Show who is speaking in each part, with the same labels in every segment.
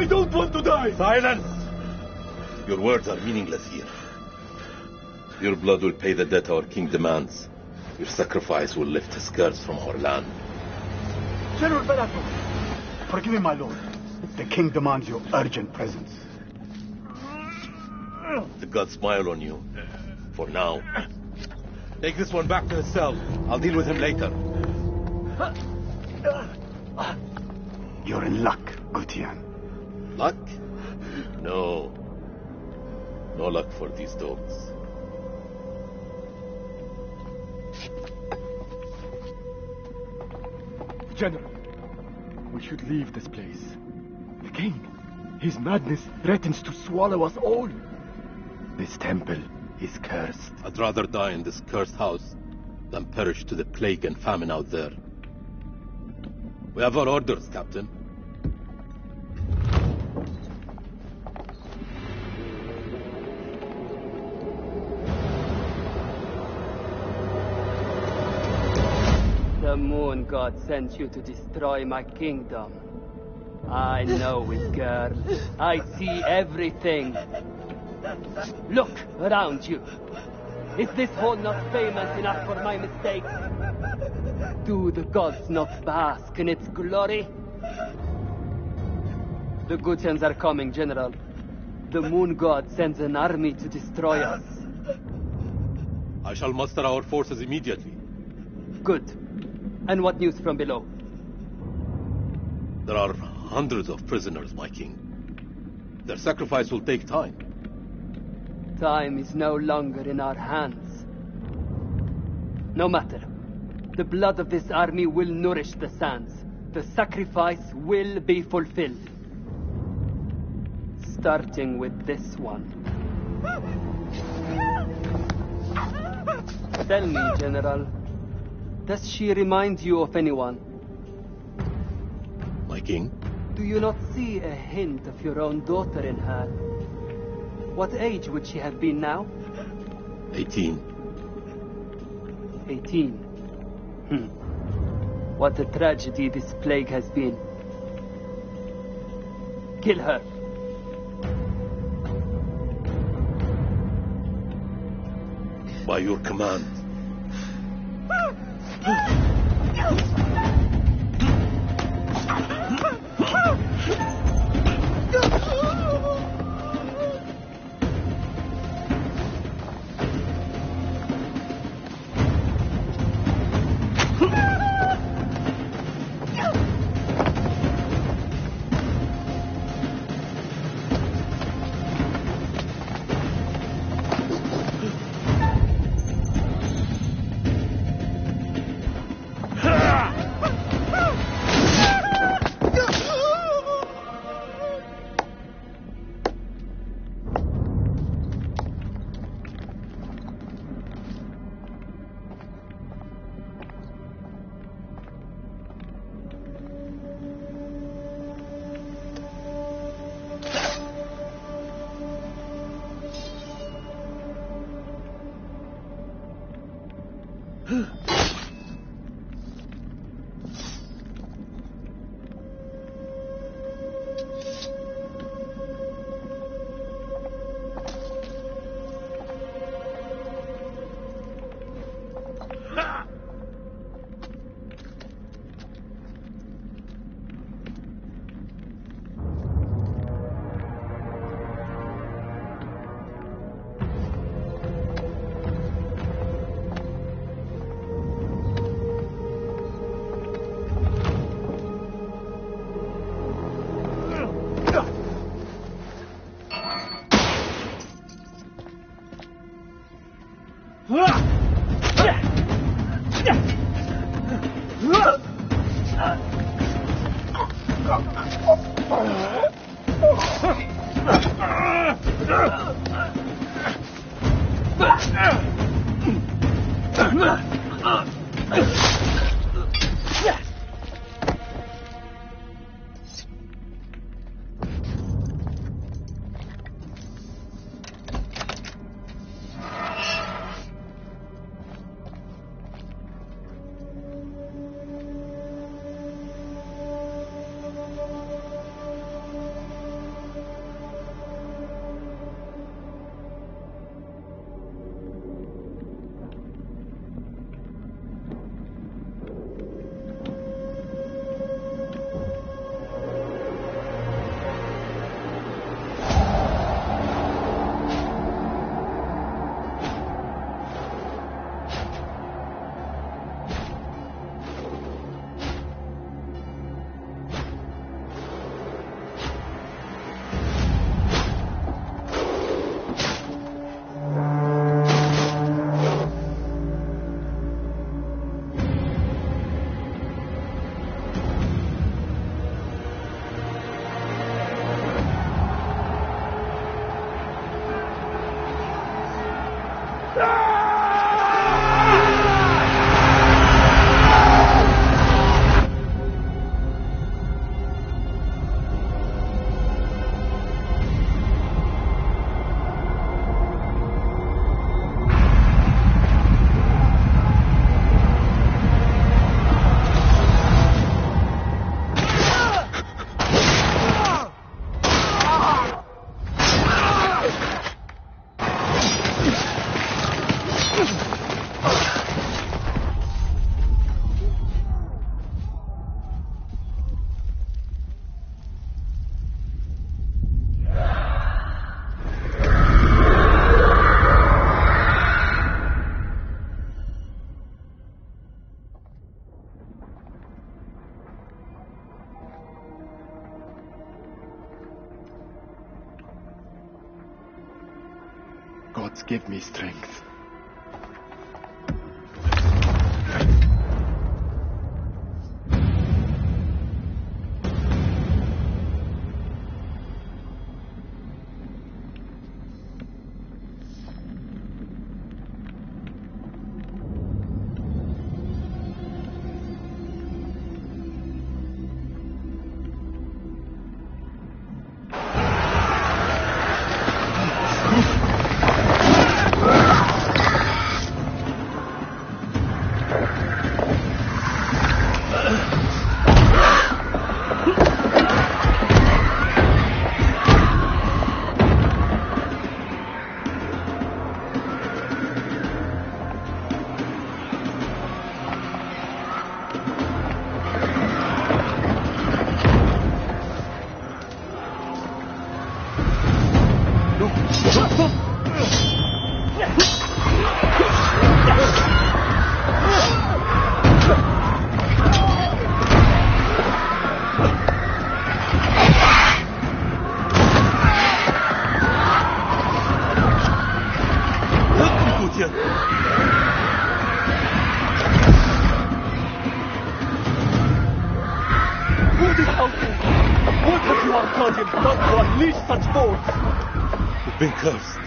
Speaker 1: I don't want to die!
Speaker 2: Silence! Your words are meaningless here. Your blood will pay the debt our king demands. Your sacrifice will lift his curse from our land.
Speaker 1: General Bellator, forgive me, my lord. The king demands your urgent presence.
Speaker 2: The gods smile on you. For now. Take this one back to his cell. I'll deal with him later.
Speaker 1: You're in luck, Gutian.
Speaker 2: Luck? No. No luck for these dogs.
Speaker 3: General, we should leave this place. The king, his madness threatens to swallow us all. This temple is cursed.
Speaker 2: I'd rather die in this cursed house than perish to the plague and famine out there. We have our orders, Captain.
Speaker 4: The moon god sent you to destroy my kingdom. I know it, girl. I see everything. Look around you. Is this hall not famous enough for my mistakes? Do the gods not bask in its glory? The Gutians are coming, General. The moon god sends an army to destroy us.
Speaker 2: I shall muster our forces immediately.
Speaker 4: Good. And what news from below?
Speaker 2: There are hundreds of prisoners, my king. Their sacrifice will take time.
Speaker 4: Time is no longer in our hands. No matter. The blood of this army will nourish the sands. The sacrifice will be fulfilled. Starting with this one. Tell me, General, does she remind you of anyone?
Speaker 2: My king?
Speaker 4: Do you not see a hint of your own daughter in her? What age would she have been now?
Speaker 2: 18.
Speaker 4: 18. What a tragedy this plague has been. Kill her.
Speaker 2: By your command.
Speaker 3: Gods give me strength.
Speaker 2: Been cursed.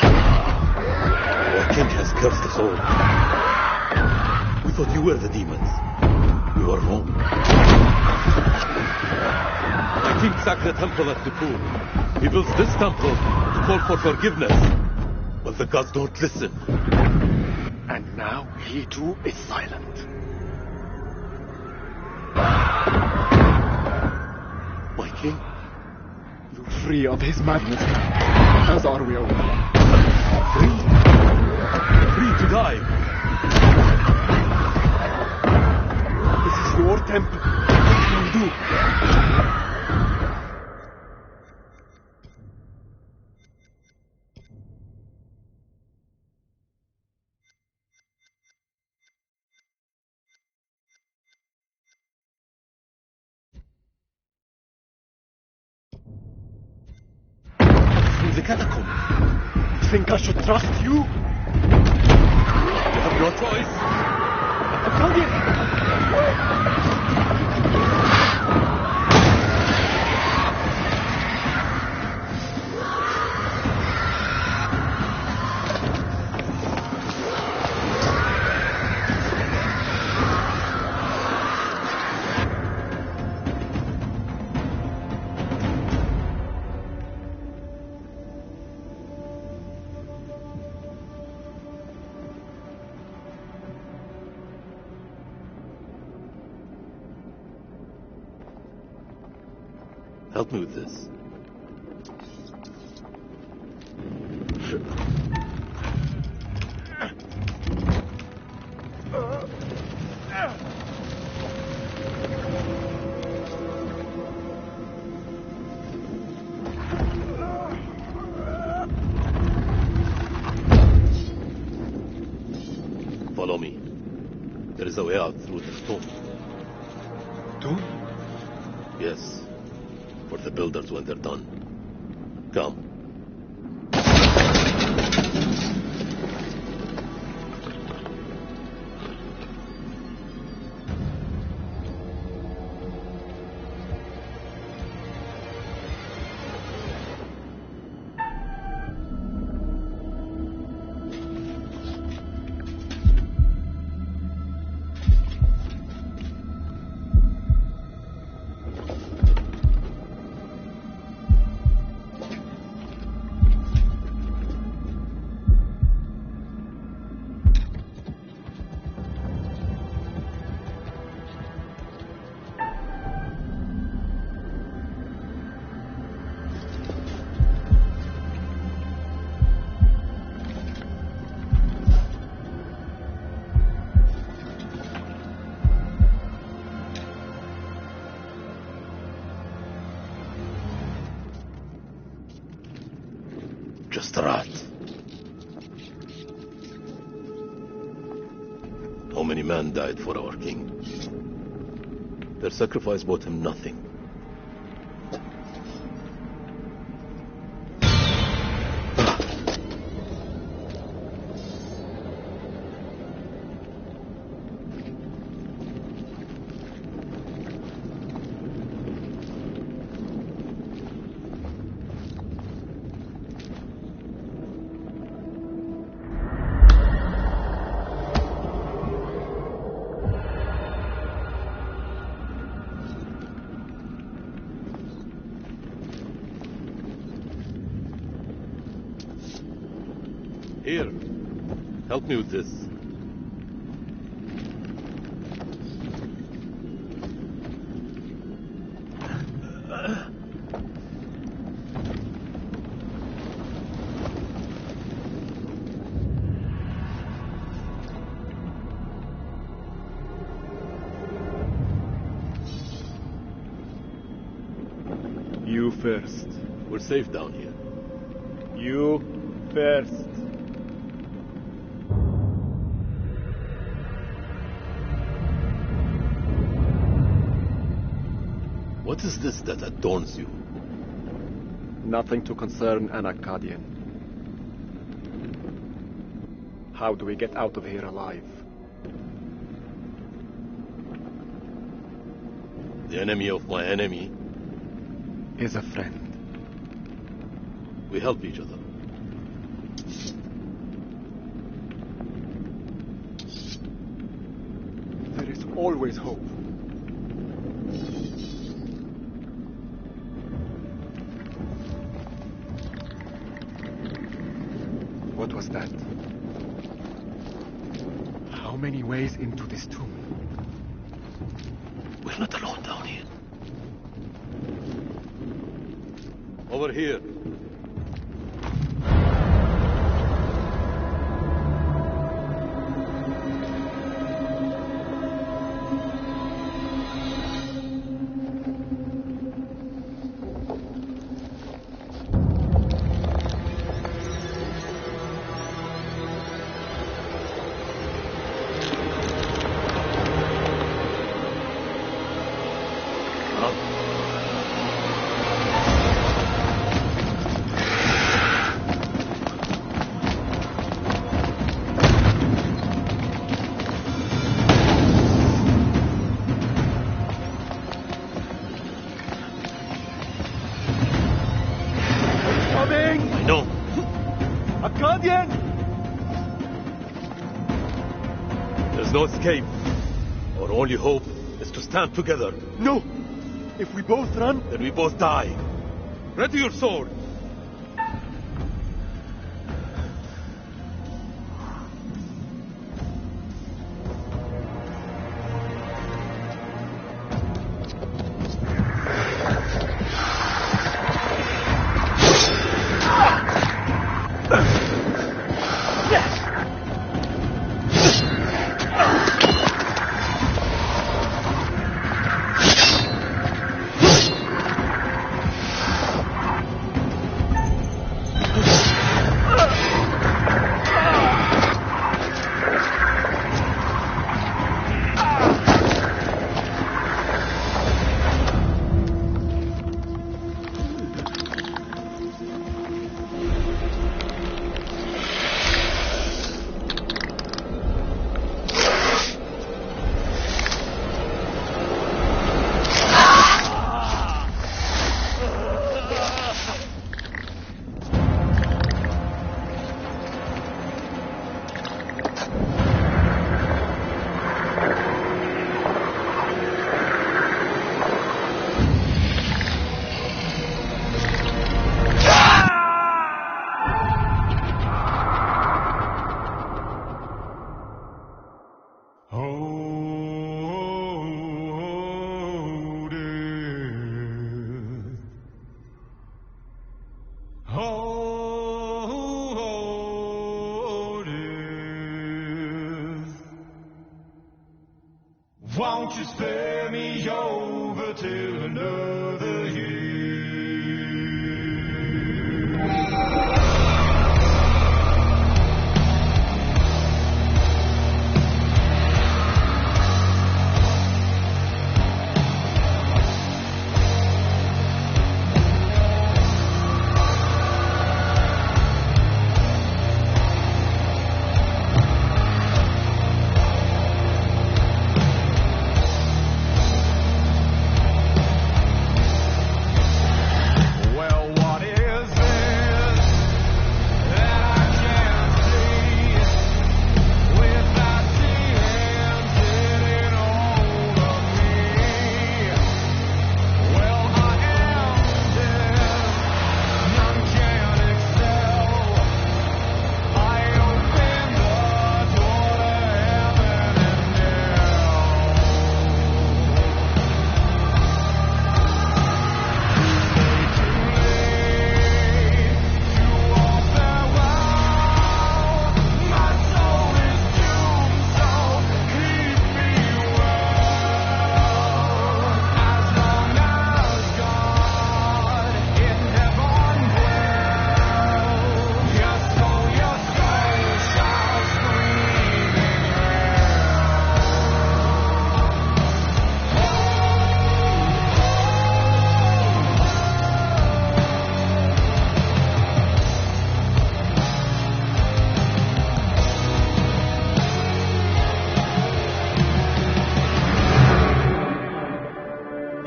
Speaker 2: Our king has cursed us all. We thought you were the demons. We were wrong. My king sacked the temple at Nippur. He builds this temple to call for forgiveness. But the gods don't listen.
Speaker 3: And now he too is silent.
Speaker 2: My king?
Speaker 3: You're free of his madness now, as are we all.
Speaker 2: Free? Free to die.
Speaker 3: This is your temple. What can we do?
Speaker 2: The catacomb.
Speaker 3: You think I should trust you?
Speaker 2: You have no choice. Help me with this. Follow me. There is a way out through the stone.
Speaker 3: Stone?
Speaker 2: Yes. For the builders when they're done. Come. Just a rat. How many men died for our king? Their sacrifice bought him nothing. Here, help me with this.
Speaker 3: You first.
Speaker 2: We're safe down here.
Speaker 3: You first.
Speaker 2: What is this that adorns you?
Speaker 3: Nothing to concern an Akkadian. How do we get out of here alive?
Speaker 2: The enemy of my enemy.
Speaker 3: Is a friend.
Speaker 2: We help each other.
Speaker 3: There is always hope. What was that? How many ways into this tomb?
Speaker 2: We're not alone down here. Over here. There's no escape. Our only hope is to stand together.
Speaker 3: No! If we both run,
Speaker 2: Then we both die. Ready your sword.
Speaker 5: Won't you spare me over till another year?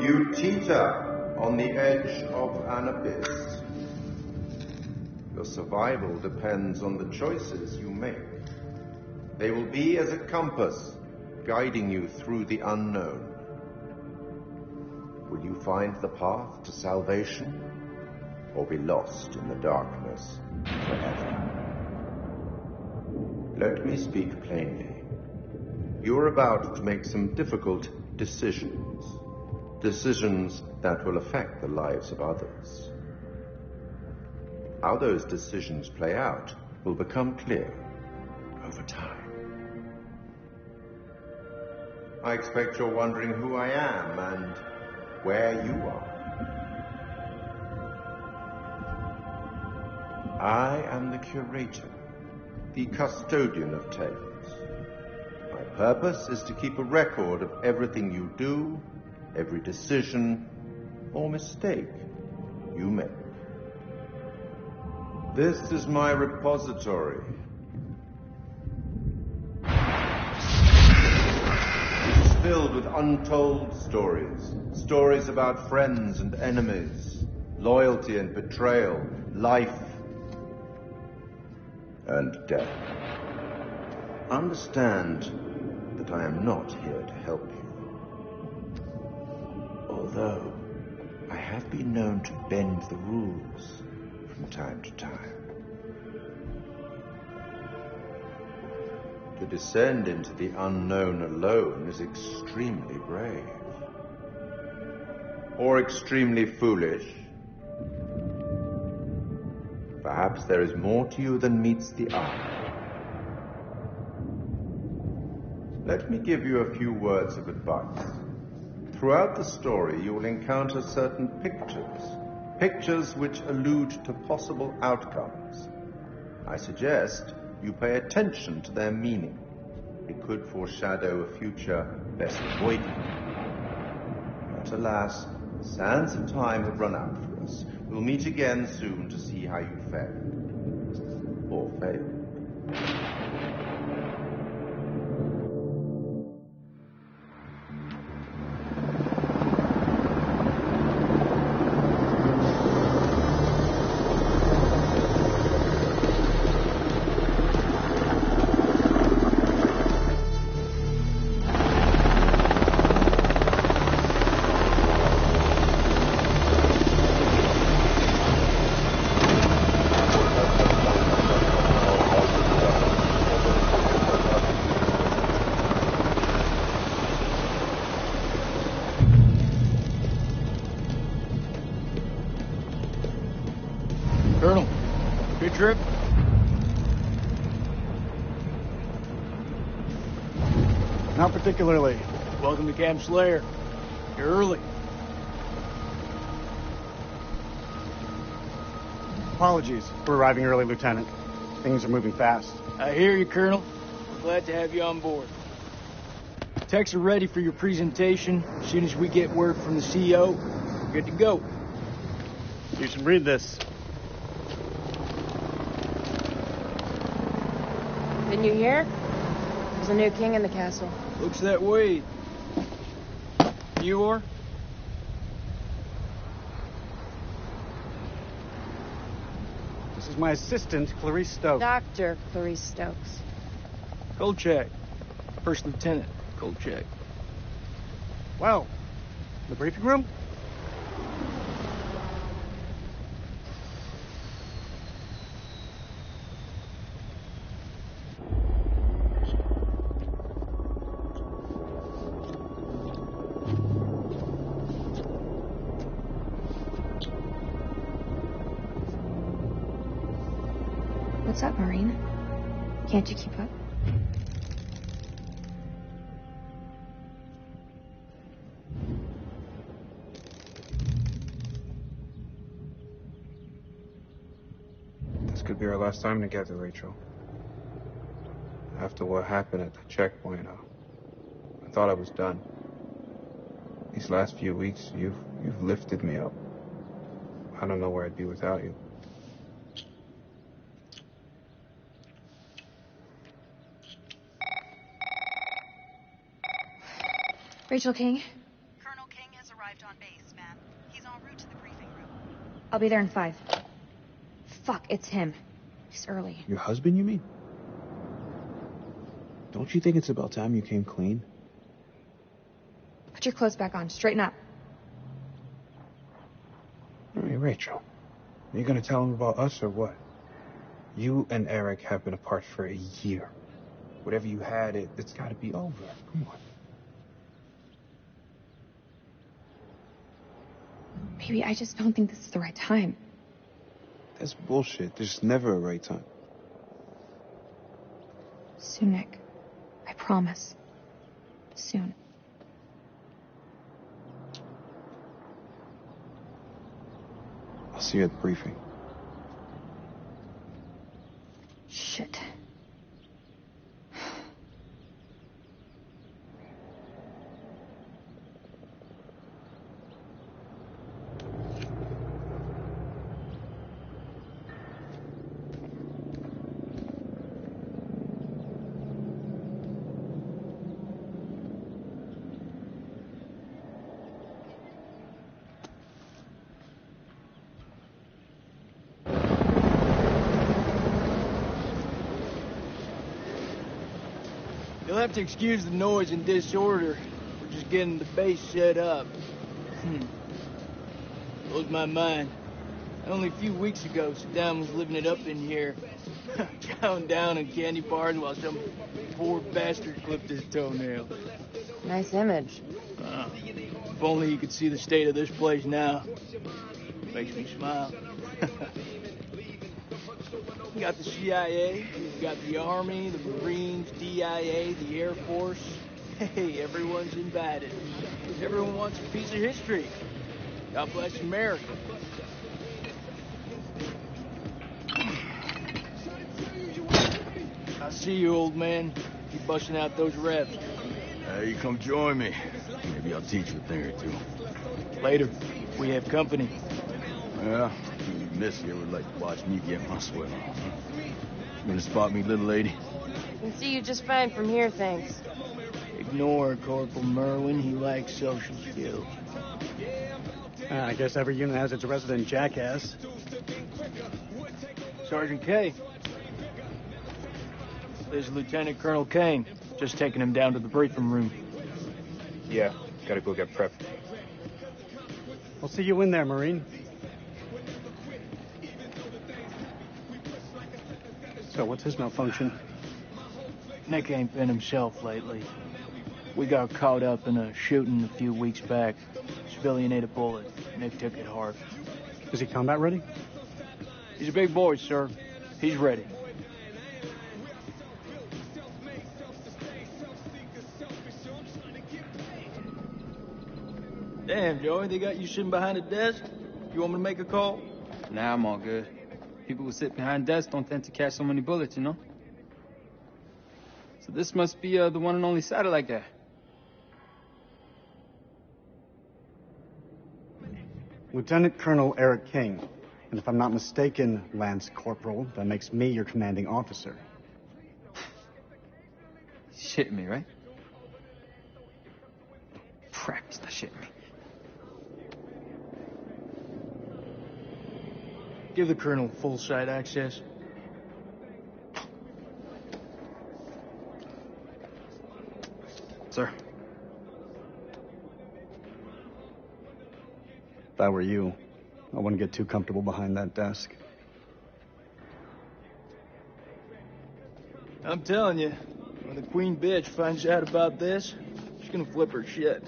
Speaker 6: You teeter on the edge of an abyss. Your survival depends on the choices you make. They will be as a compass, guiding you through the unknown. Will you find the path to salvation, or be lost in the darkness forever? Let me speak plainly. You're about to make some difficult decisions. Decisions that will affect the lives of others. How those decisions play out will become clear over time. I expect you're wondering who I am and where you are. I am the curator, the custodian of tales. My purpose is to keep a record of everything you do, every decision or mistake you make. This is my repository. It's filled with untold stories. Stories about friends and enemies, loyalty and betrayal, life and death. Understand that I am not here to help you. Although I have been known to bend the rules from time to time. To descend into the unknown alone is extremely brave. Or extremely foolish. Perhaps there is more to you than meets the eye. Let me give you a few words of advice. Throughout the story, you will encounter certain pictures which allude to possible outcomes. I suggest you pay attention to their meaning. It could foreshadow a future best avoided. But alas, the sands of time have run out for us. We'll meet again soon to see how you fared. Or failed.
Speaker 7: Colonel, good trip?
Speaker 1: Not particularly.
Speaker 7: Welcome to Camp Slayer. You're early.
Speaker 1: Apologies for arriving early, Lieutenant. Things are moving fast.
Speaker 7: I hear you, Colonel. We're glad to have you on board. Techs are ready for your presentation. As soon as we get word from the CEO, we're good to go.
Speaker 1: You should read this.
Speaker 8: Didn't you hear? There's a new king in the castle.
Speaker 7: Looks that way. You are?
Speaker 1: This is my assistant, Clarice Stokes.
Speaker 8: Dr. Clarice Stokes.
Speaker 7: Kolchak. First Lieutenant Kolchak.
Speaker 1: Well, the briefing room?
Speaker 9: What's up, Marine? Can't you keep up?
Speaker 10: This could be our last time together, Rachel. After what happened at the checkpoint, I thought I was done. These last few weeks, you've lifted me up. I don't know where I'd be without you.
Speaker 9: Rachel King?
Speaker 11: Colonel King has arrived.
Speaker 9: arrived on base, ma'am. He's en route to the briefing room. I'll be there in 5. Fuck, it's him. He's early.
Speaker 10: Your husband, you mean? Don't you think it's about time you came clean?
Speaker 9: Put your clothes back on. Straighten up.
Speaker 10: Hey, Rachel. Are you gonna tell him about us or what? You and Eric have been apart for a year. Whatever you had, it's gotta be over. Come on.
Speaker 9: Maybe I just don't think this is the right time.
Speaker 10: That's bullshit. There's never a right time.
Speaker 9: Soon, Nick. I promise. Soon.
Speaker 10: I'll see you at the briefing.
Speaker 9: Shit.
Speaker 7: You'll have to excuse the noise and disorder. We're just getting the base set up. Blows my mind. Only a few weeks ago, Saddam was living it up in here. Chowing down in candy bars while some poor bastard clipped his toenail.
Speaker 8: Nice image.
Speaker 7: If only you could see the state of this place now. Makes me smile. You got the CIA, you got the Army, the Marines, DIA, the Air Force. Hey, everyone's invited. Everyone wants a piece of history. God bless America. I see you, old man. Keep busting out those reps.
Speaker 11: You come join me. Maybe I'll teach you a thing or two.
Speaker 7: Later. We have company.
Speaker 11: Yeah, Miss here would like to watch me get my swell on. You gonna spot me, little lady?
Speaker 8: I can see you just fine from here, thanks.
Speaker 7: Ignore Corporal Merwin. He lacks social skills.
Speaker 1: I guess every unit has its resident jackass.
Speaker 7: Sergeant K. This is Lieutenant Colonel Kane. Just taking him down to the briefing room.
Speaker 10: Yeah, gotta go get prepped.
Speaker 1: I'll see you in there, Marine. So, what's his malfunction?
Speaker 7: Nick ain't been himself lately. We got caught up in a shooting a few weeks back. Civilian ate a bullet. Nick took it hard.
Speaker 1: Is he combat ready?
Speaker 7: He's a big boy, sir. He's ready. Damn, Joey, they got you sitting behind a desk? You want me to make a call?
Speaker 12: Nah, I'm all good. People who sit behind desks don't tend to catch so many bullets, you know? So this must be the one and only satellite guy.
Speaker 1: Lieutenant Colonel Eric King. And if I'm not mistaken, Lance Corporal, that makes me your commanding officer.
Speaker 12: Shitting me, right? Practice not shitting me.
Speaker 7: Give the Colonel full site access.
Speaker 12: Sir.
Speaker 1: If I were you, I wouldn't get too comfortable behind that desk.
Speaker 7: I'm telling you, when the Queen bitch finds out about this, she's gonna flip her shit.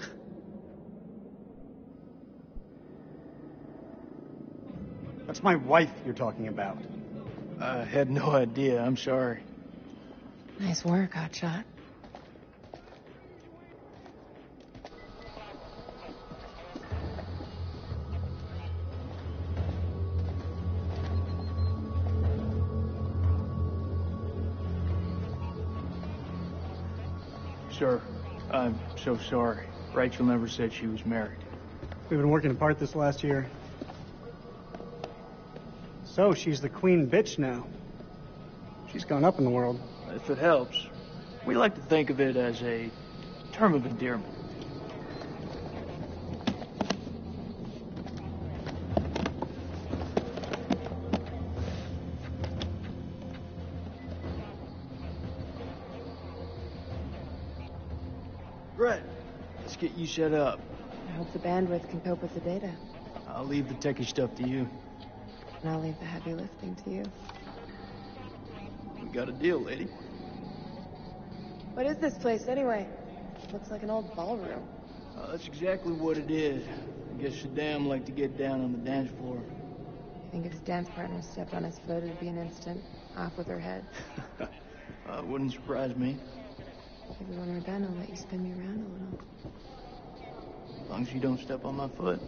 Speaker 1: That's my wife you're talking about.
Speaker 7: I had no idea. I'm sorry.
Speaker 8: Nice work, Hotshot.
Speaker 7: Sir, I'm so sorry. Rachel never said she was married.
Speaker 1: We've been working apart this last year. So, she's the queen bitch now. She's gone up in the world.
Speaker 7: If it helps, we like to think of it as a term of endearment. get you set up.
Speaker 8: I hope the bandwidth can cope with the data.
Speaker 7: I'll leave the techie stuff to you.
Speaker 8: And I'll leave the heavy lifting to you.
Speaker 7: We got a deal, lady.
Speaker 8: What is this place, anyway? Looks like an old ballroom.
Speaker 7: That's exactly what it is. I guess Saddam liked to get down on the dance floor.
Speaker 8: I think if his dance partner stepped on his foot, it'd be an instant. Off with her head.
Speaker 7: Wouldn't surprise me.
Speaker 8: Maybe when we're done, I'll let you spin me around a little.
Speaker 7: As long as you don't step on my foot.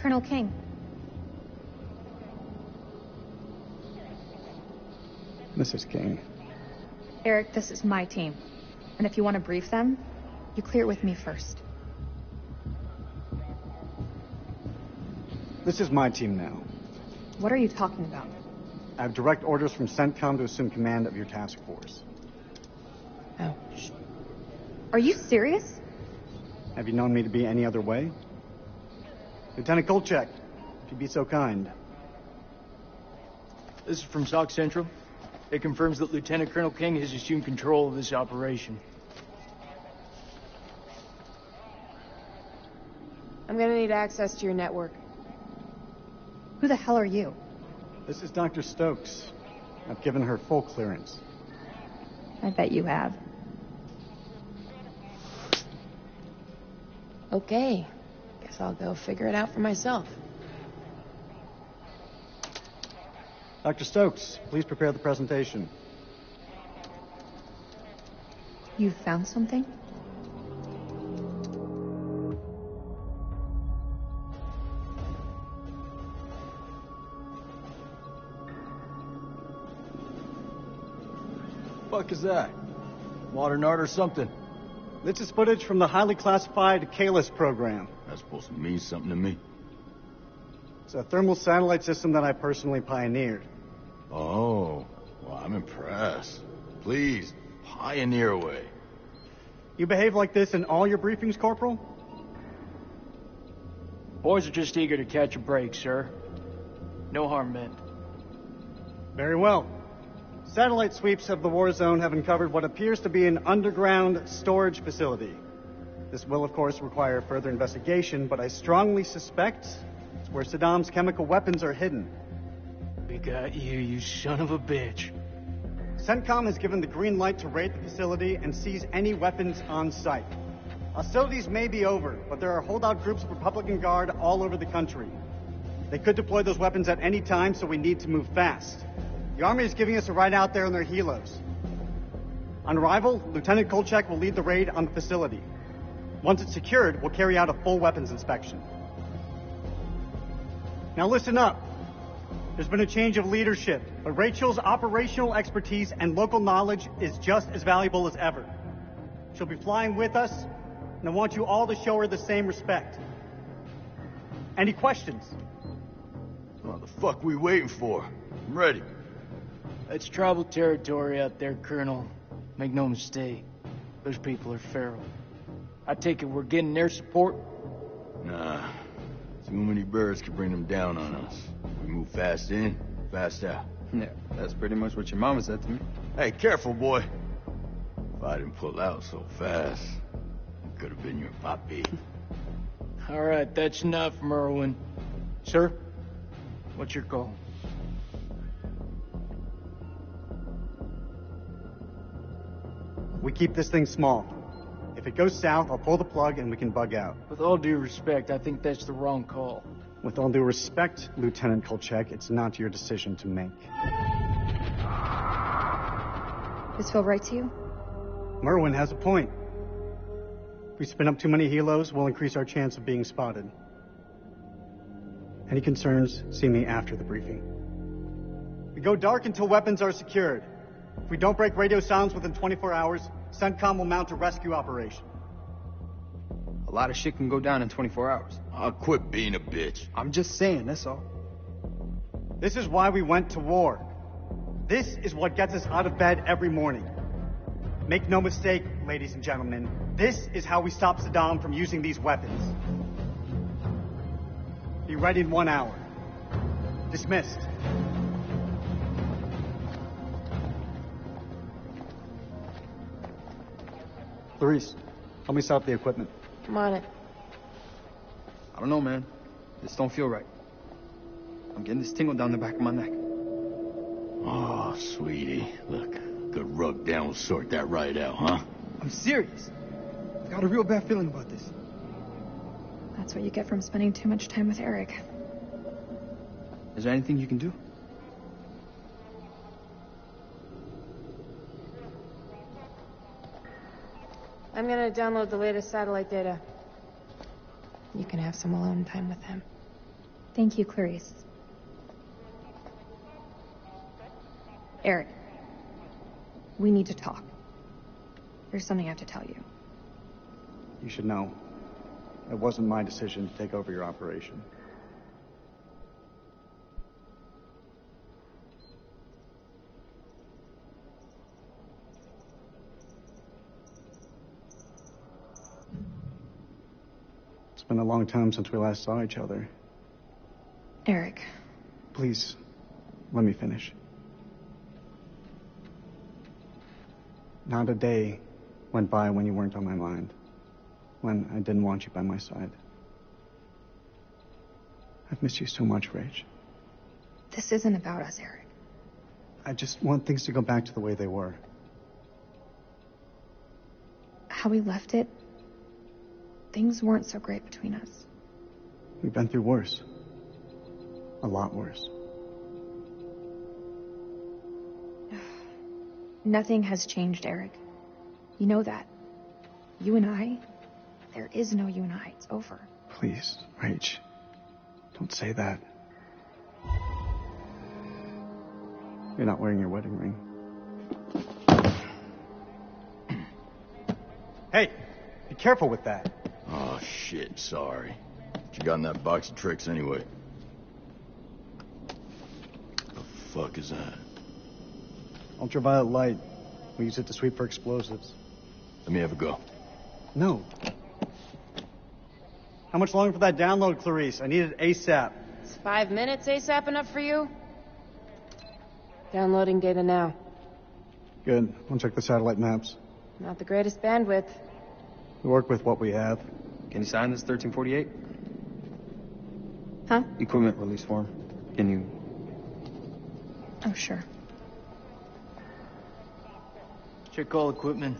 Speaker 9: Colonel King.
Speaker 1: Mrs. King.
Speaker 9: Eric, this is my team. And if you want to brief them, you clear it with me first.
Speaker 1: This is my team now.
Speaker 9: What are you talking about?
Speaker 1: I have direct orders from CENTCOM to assume command of your task force.
Speaker 8: Oh.
Speaker 9: Are you serious?
Speaker 1: Have you known me to be any other way? Lieutenant Kolchak, if you'd be so kind.
Speaker 7: This is from SOC Central. It confirms that Lieutenant Colonel King has assumed control of this operation.
Speaker 8: I'm gonna need access to your network.
Speaker 9: Who the hell are you?
Speaker 1: This is Dr. Stokes. I've given her full clearance.
Speaker 9: I bet you have.
Speaker 8: Okay. Guess I'll go figure it out for myself.
Speaker 1: Dr. Stokes, please prepare the presentation.
Speaker 9: You found something?
Speaker 11: Fuck is that? Modern art or something?
Speaker 1: This is footage from the highly classified Kalis program.
Speaker 11: That's supposed to mean something to me.
Speaker 1: It's a thermal satellite system that I personally pioneered.
Speaker 11: Oh, well, I'm impressed. Please, pioneer away.
Speaker 1: You behave like this in all your briefings, Corporal?
Speaker 7: Boys are just eager to catch a break, sir. No harm meant.
Speaker 1: Very well. Satellite sweeps of the war zone have uncovered what appears to be an underground storage facility. This will, of course, require further investigation, but I strongly suspect it's where Saddam's chemical weapons are hidden.
Speaker 7: We got you, you son of a bitch.
Speaker 1: CENTCOM has given the green light to raid the facility and seize any weapons on site. Hostilities may be over, but there are holdout groups of Republican Guard all over the country. They could deploy those weapons at any time, so we need to move fast. The Army is giving us a ride out there in their helos. On arrival, Lieutenant Kolchak will lead the raid on the facility. Once it's secured, we'll carry out a full weapons inspection. Now listen up. There's been a change of leadership, but Rachel's operational expertise and local knowledge is just as valuable as ever. She'll be flying with us, and I want you all to show her the same respect. Any questions?
Speaker 11: What the fuck we waiting for? I'm ready.
Speaker 7: It's tribal territory out there, Colonel. Make no mistake. Those people are feral. I take it we're getting their support?
Speaker 11: Nah. Too many birds could bring them down on us. We move fast in, fast out.
Speaker 12: Yeah, that's pretty much what your mama said to me.
Speaker 11: Hey, careful, boy. If I didn't pull out so fast, it could have been your papi.
Speaker 7: All right, that's enough, Merwin. Sir, what's your call?
Speaker 1: We keep this thing small. If it goes south, I'll pull the plug and we can bug out.
Speaker 7: With all due respect, I think that's the wrong call.
Speaker 1: With all due respect, Lieutenant Kolchak, it's not your decision to make.
Speaker 9: This feel right to you?
Speaker 1: Merwin has a point. If we spin up too many helos, we'll increase our chance of being spotted. Any concerns, see me after the briefing. We go dark until weapons are secured. If we don't break radio silence within 24 hours, CENTCOM will mount a rescue operation.
Speaker 12: A lot of shit can go down in 24 hours.
Speaker 11: I'll quit being a bitch.
Speaker 12: I'm just saying, that's all.
Speaker 1: This is why we went to war. This is what gets us out of bed every morning. Make no mistake, ladies and gentlemen, this is how we stop Saddam from using these weapons. Be ready in 1 hour. Dismissed. Clarice, help me set up the equipment.
Speaker 8: I'm on it.
Speaker 12: I don't know, man. This don't feel right. I'm getting this tingle down the back of my neck.
Speaker 11: Oh, sweetie. Look, good rub down will sort that right out, huh?
Speaker 12: I'm serious. I've got a real bad feeling about this.
Speaker 9: That's what you get from spending too much time with Eric.
Speaker 12: Is there anything you can do?
Speaker 8: I'm gonna download the latest satellite data. You can have some alone time with him.
Speaker 9: Thank you, Clarice. Eric, we need to talk. There's something I have to tell you.
Speaker 1: You should know. It wasn't my decision to take over your operation. It's been a long time since we last saw each other.
Speaker 9: Eric.
Speaker 1: Please, let me finish. Not a day went by when you weren't on my mind. When I didn't want you by my side. I've missed you so much, Rach.
Speaker 9: This isn't about us, Eric.
Speaker 1: I just want things to go back to the way they were.
Speaker 9: How we left it, things weren't so great between us.
Speaker 1: We've been through worse. A lot worse.
Speaker 9: Nothing has changed, Eric. You know that. You and I, there is no you and I. It's over.
Speaker 1: Please, Rach. Don't say that. You're not wearing your wedding ring. Hey, be careful with that.
Speaker 11: Oh, shit, sorry. What you got in that box of tricks anyway? The fuck is that?
Speaker 1: Ultraviolet light. We use it to sweep for explosives.
Speaker 11: Let me have a go.
Speaker 1: No. How much longer for that download, Clarice? I need it ASAP.
Speaker 8: Is 5 minutes ASAP enough for you? Downloading data now.
Speaker 1: Good. I'll check the satellite maps.
Speaker 8: Not the greatest bandwidth.
Speaker 1: We work with what we have.
Speaker 12: Can you sign this 1348?
Speaker 9: Huh?
Speaker 12: Equipment release form. Can you...
Speaker 9: Oh, sure.
Speaker 12: Check all equipment,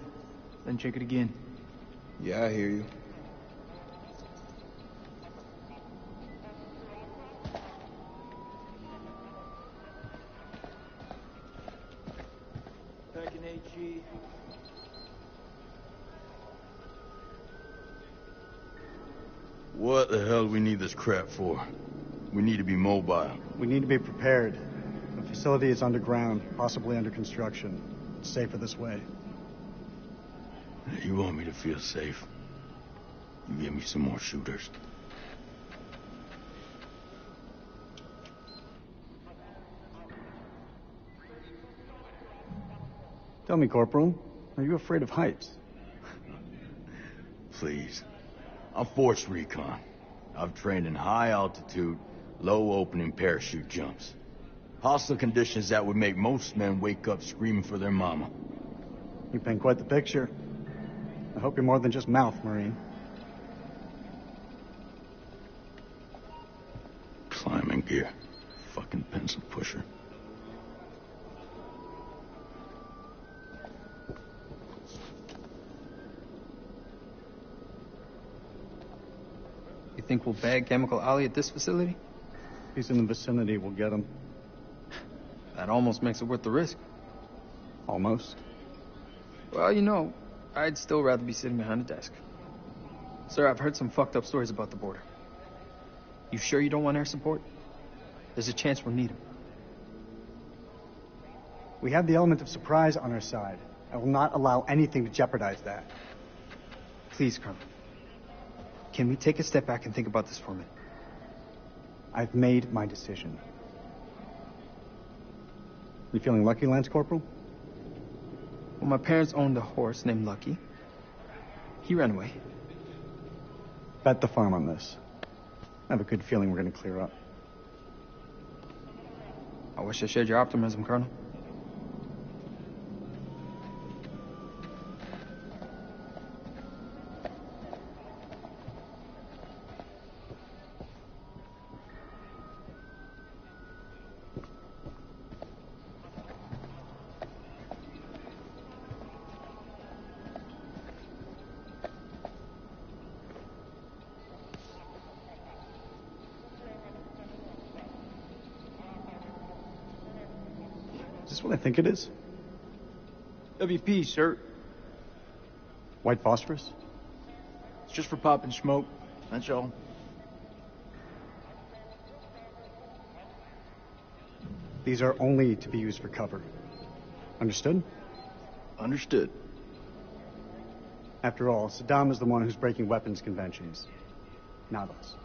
Speaker 12: then check it again.
Speaker 10: Yeah, I hear you.
Speaker 7: Back in HG.
Speaker 11: What the hell do we need this crap for? We need to be mobile.
Speaker 1: We need to be prepared. The facility is underground, possibly under construction. It's safer this way.
Speaker 11: You want me to feel safe? You give me some more shooters.
Speaker 1: Tell me, Corporal, are you afraid of heights?
Speaker 11: Please. I'm Force Recon. I've trained in high altitude, low opening parachute jumps. Hostile conditions that would make most men wake up screaming for their mama.
Speaker 1: You paint quite the picture. I hope you're more than just mouth, Marine.
Speaker 11: Climbing gear. Fucking pencil pusher.
Speaker 12: You think we'll bag Chemical Ollie at this facility?
Speaker 1: If he's in the vicinity, we'll get him.
Speaker 12: That almost makes it worth the risk.
Speaker 1: Almost.
Speaker 12: Well, you know, I'd still rather be sitting behind a desk. Sir, I've heard some fucked up stories about the border. You sure you don't want air support? There's a chance we'll need them.
Speaker 1: We have the element of surprise on our side. I will not allow anything to jeopardize that.
Speaker 12: Please, Colonel. Can we take a step back and think about this for a minute?
Speaker 1: I've made my decision. You feeling lucky, Lance Corporal?
Speaker 12: Well, my parents owned a horse named Lucky. He ran away.
Speaker 1: Bet the farm on this. I have a good feeling we're going to clear up.
Speaker 12: I wish I shared your optimism, Colonel.
Speaker 1: Is this what I think it is?
Speaker 7: WP, sir.
Speaker 1: White phosphorus?
Speaker 7: It's just for popping smoke. That's all.
Speaker 1: These are only to be used for cover. Understood?
Speaker 7: Understood.
Speaker 1: After all, Saddam is the one who's breaking weapons conventions, not us.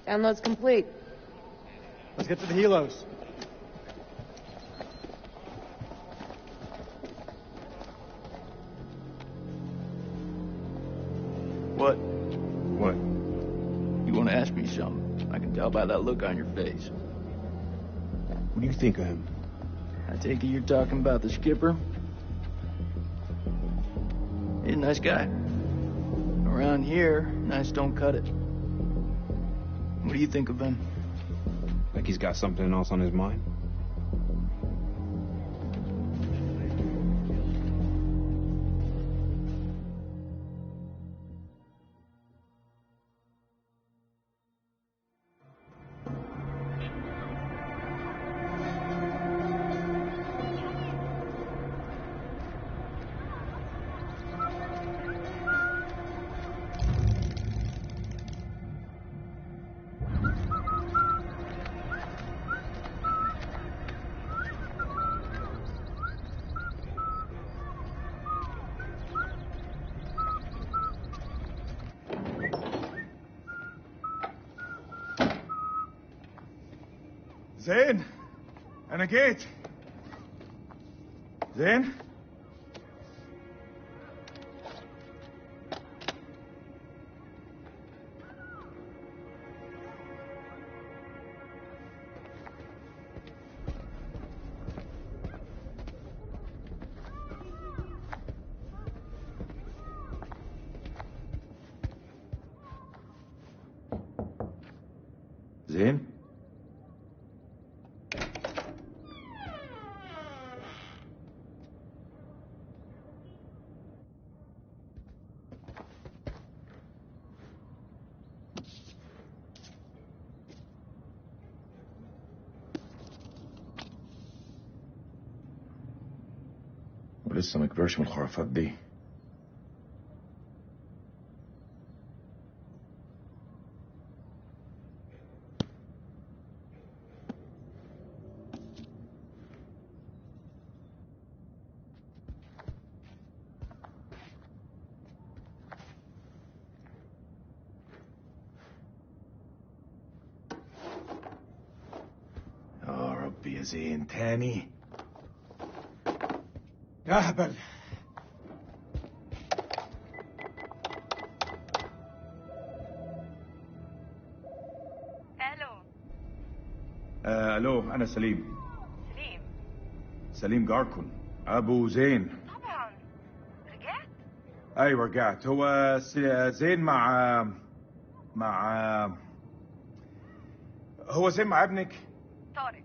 Speaker 8: Download's complete.
Speaker 1: Let's get to the helos.
Speaker 7: What?
Speaker 3: What?
Speaker 7: You want to ask me something? I can tell by that look on your face.
Speaker 10: What do you think of him?
Speaker 7: I take it you're talking about the skipper? He's a nice guy. Around here, nice don't cut it. What do you think of him?
Speaker 10: Like he's got something else on his mind?
Speaker 5: زين أنا جيت زين
Speaker 13: زين؟ ولسه ما كبرش من الخرافات دي. يا ربي يا زين تاني يا هبل. الو انا سليم. سليم جاركون ابو زين.
Speaker 14: طبعا رجعت؟
Speaker 13: ايوه رجعت. هو زين مع هو زين مع ابنك
Speaker 14: طارق.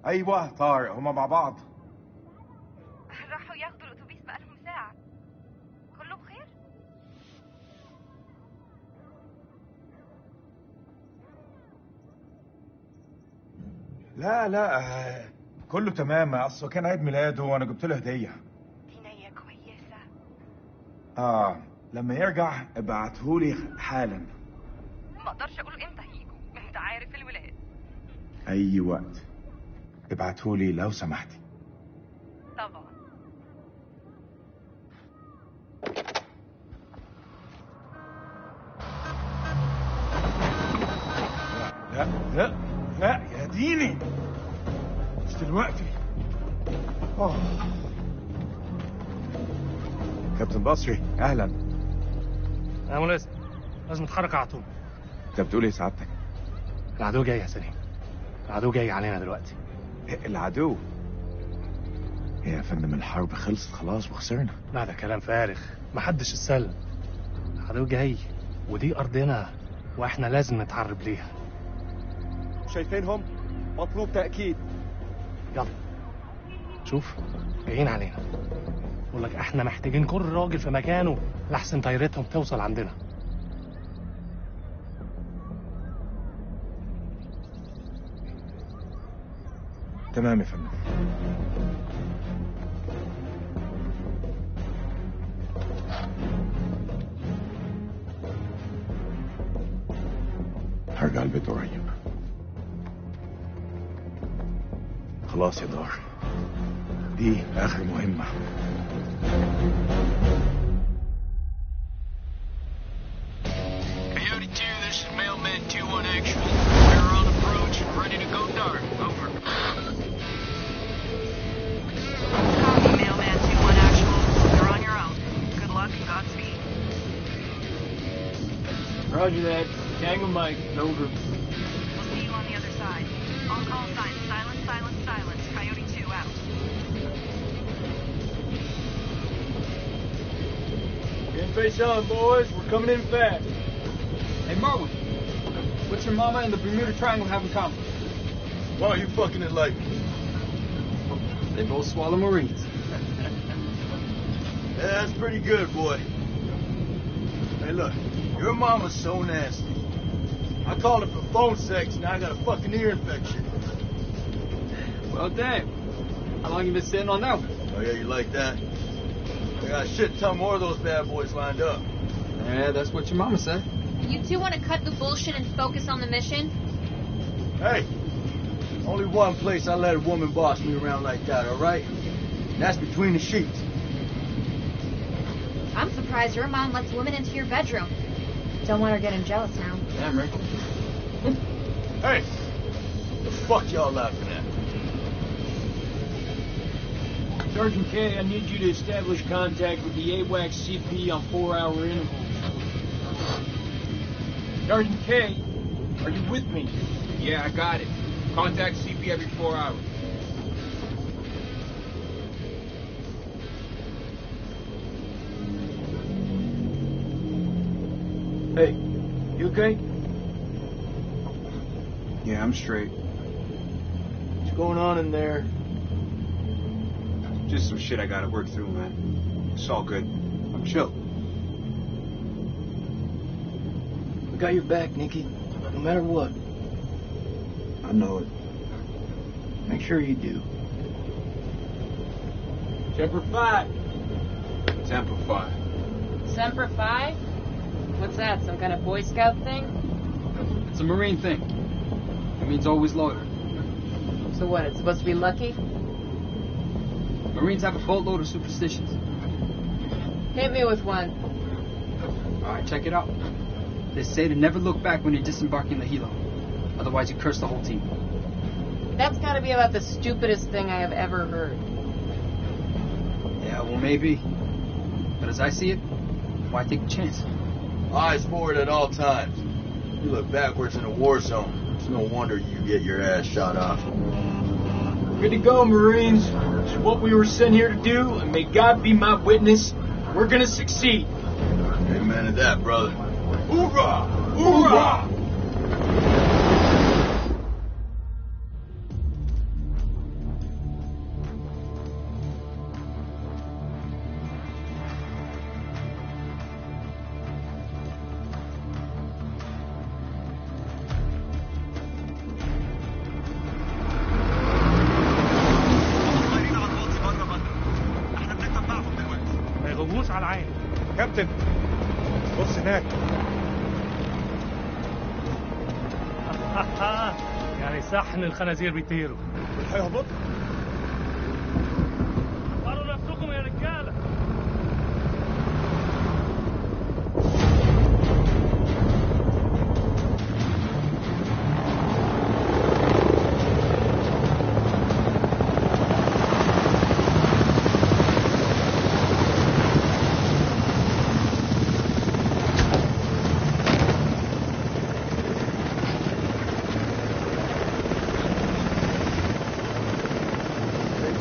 Speaker 13: ايوه طارق، هما مع بعض.
Speaker 14: راحوا ياخدوا الاتوبيس بقالهم ساعة. كله بخير؟
Speaker 13: لا كله تمام. اصله كان عيد ميلاده وانا جبت له هديه.
Speaker 14: دي نية كويسة.
Speaker 13: لما يرجع ابعتهولي حالا.
Speaker 14: ما اقدرش اقول امتى هيجوا، انت عارف الولاد.
Speaker 13: اي وقت ابعتهولي لو سمحتي.
Speaker 14: طبعا.
Speaker 13: لا يا ديني مش دلوقتي. كابتن بصري اهلا.
Speaker 15: يا ملازم لازم نتحرك على طول.
Speaker 13: انت بتقول ايه سعادتك؟
Speaker 15: العدو جاي يا سليم، العدو جاي علينا دلوقتي.
Speaker 13: العدو؟ يا فندم الحرب خلصت خلاص وخسرنا.
Speaker 15: لا ده كلام فارغ، محدش اتسلم. العدو جاي ودي ارضنا واحنا لازم نتعرب ليها.
Speaker 12: شايفينهم؟ مطلوب تأكيد.
Speaker 15: يلا شوف جايين علينا. بقول لك احنا محتاجين كل راجل في مكانه لحسن طيارتهم توصل عندنا.
Speaker 13: تمام يا فندم. هرجع البيت قريب. خلاص يا دار، دي آخر مهمة.
Speaker 7: Coyote 2, this is Mailman 2-1 actual. We're on approach and ready to go dark. Over.
Speaker 14: Copy, Mailman 2-1 actual. You're on your own. Good luck and Godspeed.
Speaker 7: Roger that. Tango Mike, over.
Speaker 14: We'll see you on the other side. All call signs, silence, silence, silence. Coyote 2 out.
Speaker 7: Getting face on, boys. We're coming in fast.
Speaker 12: Hey, Marwin. What's your mama and the Bermuda Triangle have in common?
Speaker 11: Why are you fucking it like?
Speaker 12: They both swallow Marines.
Speaker 11: Yeah, that's pretty good, boy. Hey, look. Your mama's so nasty. I called her for phone sex, now I got a fucking ear infection.
Speaker 12: Well, damn. How long you been sitting on that one?
Speaker 11: Oh, yeah, you like that? I got a shit ton more of those bad boys lined up.
Speaker 12: Yeah, that's what your mama said.
Speaker 9: You two want to cut the bullshit and focus on the mission?
Speaker 11: Hey, only one place I let a woman boss me around like that, all right? And that's between the sheets.
Speaker 9: I'm surprised your mom lets women into your bedroom. Don't want her getting jealous now.
Speaker 12: Damn, Rick.
Speaker 11: Hey, the fuck y'all laughing at?
Speaker 7: Sergeant K, I need you to establish contact with the AWACS CP on 4-hour intervals. Sergeant K, are you with me?
Speaker 16: Yeah, I got it. Contact CP every 4 hours.
Speaker 7: Hey, you okay?
Speaker 10: Yeah, I'm straight.
Speaker 12: What's going on in there?
Speaker 10: Just some shit I gotta work through, man. It's all good. I'm chill.
Speaker 12: We got your back, Nikki. No matter what.
Speaker 10: I know it.
Speaker 12: Make sure you do. Semper Fi.
Speaker 10: Semper Fi.
Speaker 8: Semper Fi? What's that, some kind of Boy Scout thing?
Speaker 17: It's a Marine thing. It means always loyal.
Speaker 8: So what, it's supposed to be lucky?
Speaker 17: Marines have a boatload of superstitions.
Speaker 8: Hit me with one.
Speaker 17: Alright, check it out. They say to never look back when you're disembarking the helo. Otherwise you curse the whole team.
Speaker 8: That's gotta be about the stupidest thing I have ever heard.
Speaker 17: Yeah, well maybe. But as I see it, why take a chance?
Speaker 11: Eyes forward at all times. You look backwards in a war zone. It's no wonder you get your ass shot off.
Speaker 7: Good to go, Marines. It's what we were sent here to do, and may God be my witness, we're gonna succeed.
Speaker 11: Amen to that, brother.
Speaker 7: Hoorah! Hoorah!
Speaker 13: كابتن بص هناك.
Speaker 15: يعني صحن الخنازير بيطيروا.
Speaker 13: هيهبط.
Speaker 15: قالوا نفسكم يا رجاله.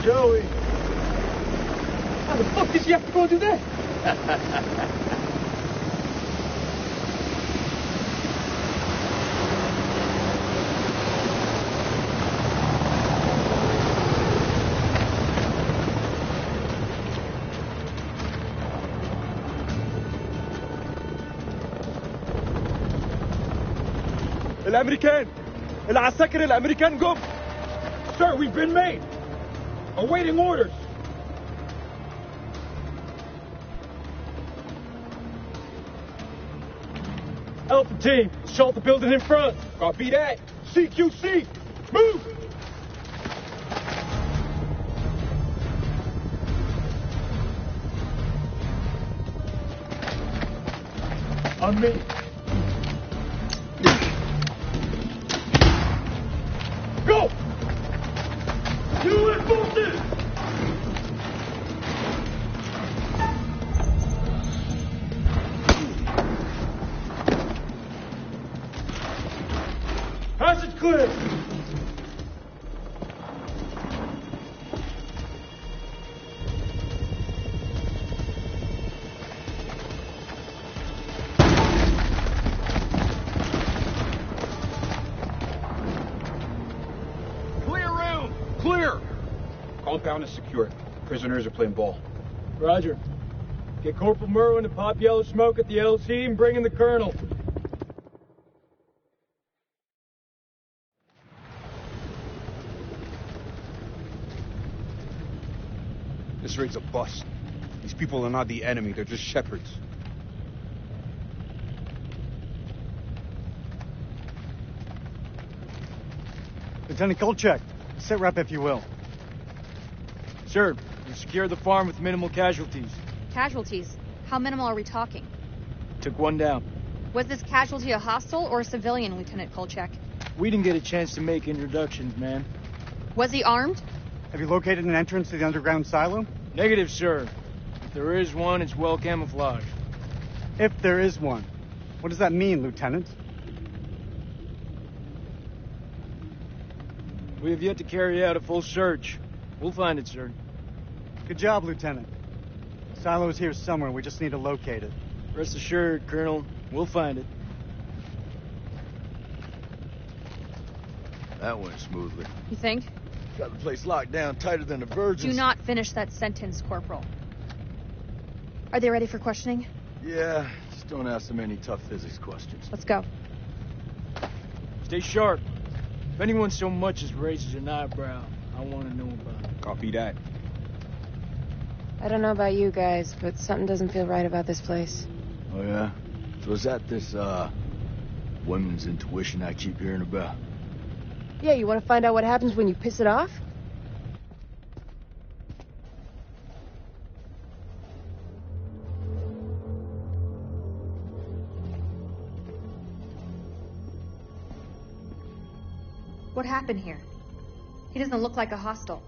Speaker 7: Joey. How the fuck did you have to go do that?
Speaker 13: الامريكان العساكر الامريكان جم.
Speaker 7: Sir, we've been made. Awaiting orders. Alpha team, assault the building in front. Copy that. CQC, move! On me. Go! U.S. forces! Passage clear!
Speaker 10: Clear! Compound is secure. Prisoners are playing ball.
Speaker 7: Roger. Get Corporal Merwin to pop yellow smoke at the LC and bring in the Colonel.
Speaker 10: This raid's a bust. These people are not the enemy, they're just shepherds.
Speaker 1: Lieutenant Kolchak, sit rep if you will.
Speaker 7: Sir, we secured the farm with minimal casualties.
Speaker 9: Casualties? How minimal are we talking?
Speaker 7: Took one down.
Speaker 9: Was this casualty a hostile or a civilian, Lieutenant Kolchak?
Speaker 7: We didn't get a chance to make introductions, man.
Speaker 9: Was he armed?
Speaker 1: Have you located an entrance to the underground silo?
Speaker 7: Negative, sir. If there is one, it's well camouflaged.
Speaker 1: If there is one. What does that mean, Lieutenant?
Speaker 7: We have yet to carry out a full search. We'll find it, sir.
Speaker 1: Good job, Lieutenant. Silo's here somewhere. We just need to locate it.
Speaker 7: Rest assured, Colonel. We'll find it.
Speaker 11: That went smoothly.
Speaker 9: You think?
Speaker 11: Got the place locked down tighter than the Virgins.
Speaker 9: Do not finish that sentence, Corporal. Are they ready for questioning?
Speaker 11: Yeah, just don't ask them any tough physics questions.
Speaker 9: Let's go.
Speaker 7: Stay sharp. If anyone so much as raises an eyebrow, I want to know about it.
Speaker 10: Copy that.
Speaker 8: I don't know about you guys, but something doesn't feel right about this place.
Speaker 11: Oh, yeah? So is that this, women's intuition I keep hearing about?
Speaker 8: Yeah, you want to find out what happens when you piss it off?
Speaker 9: What happened here? He doesn't look like a hostile.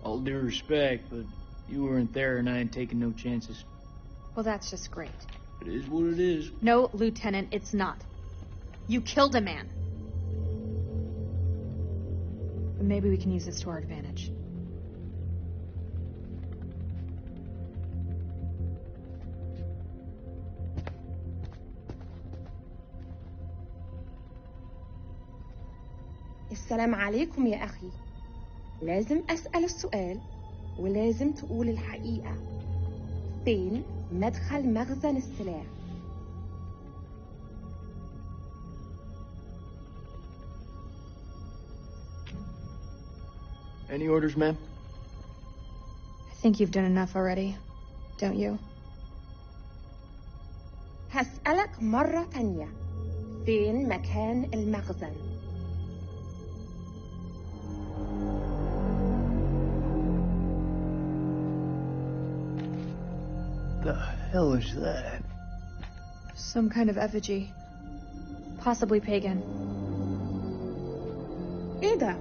Speaker 7: All due respect, but you weren't there and I ain't taking no chances.
Speaker 9: Well, that's just great.
Speaker 7: It is what it is.
Speaker 9: No, Lieutenant, it's not. You killed a man. But maybe we can use this to our advantage.
Speaker 18: السلام عليكم يا أخي. لازم أسأل السؤال ولازم تقول الحقيقة. فين مدخل مخزن السلاح؟
Speaker 7: Any orders, ma'am?
Speaker 9: I think you've done enough already, don't you?
Speaker 18: هسألك مرة تانية. فين مكان المخزن؟
Speaker 7: The hell is that?
Speaker 9: Some kind of effigy. Possibly pagan.
Speaker 18: إيه ده؟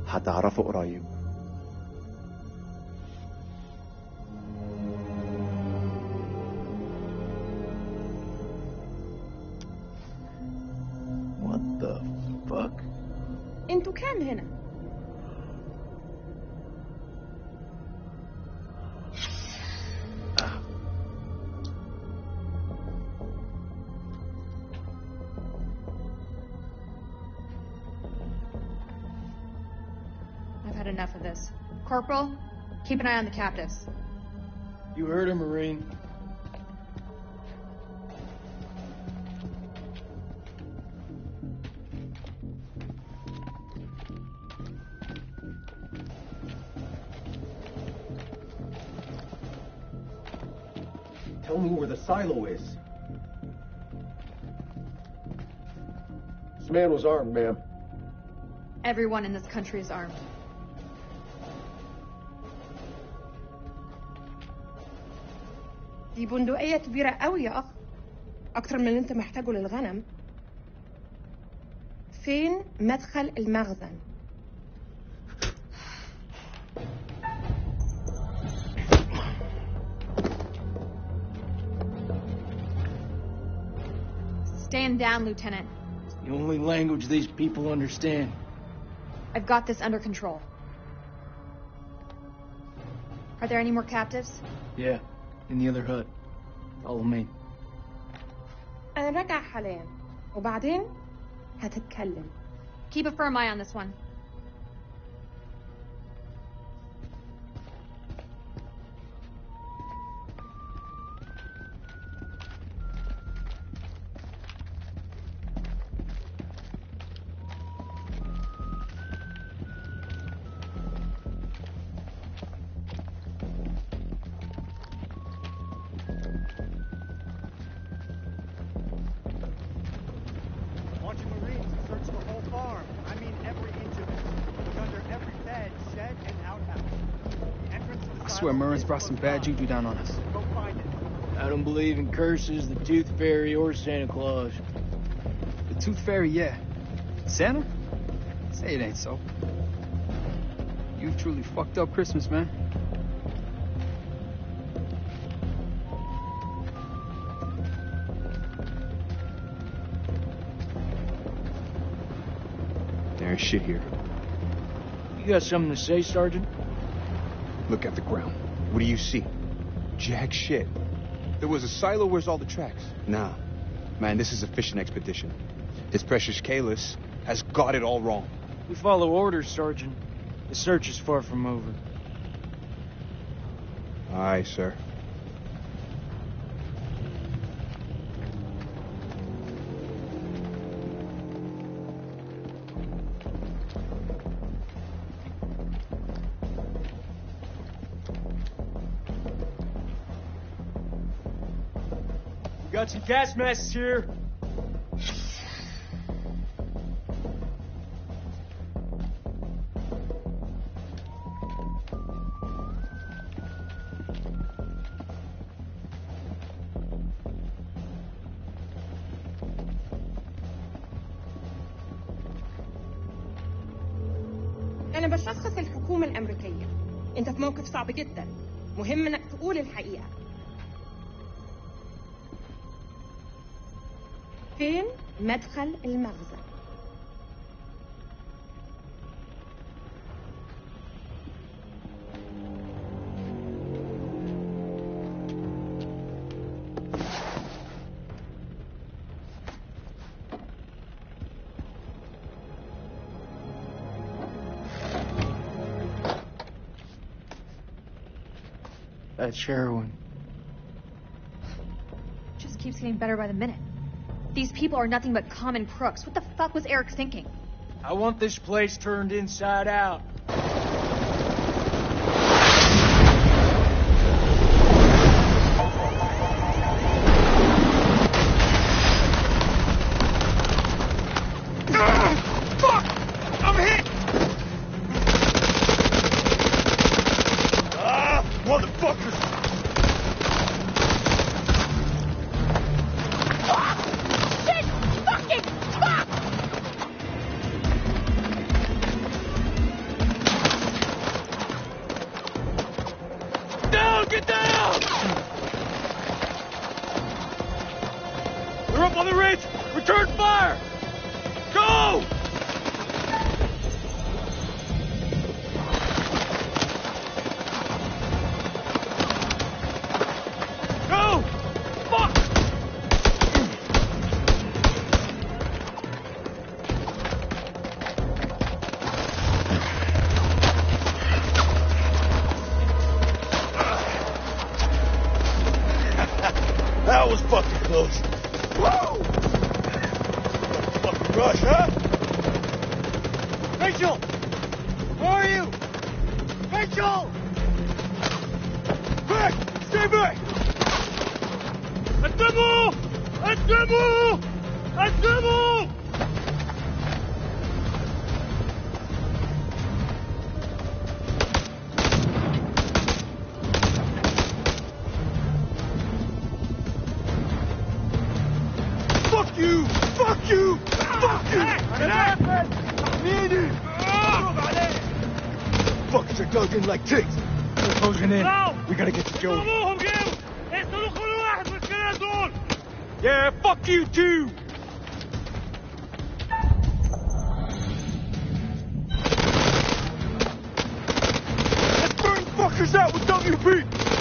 Speaker 10: هتعرفه قريب.
Speaker 7: What the fuck?
Speaker 18: انتوا كام هنا؟
Speaker 9: Enough of this. Corporal, keep an eye on the captives.
Speaker 7: You heard her, Marine.
Speaker 3: Tell me where the silo is. This man was armed, ma'am.
Speaker 9: Everyone in this country is armed.
Speaker 18: دي بندقية كبيرة قوي يا أخ. أكتر من اللي أنت محتاجه للغنم. فين مدخل المخزن؟
Speaker 9: Stand down, Lieutenant.
Speaker 7: It's the only language these people understand.
Speaker 9: I've got this under control. Are there any more captives?
Speaker 7: Yeah, in the other hut. Follow me.
Speaker 18: أنا راجع حاليا وبعدين هتتكلم.
Speaker 9: Keep a firm eye on this one.
Speaker 12: I swear Murren's brought some bad juju down on us.
Speaker 7: I don't believe in curses, the Tooth Fairy, or Santa Claus.
Speaker 12: The Tooth Fairy, yeah. Santa? Say it ain't so. You've truly fucked up Christmas, man.
Speaker 10: There's shit here.
Speaker 7: You got something to say, Sergeant?
Speaker 10: Look at the ground. What do you see? Jack shit. There was a silo. Where's all the tracks? Nah. Man, this is a fishing expedition. His precious Kalis has got it all wrong.
Speaker 7: We follow orders, Sergeant. The search is far from over.
Speaker 10: Aye, sir.
Speaker 7: We got some gas masks here.
Speaker 18: أنا بشخص الحكومة الأمريكية. أنت في موقف صعب جدا. مهم إنك تقول الحقيقة. فين مدخل المخزن؟
Speaker 7: That's heroin.
Speaker 9: Just keeps getting better by the minute. These people are nothing but common crooks. What the fuck was Eric thinking?
Speaker 7: I want this place turned inside out.
Speaker 11: That was fucking close. Whoa! Fucking rush, huh?
Speaker 7: Rachel! Where are you? Rachel!
Speaker 11: Back! Stay back!
Speaker 7: قدموا! قدموا! قدموا!
Speaker 11: Fuck you! Fuck you! Fuck you! Fuckers are dug in like ticks.
Speaker 7: They're closing in.
Speaker 11: We gotta get to Joey.
Speaker 7: Yeah, fuck you too!
Speaker 11: Let's burn fuckers out with WP!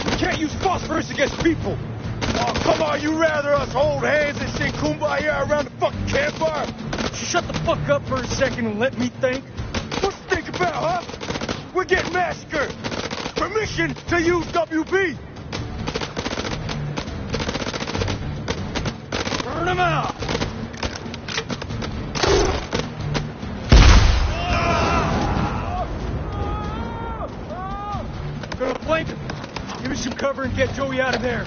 Speaker 11: We can't use phosphorus against people! Oh, come on, you rather us hold hands and sing Kumbaya around the fucking campfire?
Speaker 7: Shut the fuck up for a second and let me think.
Speaker 11: What to think about, huh? We're getting massacred! Permission to use WP! Burn them out!
Speaker 7: I'm gonna flank him. Give me some cover and get Joey out of there.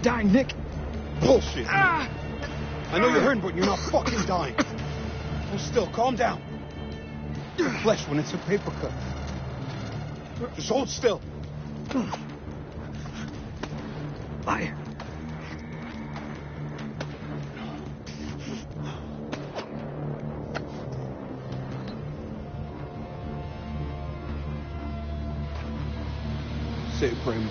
Speaker 10: Dying, Nick. Bullshit. I know you're hurting, but you're not fucking dying. Hold still. Calm down. Flesh when it's a paper cut. Just hold still.
Speaker 12: Fire. Say Primo.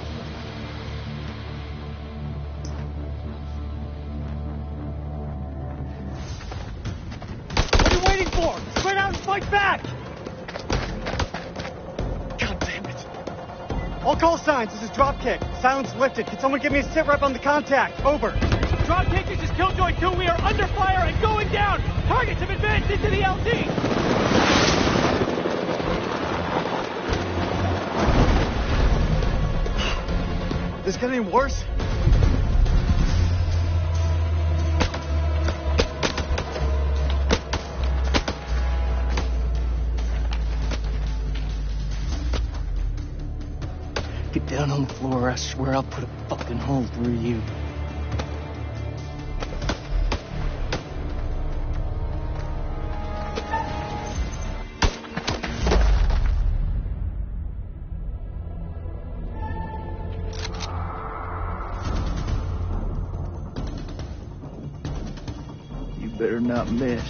Speaker 7: What are you waiting for? Spread out and fight back!
Speaker 1: God damn it. All call signs, this is Dropkick. Silence lifted. Can someone give me a sit rep on the contact? Over.
Speaker 7: Dropkick, this is Killjoy 2. We are under fire and going down. Targets have advanced into the LT.
Speaker 1: Is this getting worse?
Speaker 12: Get down on the floor, I swear I'll put a fucking hole through you. You better not miss.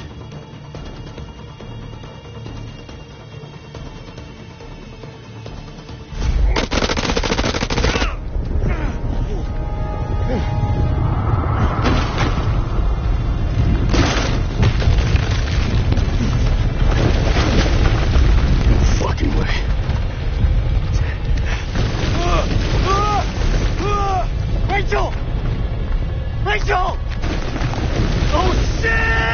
Speaker 1: Rachel! Rachel! Oh, shit!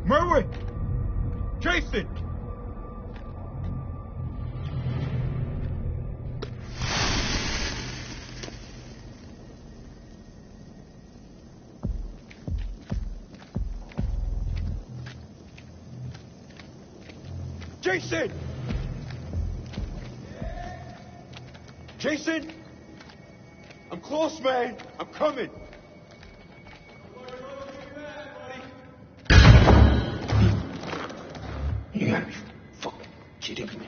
Speaker 13: Merwin! Jason! Jason! Jason! I'm close, man. I'm coming.
Speaker 10: You gotta be fucking kidding me.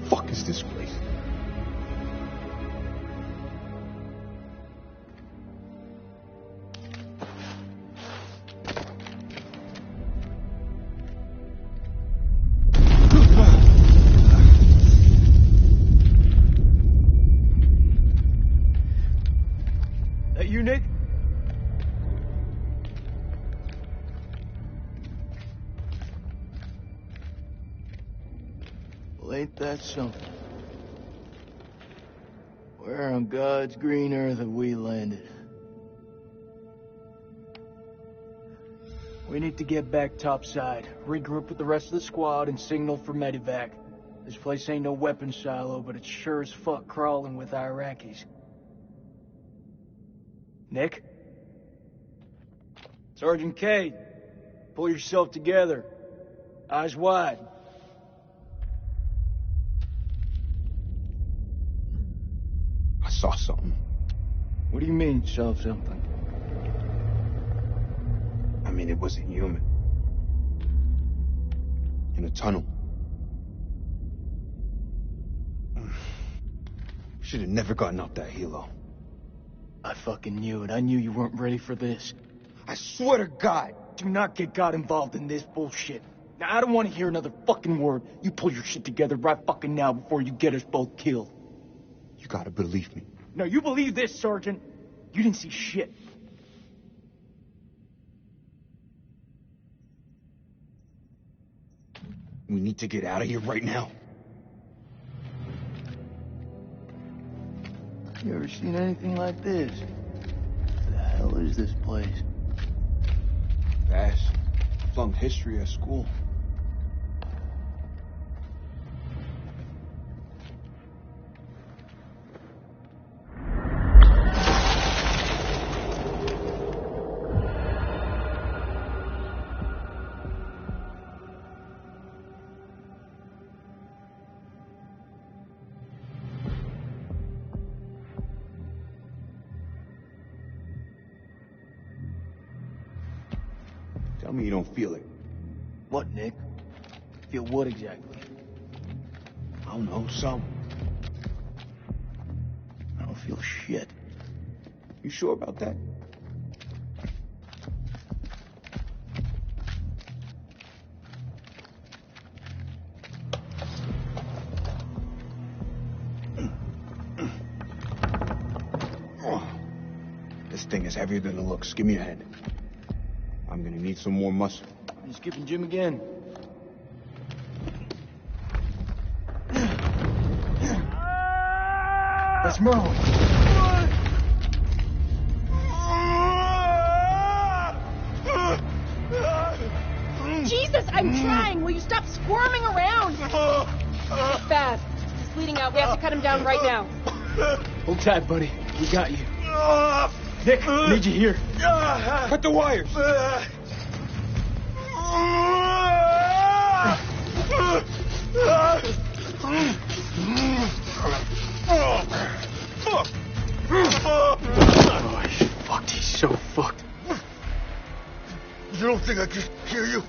Speaker 10: Fuck is this place?
Speaker 12: That you, Nick? Well, ain't that something? Where on God's green earth have we landed? We need to get back topside, regroup with the rest of the squad, and signal for medevac. This place ain't no weapons silo, but it's sure as fuck crawling with Iraqis. Nick? Sergeant Cade.
Speaker 7: Pull yourself together. Eyes wide.
Speaker 10: I saw something.
Speaker 7: What do you mean, saw something?
Speaker 10: I mean, it wasn't human. In a tunnel. Should have never gotten up that helo.
Speaker 7: I fucking knew it. I knew you weren't ready for this. I swear to God, do not get God involved in this bullshit. Now, I don't want to hear another fucking word. You pull your shit together right fucking now before you get us both killed.
Speaker 10: You gotta believe me.
Speaker 7: No, you believe this, Sergeant. You didn't see shit.
Speaker 10: We need to get out of here right now.
Speaker 7: You ever seen anything like this? What the hell is this place?
Speaker 10: Vast. Flunked history at school. Tell me you don't feel it.
Speaker 7: What, Nick? Feel what exactly?
Speaker 10: I don't know, some.
Speaker 7: I don't feel shit.
Speaker 10: You sure about that? This thing is heavier than it looks. Give me a hand. I'm gonna need some more muscle.
Speaker 7: You skipping Jim again? That's Merle.
Speaker 18: Jesus, I'm trying. Will you stop squirming around? It's bad. He's bleeding out. We have to cut him down right now.
Speaker 7: Hold tight, buddy. We got you. Nick, I need you here.
Speaker 10: Cut the wires.
Speaker 7: Oh, he's fucked. He's so fucked.
Speaker 11: You don't think I can hear you?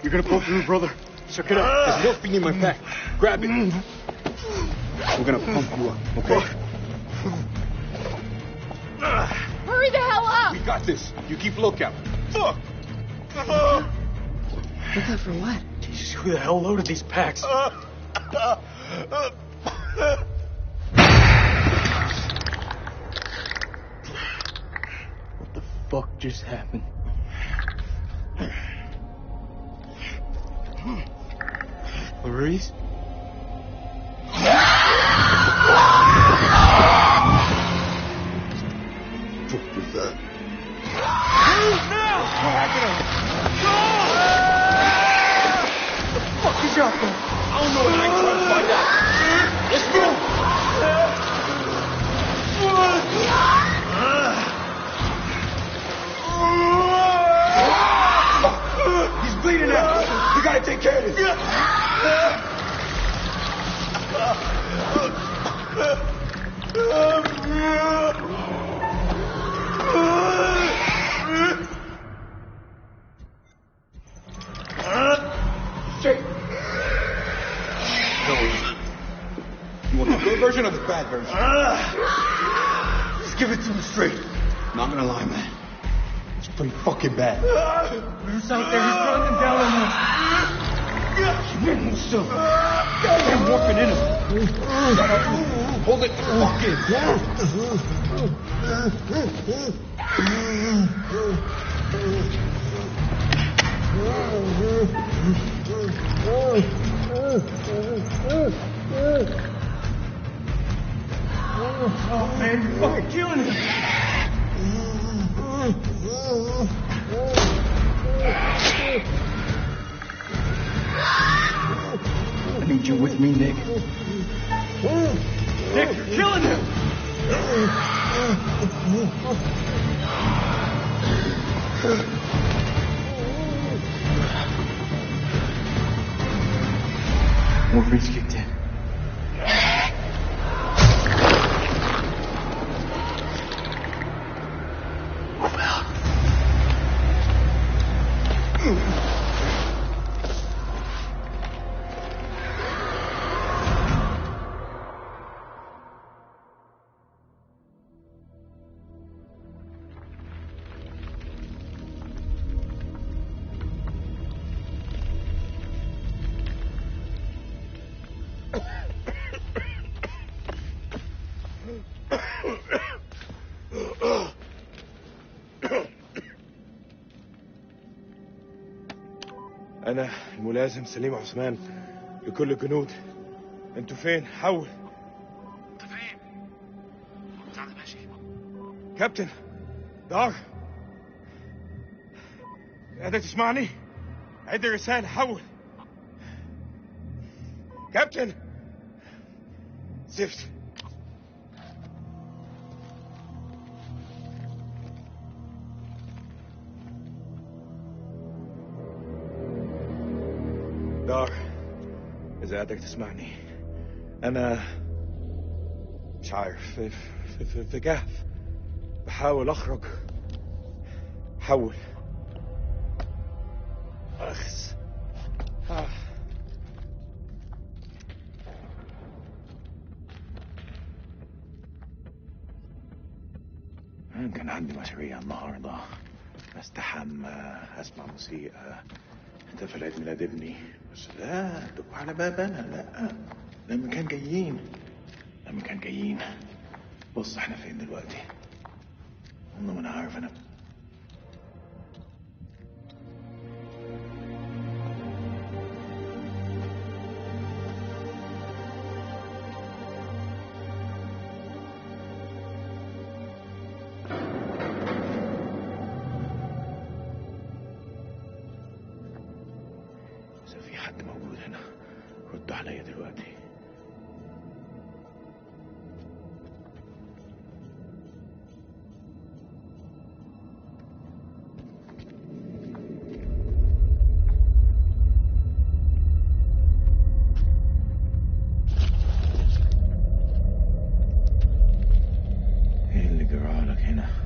Speaker 10: You're gonna pull through, brother. Check it out. There's morphine in my pack. Grab it. We're gonna pump you up, okay?
Speaker 18: Hurry the hell up!
Speaker 10: We got this. You keep lookout.
Speaker 11: Fuck!
Speaker 18: Lookout for what?
Speaker 7: Jesus, who the hell loaded these packs? What the fuck just happened? Maurice?
Speaker 11: What was that?
Speaker 7: Move now! What happened? What the fuck is out there?
Speaker 11: I don't know, and I ain't trying to find out. Let's move!
Speaker 10: He's bleeding out. We gotta take care of this. Jake. No. You want the good version or the bad version?
Speaker 11: Just give it to me straight.
Speaker 10: Not gonna lie, man. It's pretty fucking bad.
Speaker 7: Who's out there? He's running down on us.
Speaker 10: You made him still. Goddamn morphine in him. Hold it. Fuck it.
Speaker 7: Oh, man, you're fucking killing him. I need you with me, Nick. Nick, you're killing him!
Speaker 3: Wolverine's kicked in. Move out.
Speaker 13: أنا الملازم سليم عثمان لكل الجنود. أنتوا فين؟ حول.
Speaker 15: أنت فين؟ سعد ماشي.
Speaker 13: كابتن دار، قادر تسمعني؟ عد الرسالة. حول. كابتن زفت. دار، إذا قادر تسمعني، أنا مش عارف في كهف بحاول أخرج. حول. أخس.
Speaker 3: كان عندي مشاريع النهارده، استحمى، اسمع موسيقى، احتفل عيد ميلاد ابني، بس لا تبقوا على بابنا. لا، لما كان جايين. بص احنا فين دلوقتي؟ والله ما انا عارف. انا إذا في حد موجود هنا رد عليا دلوقتي. ايه اللي جرالك هنا؟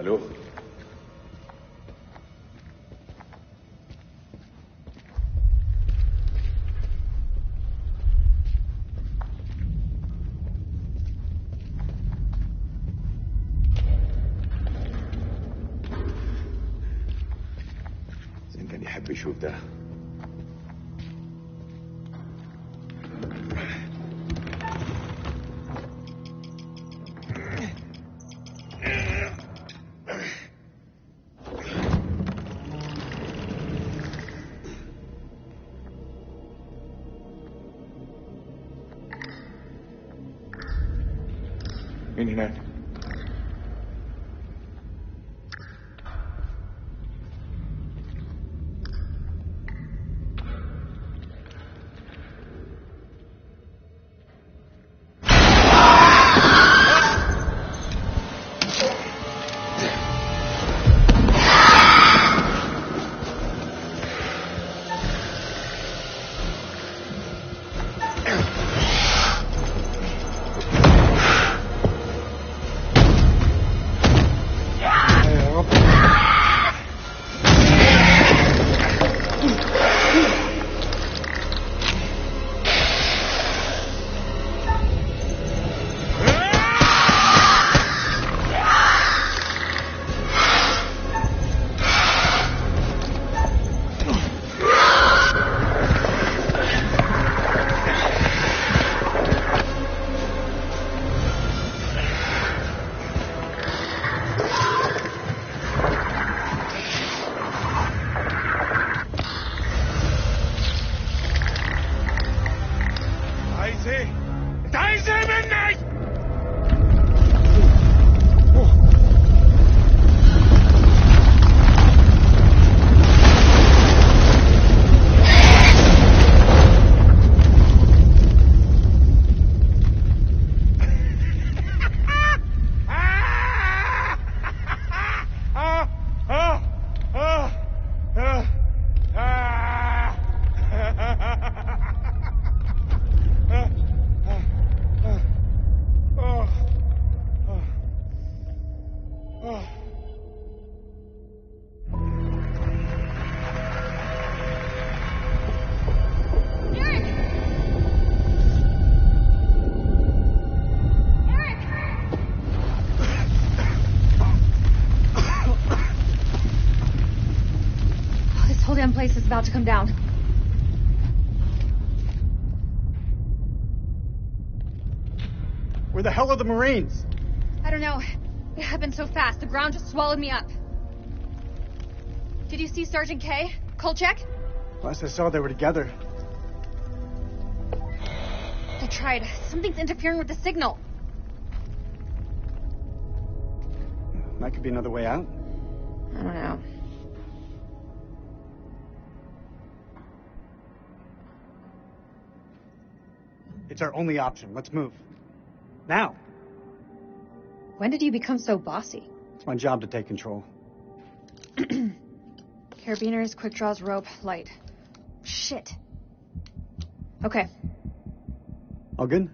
Speaker 3: الو، زين كان يحب يشوف ده. مين هناك؟
Speaker 9: whole damn place is about to come down.
Speaker 1: Where the hell are the Marines?
Speaker 9: I don't know. It happened so fast. The ground just swallowed me up. Did you see Sergeant K? Kolchak?
Speaker 1: Last I saw, they were together.
Speaker 9: I tried. Something's interfering with the signal.
Speaker 1: That could be another way out.
Speaker 9: I don't know.
Speaker 1: It's our only option. Let's move. Now.
Speaker 9: When did you become so bossy?
Speaker 1: It's my job to take control.
Speaker 9: Carabiners, quick draws, rope, light. Shit. Okay.
Speaker 1: All good?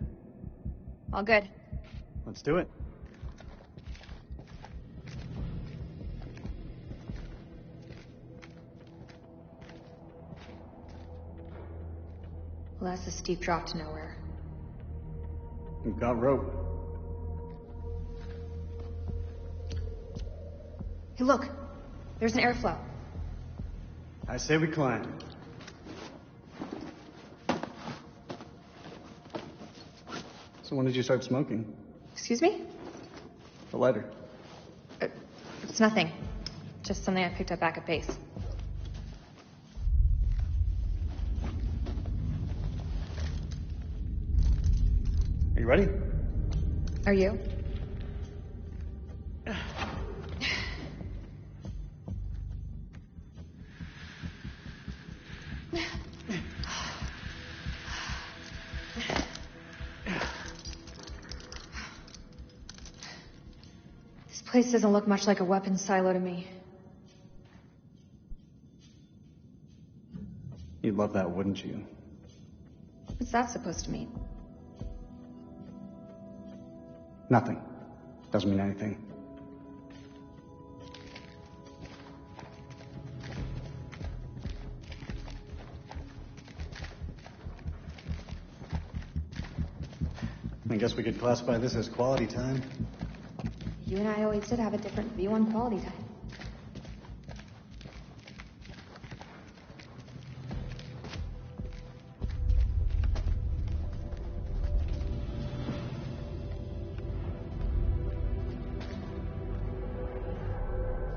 Speaker 9: All good.
Speaker 1: Let's do it.
Speaker 9: Well, that's a steep drop to nowhere.
Speaker 1: We've got rope.
Speaker 9: Hey, look. There's an airflow.
Speaker 1: I say we climb. So when did you start smoking?
Speaker 9: Excuse me?
Speaker 1: The lighter.
Speaker 9: It's nothing. Just something I picked up back at base.
Speaker 1: Are you ready?
Speaker 9: Are you? This place doesn't look much like a weapons silo to me.
Speaker 1: You'd love that, wouldn't you?
Speaker 9: What's that supposed to mean?
Speaker 1: Nothing. Doesn't mean anything. I guess we could classify this as quality time.
Speaker 9: You and I always did have a different view on quality time.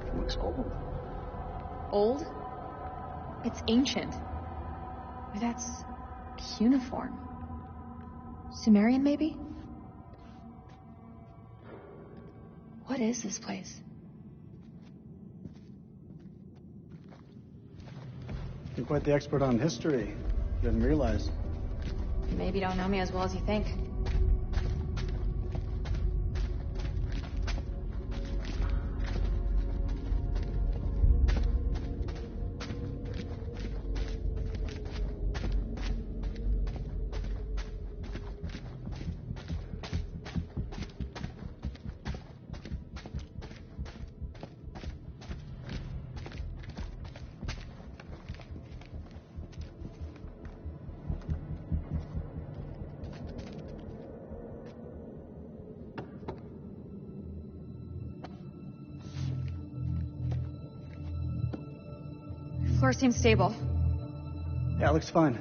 Speaker 1: It looks old.
Speaker 9: Old? It's ancient. Or that's cuneiform. Sumerian, maybe? What is this place?
Speaker 1: You're quite the expert on history. Didn't realize.
Speaker 9: You maybe don't know me as well as you think. Floor seems stable.
Speaker 1: Yeah, it looks fine.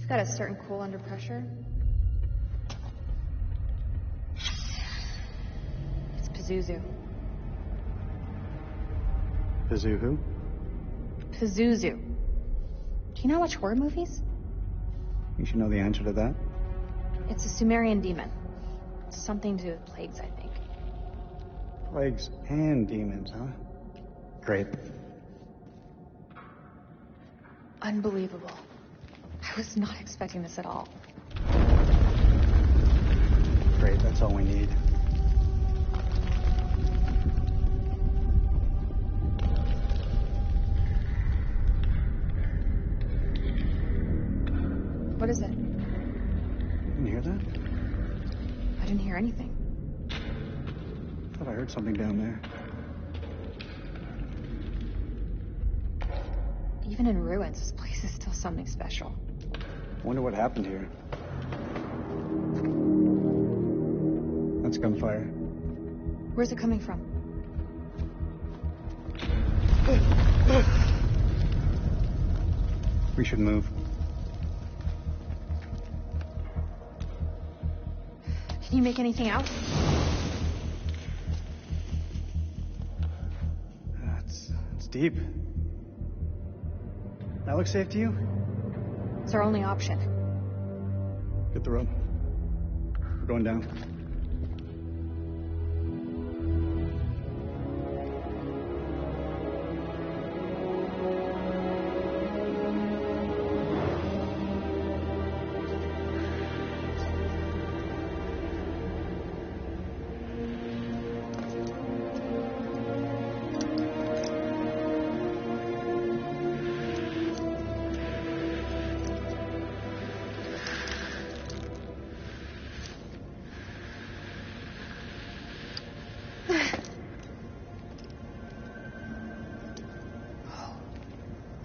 Speaker 9: It's got a certain cool under pressure. It's Pazuzu.
Speaker 1: Pazuzu who?
Speaker 9: Pazuzu. Do you not watch horror movies?
Speaker 1: You should know the answer to that.
Speaker 9: It's a Sumerian demon. Something to do with plagues, I think.
Speaker 1: Plagues and demons, huh? Great.
Speaker 9: Unbelievable. I was not expecting this at all.
Speaker 1: Great, that's all we need.
Speaker 9: What is it?
Speaker 1: Didn't you hear that?
Speaker 9: I didn't hear anything.
Speaker 1: I thought I heard something down there.
Speaker 9: Even in ruins, this place is still something special.
Speaker 1: Wonder what happened here. That's gunfire.
Speaker 9: Where's it coming from?
Speaker 1: We should move.
Speaker 9: Can you make anything out?
Speaker 1: It's deep. That looks safe to you?
Speaker 9: It's our only option.
Speaker 1: Get the rope. We're going down.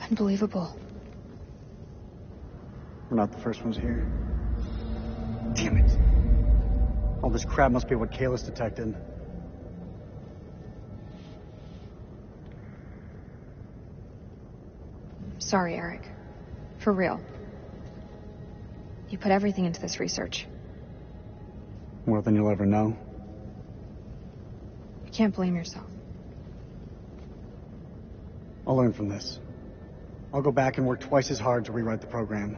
Speaker 9: Unbelievable.
Speaker 1: We're not the first ones here. Damn it. All this crap must be what Kalis detected.
Speaker 9: Sorry, Eric. For real. You put everything into this research.
Speaker 1: More than you'll ever know.
Speaker 9: You can't blame yourself.
Speaker 1: I'll learn from this. I'll go back and work twice as hard to rewrite the program.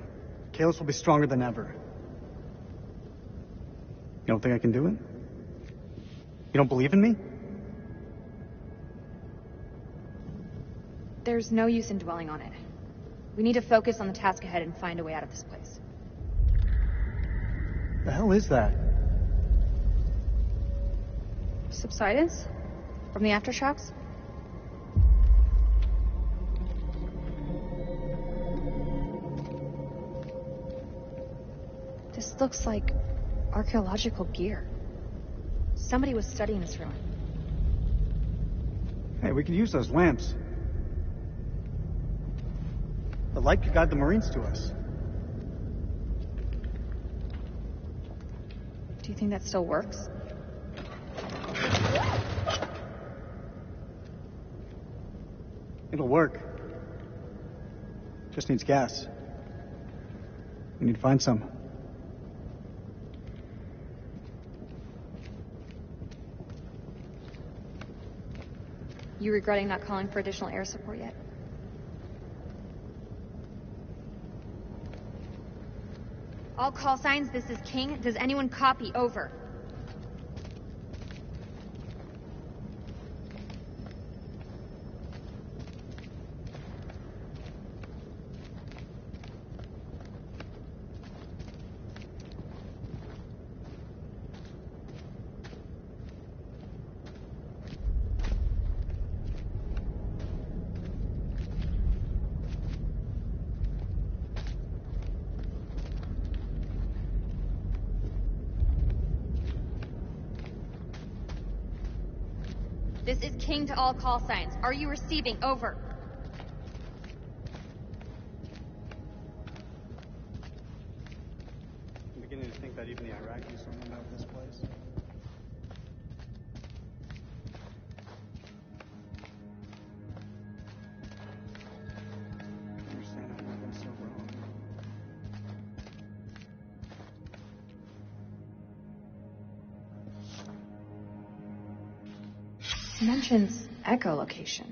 Speaker 1: Kalis will be stronger than ever. You don't think I can do it? You don't believe in me?
Speaker 9: There's no use in dwelling on it. We need to focus on the task ahead and find a way out of this place.
Speaker 1: The hell is that?
Speaker 9: Subsidence? From the aftershocks? This looks like archaeological gear. Somebody was studying this ruin.
Speaker 1: Hey, we could use those lamps. The light could guide the Marines to us.
Speaker 9: Do you think that still works?
Speaker 1: It'll work. Just needs gas. We need to find some.
Speaker 9: You regretting not calling for additional air support yet? All call signs, this is King. Does anyone copy? Over. This is King to all call signs. Are you receiving? Over.
Speaker 1: I'm beginning to think that even the Iraqis don't know about this place. I understand how it went so wrong.
Speaker 9: He mentions echolocation.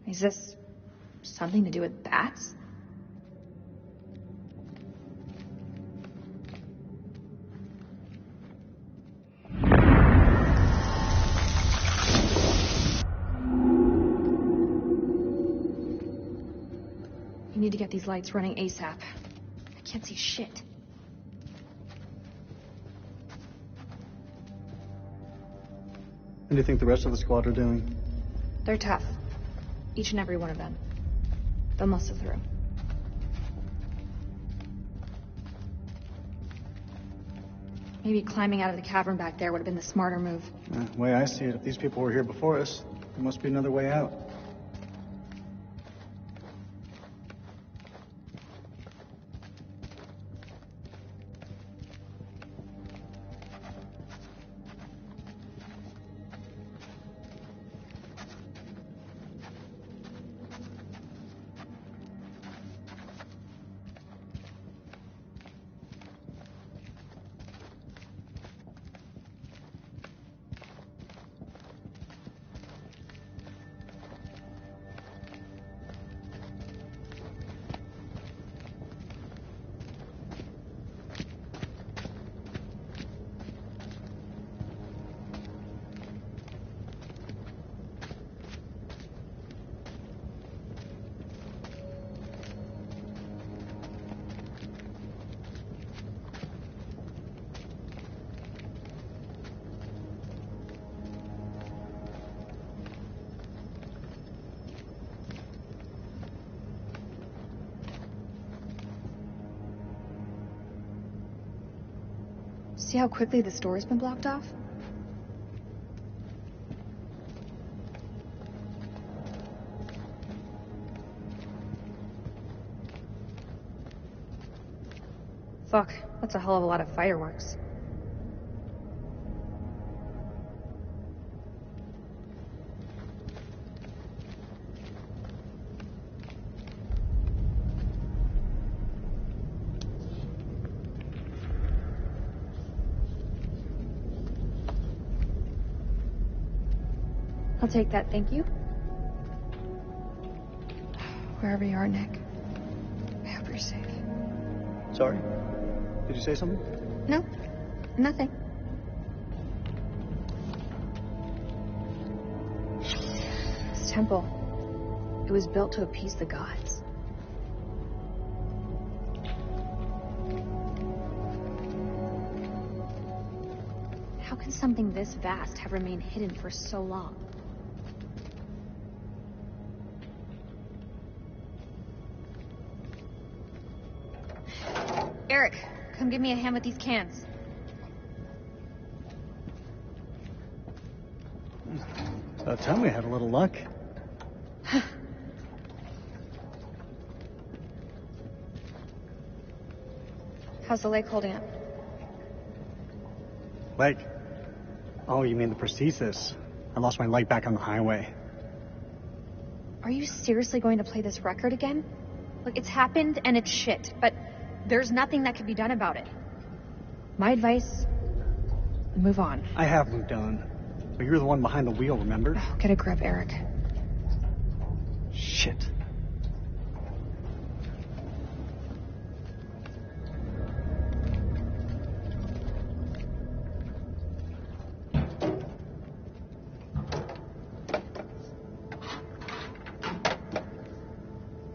Speaker 9: Is this something to do with bats? We need to get these lights running ASAP. I can't see shit.
Speaker 1: What do you think the rest of the squad are doing?
Speaker 9: They're tough. Each and every one of them. They'll muscle through. Maybe climbing out of the cavern back there would have been the smarter move.
Speaker 1: The way I see it, if these people were here before us, there must be another way out.
Speaker 9: See how quickly this door has been blocked off? Fuck, that's a hell of a lot of fireworks. I'll take that, thank you. Wherever you are, Nick, I hope you're safe.
Speaker 1: Sorry? Did you say something?
Speaker 9: No, nothing. This temple, it was built to appease the gods. How can something this vast have remained hidden for so long? Eric, come give me a hand with these cans.
Speaker 1: About time we had a little luck.
Speaker 9: How's the lake holding up?
Speaker 1: Lake? Oh, you mean the prosthesis? I lost my leg back on the highway.
Speaker 9: Are you seriously going to play this record again? Look, it's happened and it's shit, but there's nothing that can be done about it. My advice, move on.
Speaker 1: I have moved on. But you're the one behind the wheel, remember?
Speaker 9: Oh, get a grip, Eric.
Speaker 1: Shit.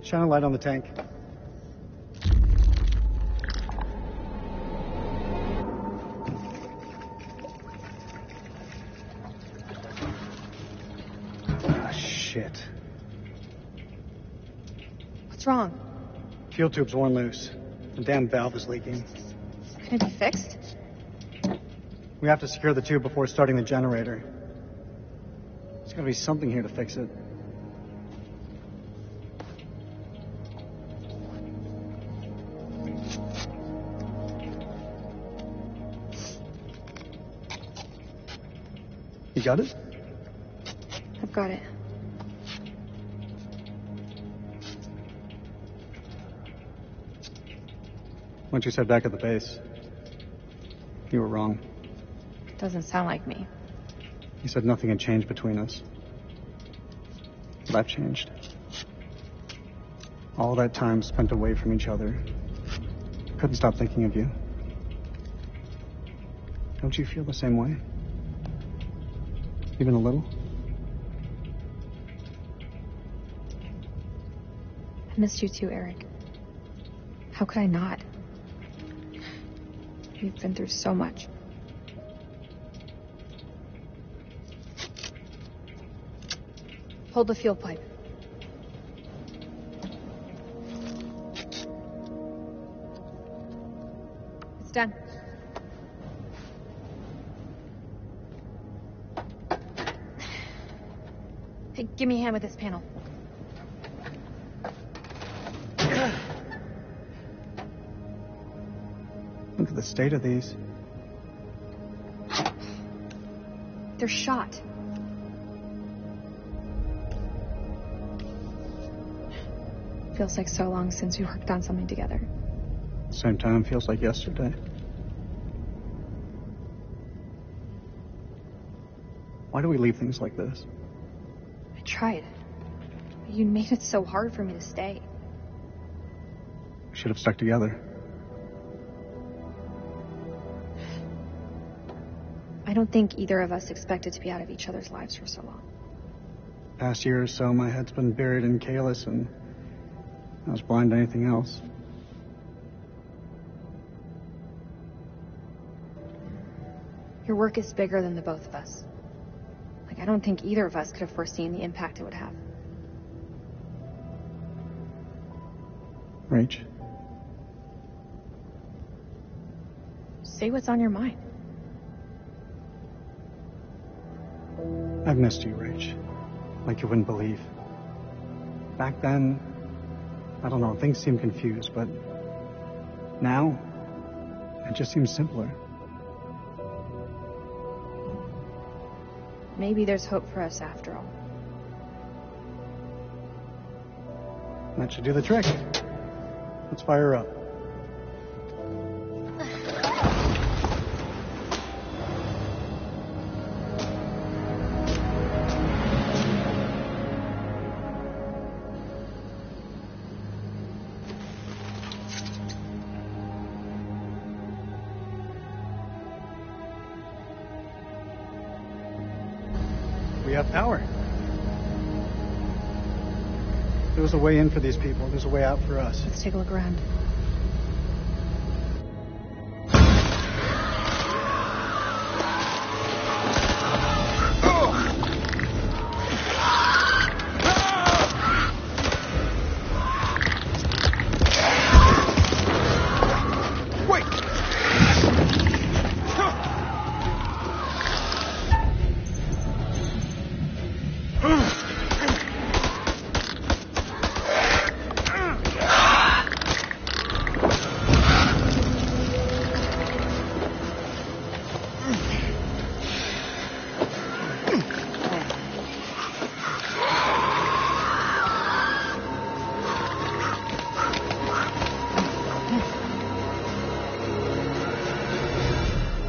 Speaker 1: Shine a light on the tank. Shit.
Speaker 9: What's wrong?
Speaker 1: Fuel tube's worn loose. The damn valve is leaking.
Speaker 9: Can it be fixed?
Speaker 1: We have to secure the tube before starting the generator. There's gotta be something here to fix it. You got it?
Speaker 9: I've got it.
Speaker 1: What you said back at the base, you were wrong.
Speaker 9: Doesn't sound like me.
Speaker 1: You said nothing had changed between us. But I've changed. All that time spent away from each other. Couldn't stop thinking of you. Don't you feel the same way? Even a little?
Speaker 9: I missed you too, Eric. How could I not? We've been through so much. Hold the fuel pipe. It's done. Hey, give me a hand with this panel.
Speaker 1: Look at the state of these.
Speaker 9: They're shot. Feels like so long since we worked on something together.
Speaker 1: Same time feels like yesterday. Why do we leave things like this?
Speaker 9: I tried. But you made it so hard for me to stay.
Speaker 1: We should have stuck together.
Speaker 9: I don't think either of us expected to be out of each other's lives for so long.
Speaker 1: Past year or so, my head's been buried in Kalis, and I was blind to anything else.
Speaker 9: Your work is bigger than the both of us. Like, I don't think either of us could have foreseen the impact it would have.
Speaker 1: Rach.
Speaker 9: Say what's on your mind.
Speaker 1: I've missed you, Rach. Like you wouldn't believe. Back then, I don't know, things seemed confused, but now, it just seems simpler.
Speaker 9: Maybe there's hope for us after all.
Speaker 1: That should do the trick. Let's fire up. We have power. There was a way in for these people. There's a way out for us.
Speaker 9: Let's take a look around.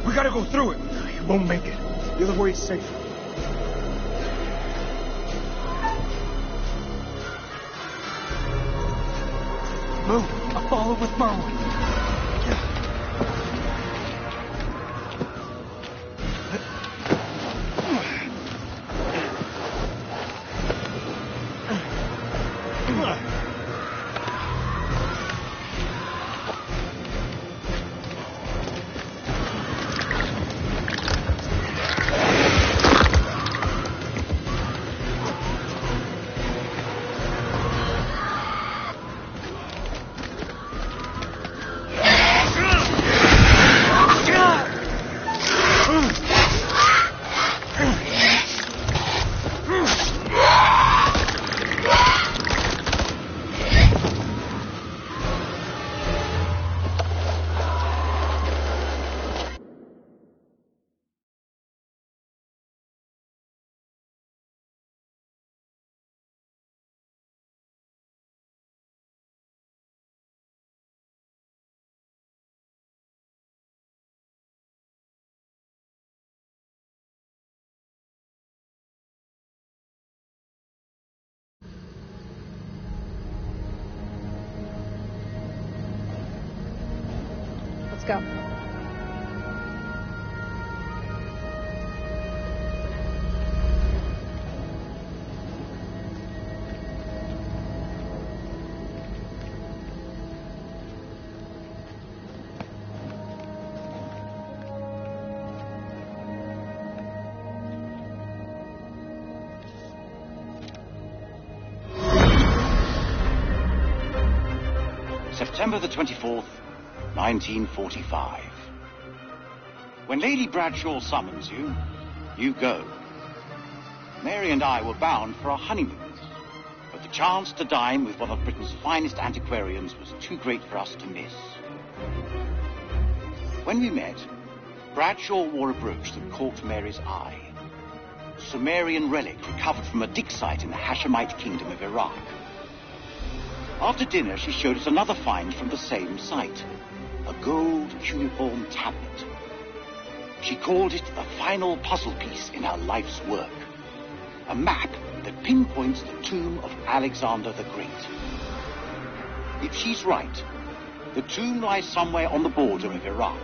Speaker 13: We gotta go through it. You won't make it. The other way is safe.
Speaker 7: Move. I'll follow with Merwin.
Speaker 9: Let's go.
Speaker 19: September the 24th, 1945. When Lady Bradshaw summons you, you go. Mary and I were bound for our honeymoon, but the chance to dine with one of Britain's finest antiquarians was too great for us to miss. When we met, Bradshaw wore a brooch that caught Mary's eye. A Sumerian relic recovered from a dig site in the Hashemite kingdom of Iraq. After dinner, she showed us another find from the same site, a gold cuneiform tablet. She called it the final puzzle piece in her life's work, a map that pinpoints the tomb of Alexander the Great. If she's right, the tomb lies somewhere on the border of Iraq.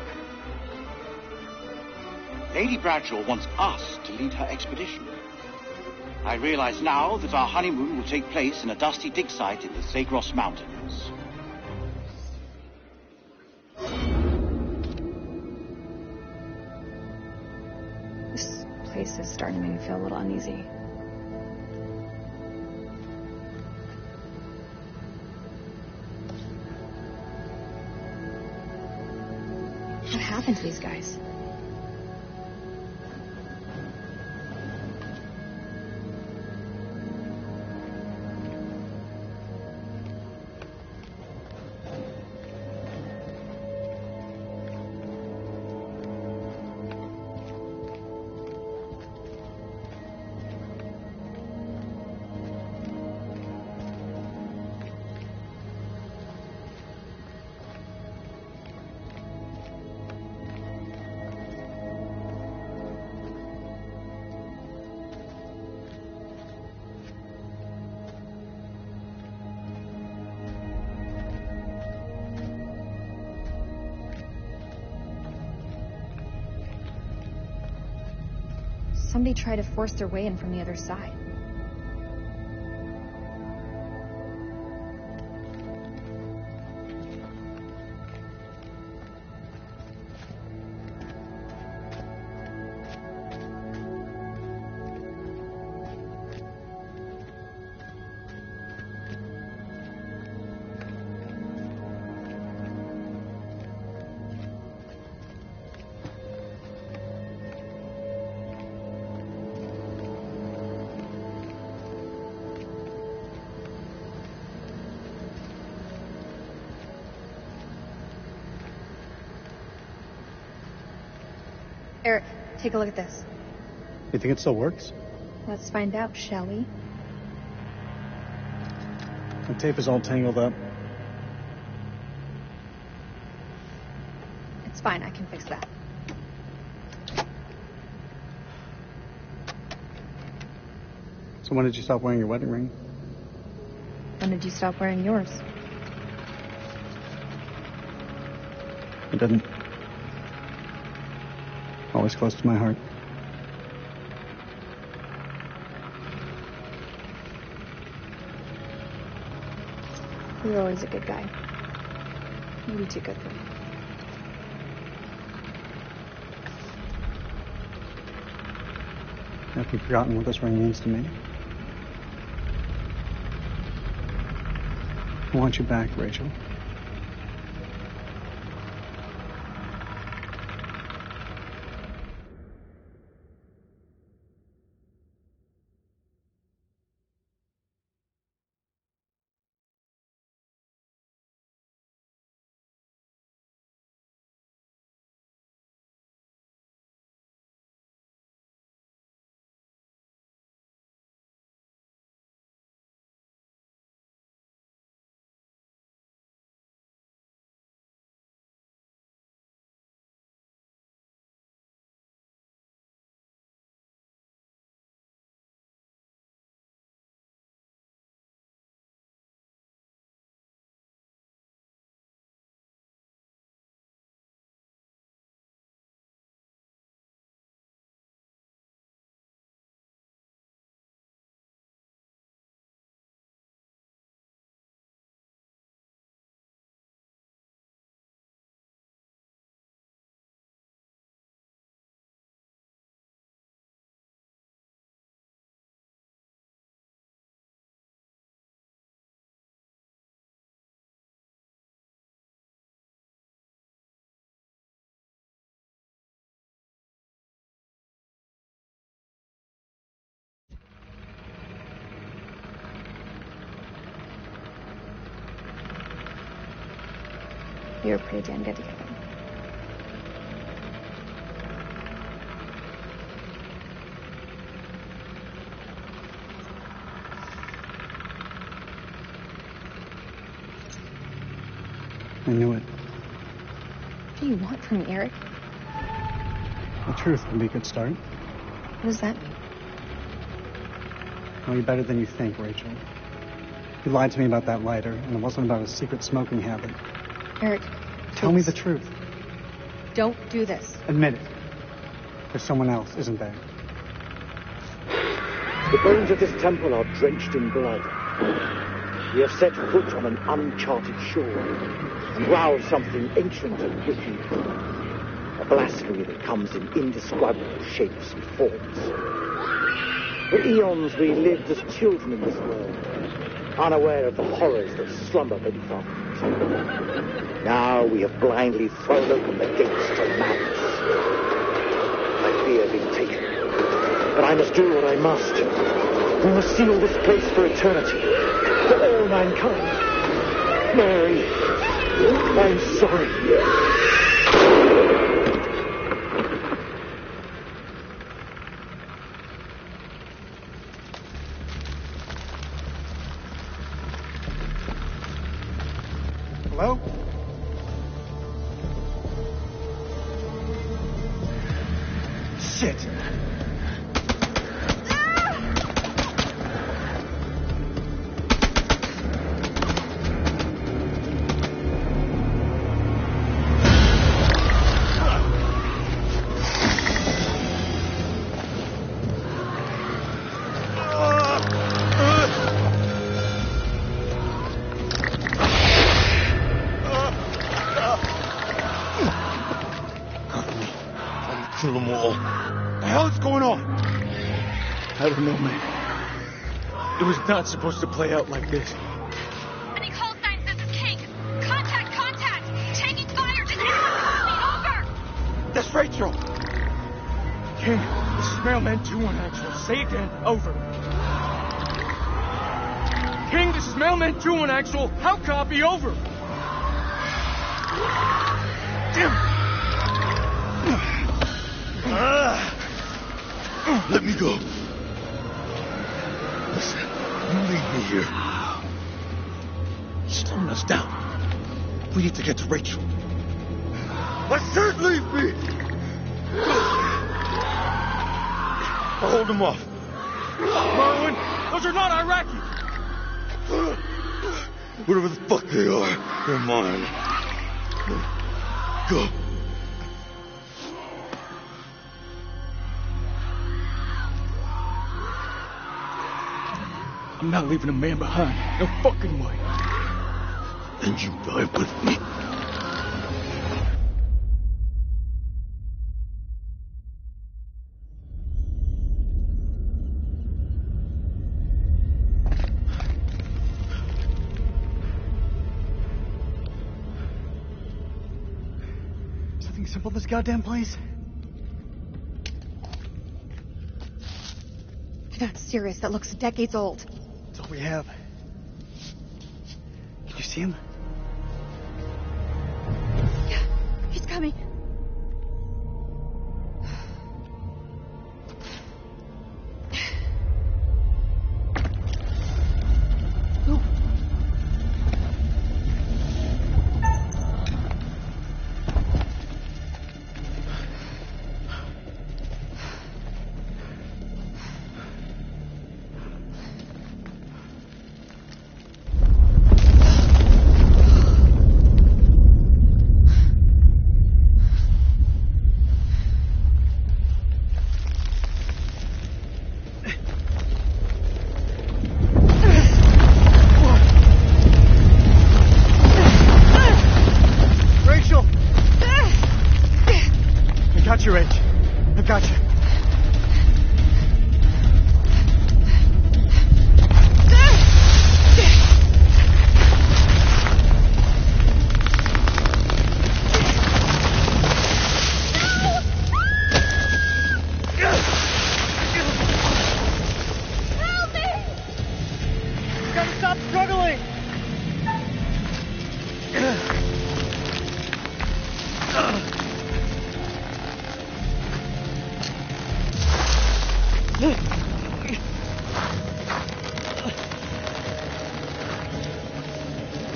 Speaker 19: Lady Bradshaw wants us to lead her expedition. I realize now that our honeymoon will take place in a dusty dig site in the Zagros Mountains.
Speaker 9: This place is starting to make me feel a little uneasy. What happened to these guys? Somebody tried to force their way in from the other side. Eric, take a look at this.
Speaker 1: You think it still works?
Speaker 9: Let's find out, shall we?
Speaker 1: The tape is all tangled up.
Speaker 9: It's fine, I can fix that.
Speaker 1: So when did you stop wearing your wedding ring?
Speaker 9: When did you stop wearing yours?
Speaker 1: I didn't. Always close to my heart.
Speaker 9: You were always a good guy. Maybe too good for me.
Speaker 1: Have you forgotten what this ring means to me? I want you back, Rachel.
Speaker 9: You were pretty damn good together.
Speaker 1: I knew it.
Speaker 9: What do you want from me, Eric?
Speaker 1: The truth would be a good start.
Speaker 9: What does that mean?
Speaker 1: Well, you're better than you think, Rachel. You lied to me about that lighter, and it wasn't about a secret smoking habit.
Speaker 9: Eric,
Speaker 1: Tell me the truth.
Speaker 9: don't do this.
Speaker 1: Admit it. There's someone else, isn't there?
Speaker 20: The bones of this temple are drenched in blood. We have set foot on an uncharted shore and roused something ancient and wicked. A blasphemy that comes in indescribable shapes and forms. For eons we lived as children in this world, unaware of the horrors that slumber beneath our feet. Now we have blindly thrown open the gates to madness. I fear being taken, but I must do what I must. We must seal this place for eternity, for all mankind. Mary, I'm sorry.
Speaker 1: Hello? Shit!
Speaker 11: Kill them all.
Speaker 13: The hell is going on? I don't know, man. It was not supposed to play out like this.
Speaker 14: Any call signs, this is King. Contact, contact! Taking fire, does anyone call me? Over!
Speaker 13: That's Rachel. King, this is Mailman 2-1 actual. Say again, over. King, this is Mailman 2-1 actual. How copy, over? Damn.
Speaker 11: Let me go. Listen, you leave me here. He's slowing us down. We need to get to Rachel. I said leave me! I'll hold him off.
Speaker 13: Marwin, those are not Iraqis.
Speaker 11: Whatever the fuck they are, they're mine. Go.
Speaker 13: I'm not leaving a man behind. No fucking way.
Speaker 11: Then you die with me.
Speaker 1: Something simple, this goddamn place?
Speaker 9: You're not serious. That looks decades old.
Speaker 1: That's all we have. Can you see him?
Speaker 9: Yeah, he's coming.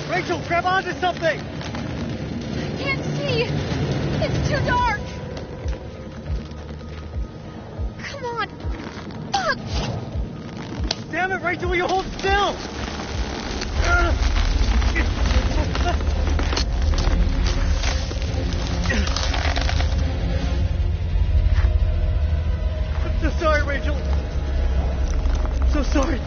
Speaker 1: Rachel, grab onto something!
Speaker 14: Can't see! It's too dark! Come on! Fuck!
Speaker 1: Damn it, Rachel, will you hold still? I'm so sorry, Rachel. So sorry.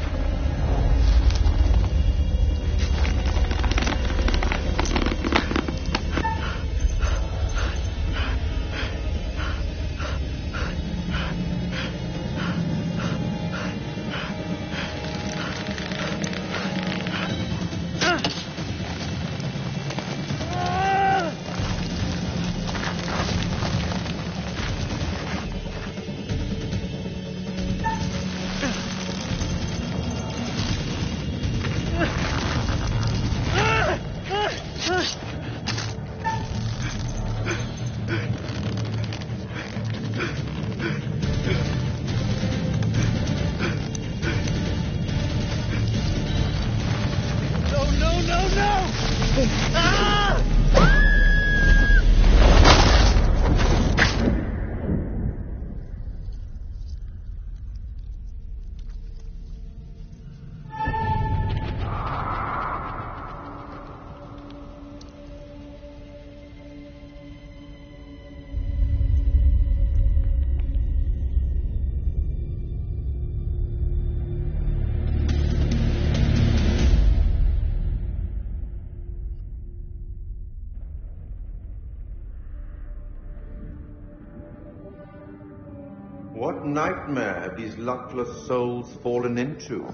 Speaker 6: What nightmare have these luckless souls fallen into?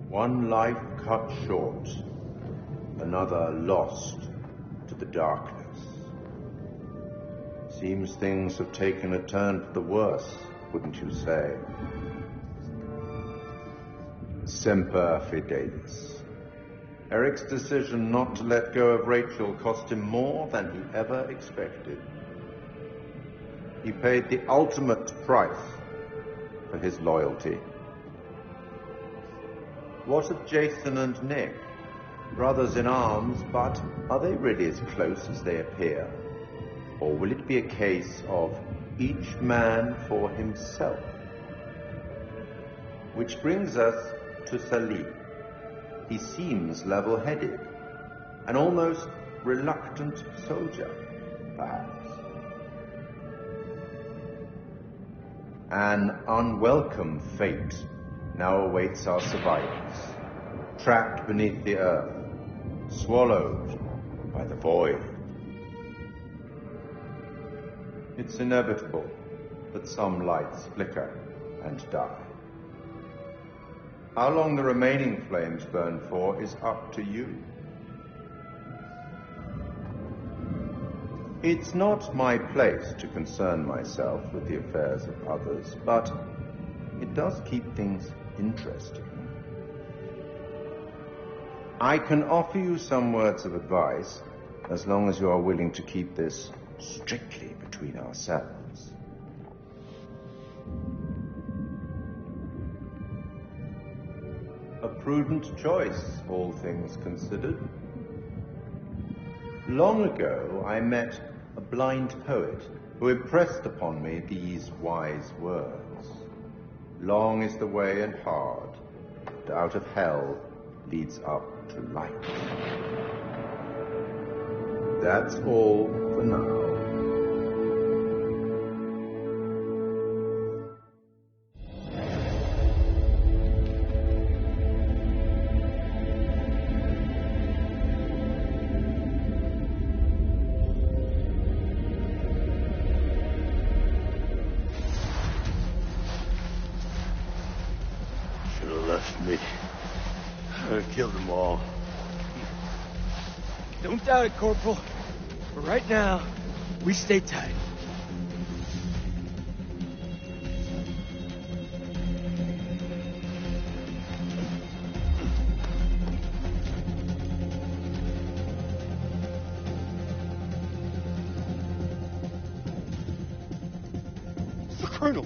Speaker 6: One life cut short, another lost to the darkness. Seems things have taken a turn for the worse, wouldn't you say? Semper Fidelis. Eric's decision not to let go of Rachel cost him more than he ever expected. He paid the ultimate price for his loyalty. What of Jason and Nick? Brothers in arms, but are they really as close as they appear? Or will it be a case of each man for himself? Which brings us to Salim. He seems level-headed, an almost reluctant soldier, perhaps. An unwelcome fate now awaits our survivors, trapped beneath the earth, swallowed by the void. It's inevitable that some lights flicker and die. How long the remaining flames burn for is up to you. It's not my place to concern myself with the affairs of others, but it does keep things interesting. I can offer you some words of advice, as long as you are willing to keep this strictly between ourselves. A prudent choice, all things considered. Long ago, I met a blind poet who impressed upon me these wise words. Long is the way and hard, but out of hell leads up to light. That's all for now.
Speaker 11: Killed them all.
Speaker 7: Don't doubt it, Corporal. But right now, we stay tight.
Speaker 13: The Colonel!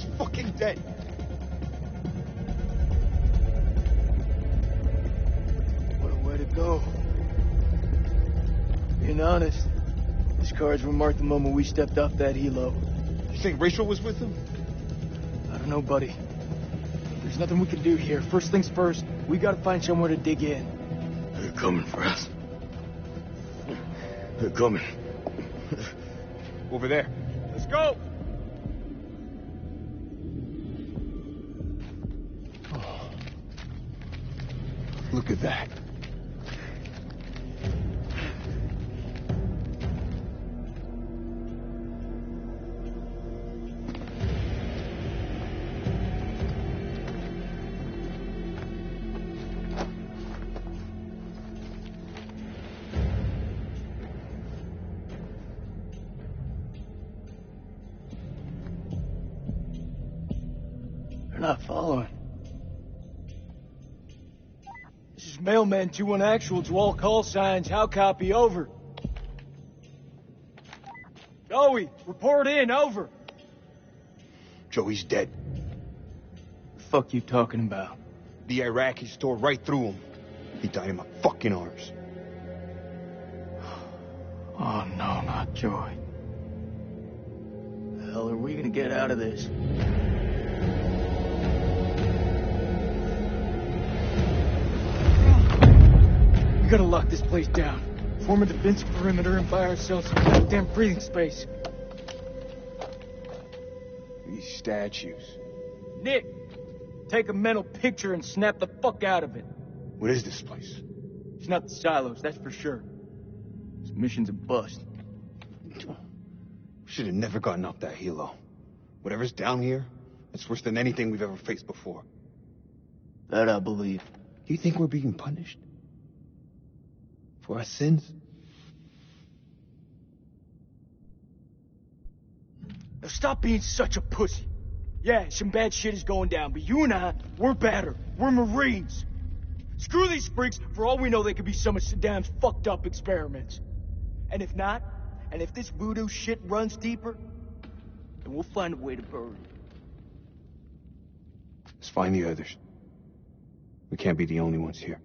Speaker 13: He's fucking dead.
Speaker 7: What a way to go. Being honest, his cards were marked the moment we stepped off that helo.
Speaker 13: You think Rachel was with him?
Speaker 7: I don't know, buddy. There's nothing we can do here. First things first, we gotta find somewhere to dig in.
Speaker 11: They're coming for us. They're coming.
Speaker 13: Over there.
Speaker 7: Let's go!
Speaker 10: Oh. Look at that.
Speaker 7: Not following. This is Mailman 2-1 Actual to all call signs. How copy? Over. Joey, report in. Over.
Speaker 13: Joey's dead.
Speaker 7: The fuck you talking about?
Speaker 13: The Iraqis tore right through him. He died in my fucking arms.
Speaker 7: Oh no, not Joey. The hell are we gonna get out of this? We gotta lock this place down. Form a defensive perimeter and buy ourselves some goddamn breathing space.
Speaker 13: These statues.
Speaker 7: Nick, take a mental picture and snap the fuck out of it.
Speaker 13: What is this place?
Speaker 7: It's not the silos, that's for sure. This mission's a bust.
Speaker 10: Should have never gotten up that helo. Whatever's down here, it's worse than anything we've ever faced before.
Speaker 7: That I believe.
Speaker 10: Do you think we're being punished? For our sins?
Speaker 7: Now stop being such a pussy. Yeah, some bad shit is going down, but you and I, we're better. We're Marines. Screw these freaks. For all we know, they could be some of Saddam's fucked up experiments. And if not, and if this voodoo shit runs deeper, then we'll find a way to bury it.
Speaker 10: Let's find the others. We can't be the only ones here.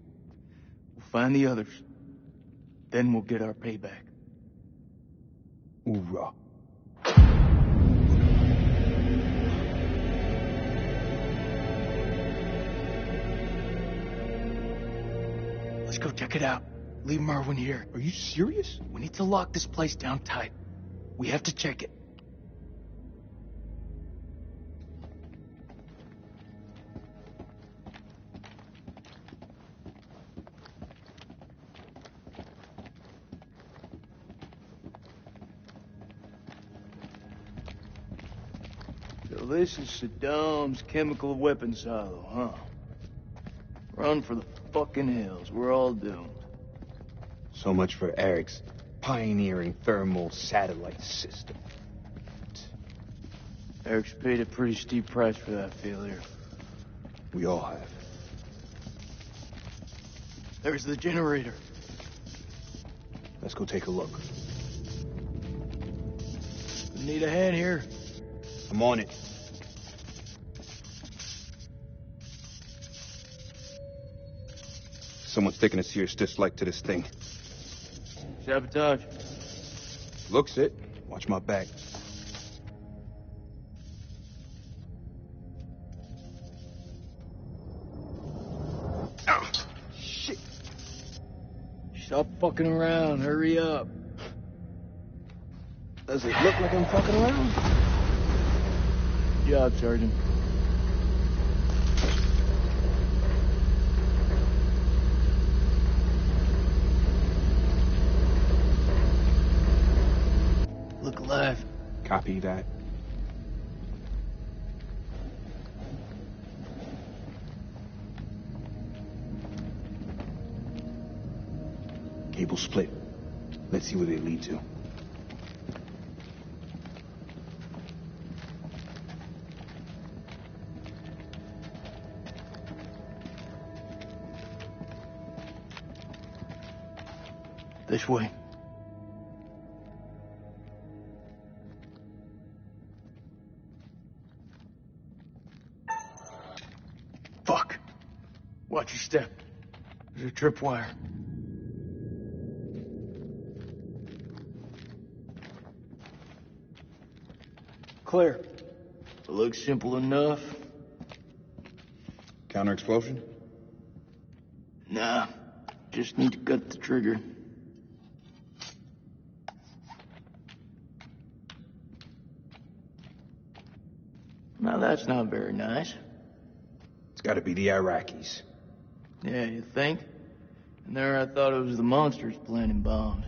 Speaker 7: We'll find the others. Then we'll get our payback.
Speaker 10: Hoorah.
Speaker 7: Let's go check it out. Leave Marvin here.
Speaker 10: Are you serious?
Speaker 7: We need to lock this place down tight. We have to check it. So this is Saddam's chemical weapons silo, huh? Run for the fucking hills. We're all doomed.
Speaker 10: So much for Eric's pioneering thermal satellite system.
Speaker 7: Eric's paid a pretty steep price for that failure.
Speaker 10: We all have.
Speaker 7: There's the generator.
Speaker 10: Let's go take a look.
Speaker 7: Need a hand here.
Speaker 10: I'm on it. Someone's taking a serious dislike to this thing.
Speaker 7: Sabotage.
Speaker 10: Looks it. Watch my back.
Speaker 7: Ah, shit. Stop fucking around. Hurry up.
Speaker 10: Does it look like I'm fucking around?
Speaker 7: Good job, Sergeant. Look alive.
Speaker 10: Copy that. Cable split. Let's see where they lead to.
Speaker 7: This way. Watch your step. There's a tripwire. Clear. Looks simple enough.
Speaker 3: Counter explosion?
Speaker 7: Nah, just need to cut the trigger. Now that's not very nice.
Speaker 10: It's gotta be the Iraqis.
Speaker 7: Yeah, you think? And there I thought it was the monsters planting bombs.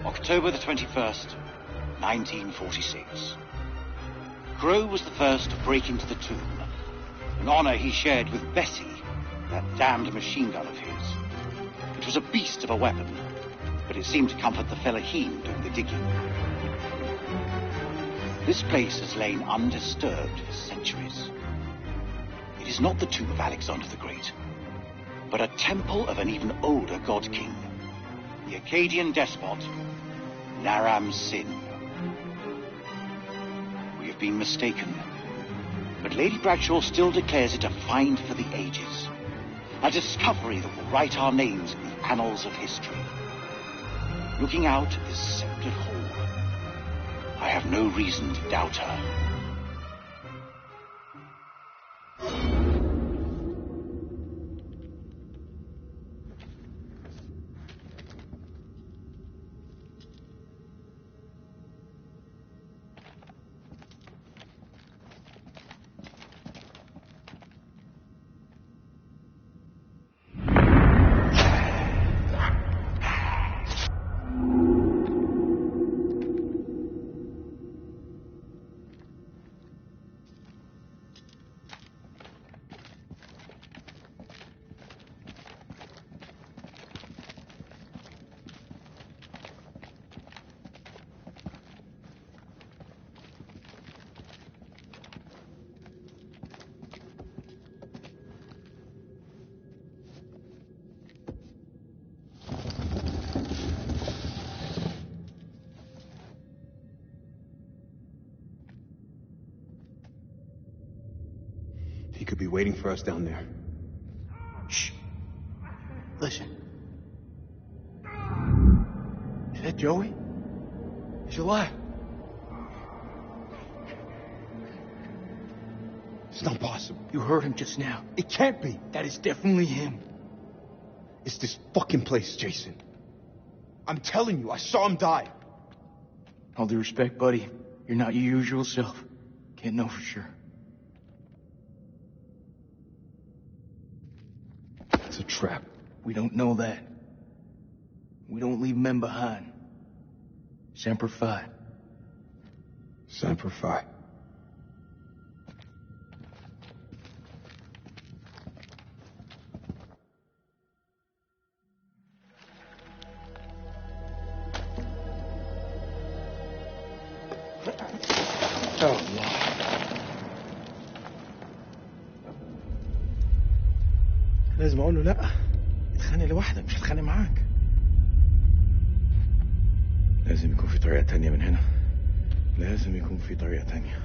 Speaker 19: October the 21st, 1946. Grow was the first to break into the tomb, an honor he shared with Bessie, that damned machine gun of his. It was a beast of a weapon, but it seemed to comfort the fellaheen doing the digging. This place has lain undisturbed for centuries. It is not the tomb of Alexander the Great, but a temple of an even older god king, the Akkadian despot, Naram Sin. We have been mistaken, but Lady Bradshaw still declares it a find for the ages, a discovery that will write our names in the annals of history. Looking out at this sceptred hall, I have no reason to doubt her.
Speaker 10: He could be waiting for us down there.
Speaker 7: Shh. Listen. Is that Joey? He's alive.
Speaker 10: It's not possible.
Speaker 7: You heard him just now. It can't be. That is definitely him.
Speaker 10: It's this fucking place, Jason. I'm telling you, I saw him die.
Speaker 7: All due respect, buddy, you're not your usual self. Can't know for sure.
Speaker 10: It's a trap.
Speaker 7: We don't know that.
Speaker 11: We don't leave men behind. Semper Fi.
Speaker 10: Semper Fi. Oh, Allah.
Speaker 3: لازم اقول له لا، اتخانق لوحدك مش هتخانق معاك. لازم يكون في طريقة تانية من هنا، لازم يكون في طريقة تانية.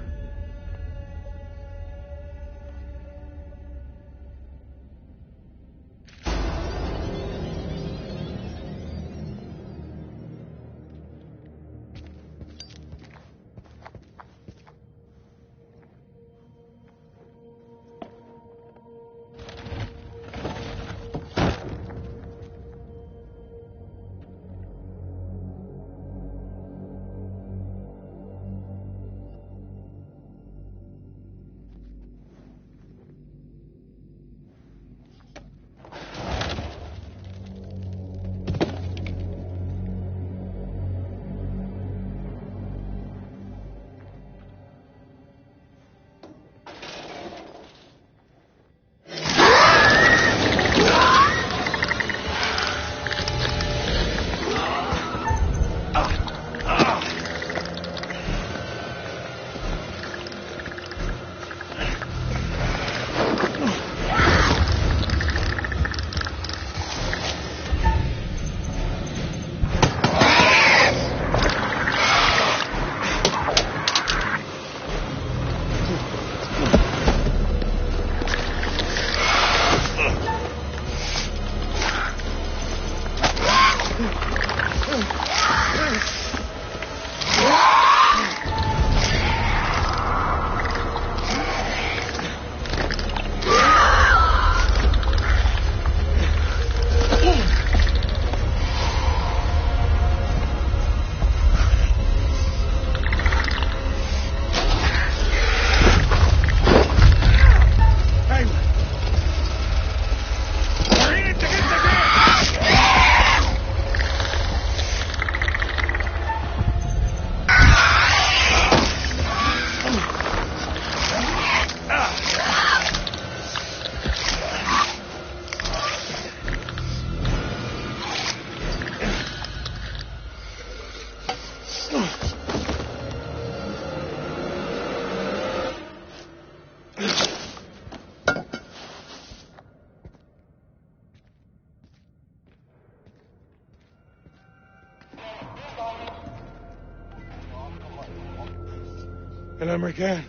Speaker 3: الأمريكان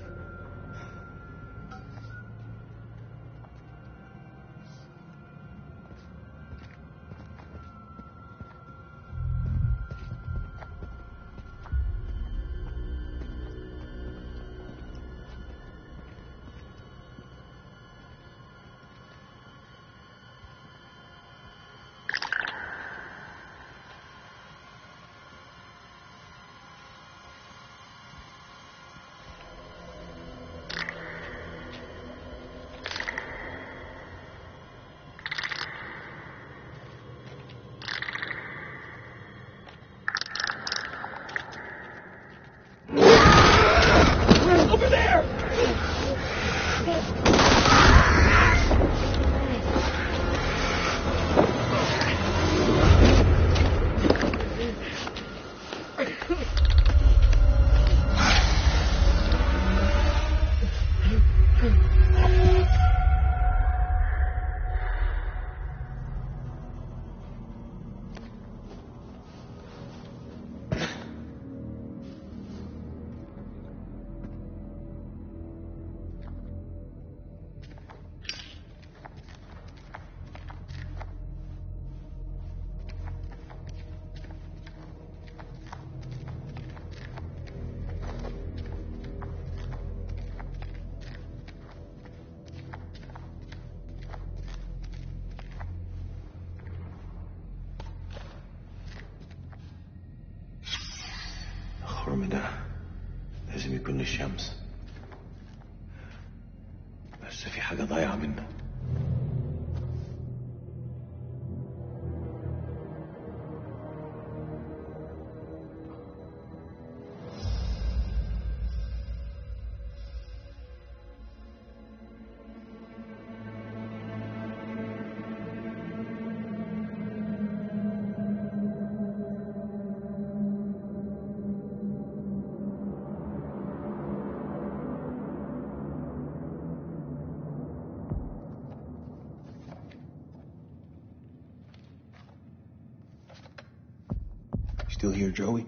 Speaker 3: الخرم ده لازم يكون للشمس، بس في حاجة ضايعة منه.
Speaker 10: still hear Joey?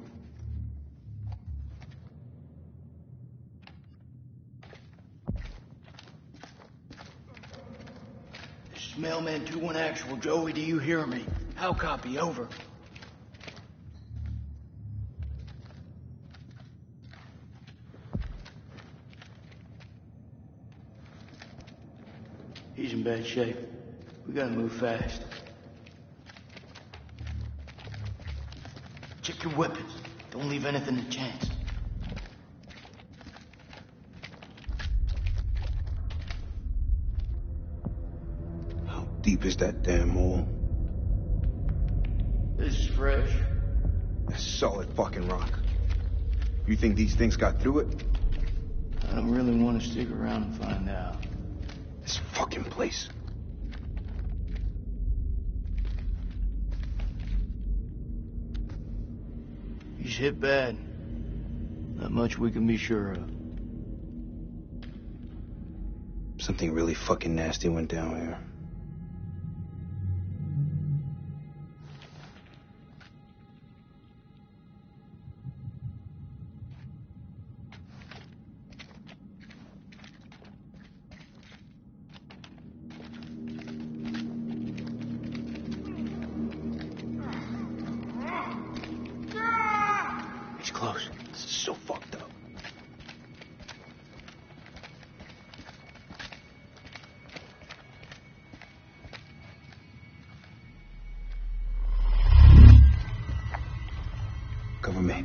Speaker 7: This is Mailman 2-1 Actual. Joey, do you hear me? How copy? Over. He's in bad shape. We gotta move fast. Check your weapons. Don't leave anything to chance.
Speaker 10: How deep is that damn hole?
Speaker 7: This is fresh.
Speaker 10: That's solid fucking rock. You think these things got through it?
Speaker 7: I don't really want to stick around and find out.
Speaker 10: This fucking place.
Speaker 7: He's hit bad. Not much we can be sure of.
Speaker 10: Something really fucking nasty went down here. It's close. This is so fucked up. Cover me.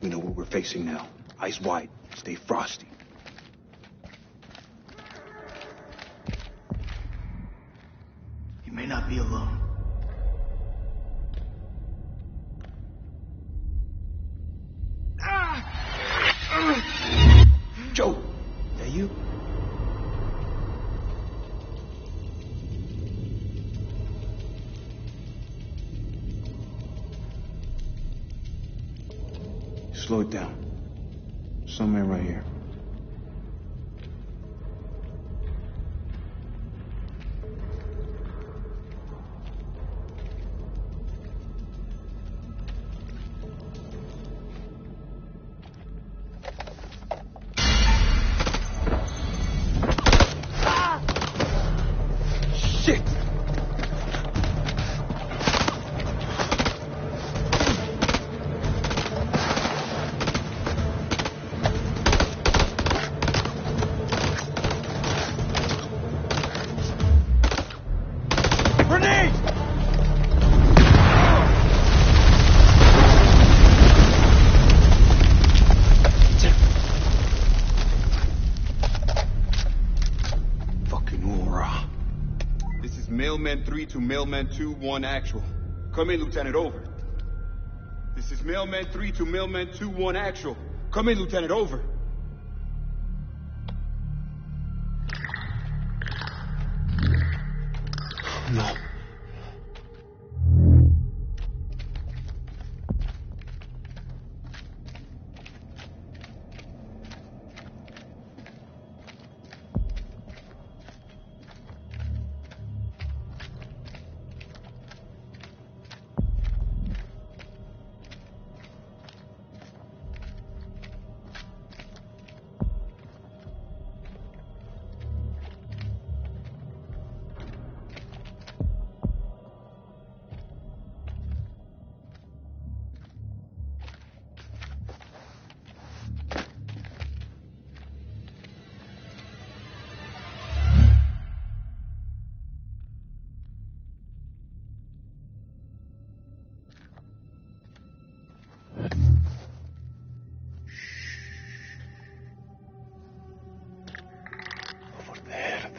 Speaker 10: We know what we're facing now. Eyes wide. Stay frosty.
Speaker 7: You may not be alone.
Speaker 10: Joe, that you? Slow it down. Somewhere right here. Shit!
Speaker 13: Grenade!
Speaker 10: Fucking hoorah.
Speaker 13: This is Mailman 3 to Mailman 2-1 Actual. Come in, Lieutenant, over. This is Mailman 3 to Mailman 2-1 Actual. Come in, Lieutenant, over.
Speaker 10: No.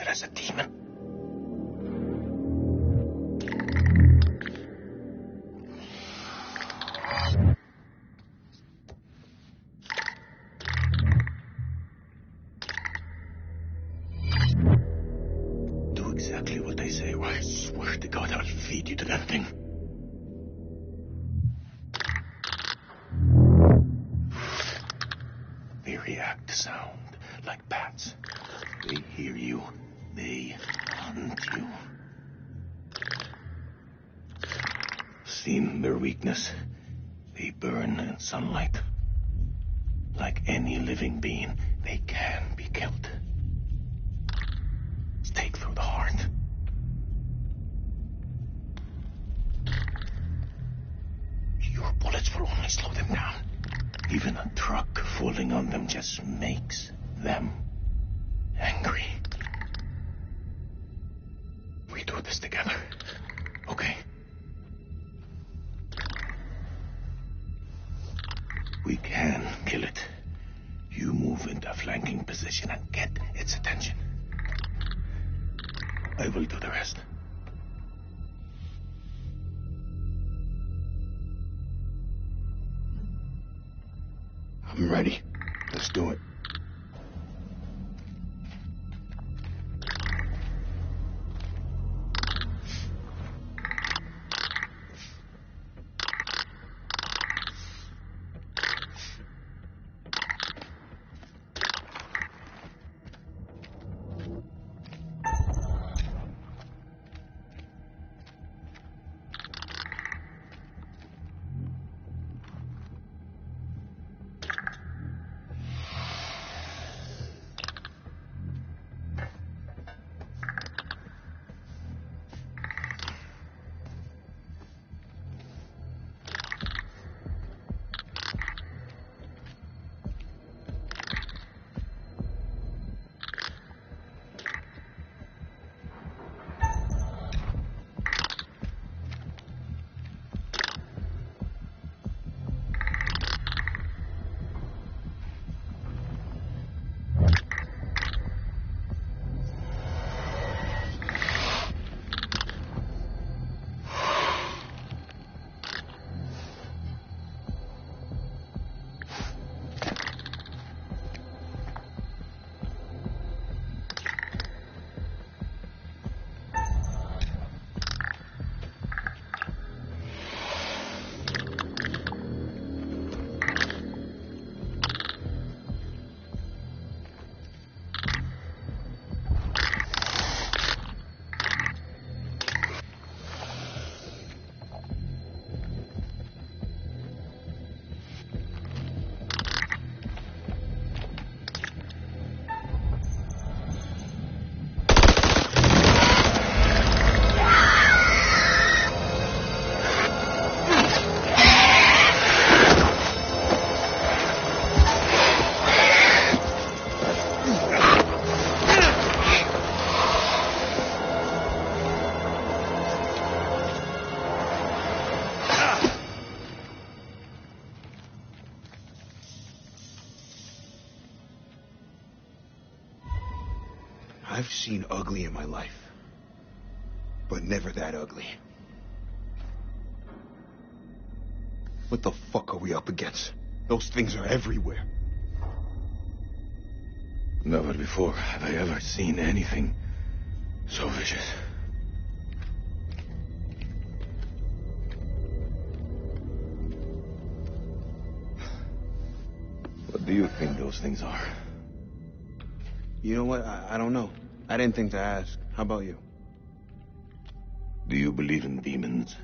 Speaker 10: There's a demon.
Speaker 11: you did anything. They react to sound like bats. They hear you. They hunt you. Seen their weakness. They burn in sunlight. Like any living being, they can be killed. Stake through the heart. Your bullets will only slow them down. Even a truck falling on them just makes them angry. We do this together, okay? We can kill it. You move into a flanking position and get its attention. I will do the rest. I'm ready. Let's do it.
Speaker 10: I've seen ugly in my life, but never that ugly. What the fuck are we up against? Those things are everywhere.
Speaker 11: Never before have I ever seen anything so vicious. What do you think those things are?
Speaker 10: You know what? I don't know. I didn't think to ask. How about you?
Speaker 11: Do you believe in demons?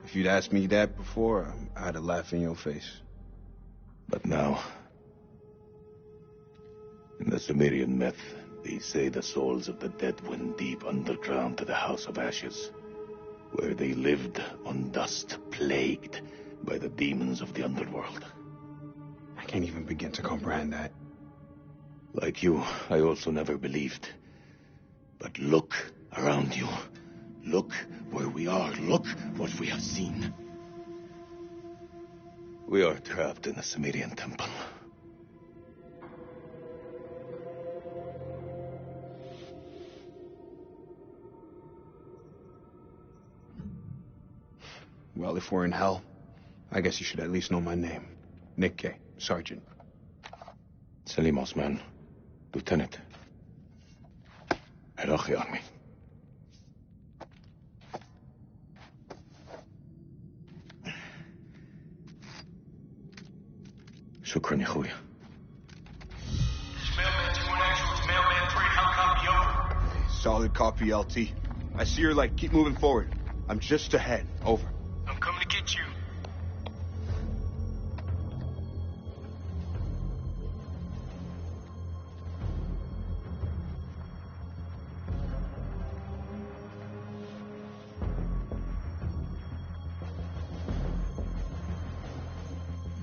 Speaker 10: If you'd asked me that before, I'd have laughed in your face.
Speaker 11: But now, in the Sumerian myth, they say the souls of the dead went deep underground to the House of Ashes, where they lived on dust, plagued by the demons of the underworld.
Speaker 10: I can't even begin to comprehend that.
Speaker 11: Like you, I also never believed. But look around you. Look where we are. Look what we have seen. We are trapped in a Sumerian temple.
Speaker 10: Well, if we're in hell, I guess you should at least know my name. Nick K, Sergeant.
Speaker 11: Selim Osman, Lieutenant. Iraqi Army.
Speaker 3: شكرا يا اخويا.
Speaker 13: Solid copy, LT. I see your light. Keep moving forward. I'm just ahead. Over.
Speaker 7: I'm coming to get you.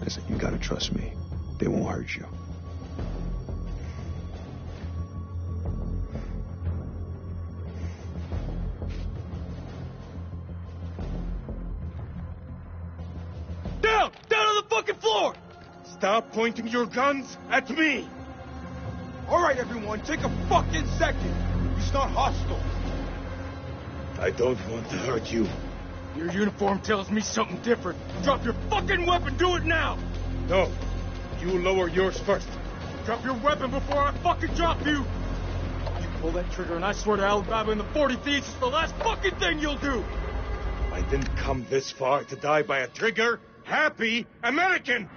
Speaker 10: Listen, you gotta trust me. They won't hurt you.
Speaker 13: Down on the fucking floor! Stop pointing your guns at me! Alright, everyone, take a fucking second. He's not hostile.
Speaker 11: I don't want to hurt you.
Speaker 7: Your uniform tells me something different. Drop your fucking weapon. Do it now.
Speaker 13: No. You lower yours first.
Speaker 7: Drop your weapon before I fucking drop you. You pull that trigger and I swear to Alabama and the 40 Thieves it's the last fucking thing you'll do.
Speaker 11: I didn't come this far to die by a trigger.
Speaker 13: Happy American!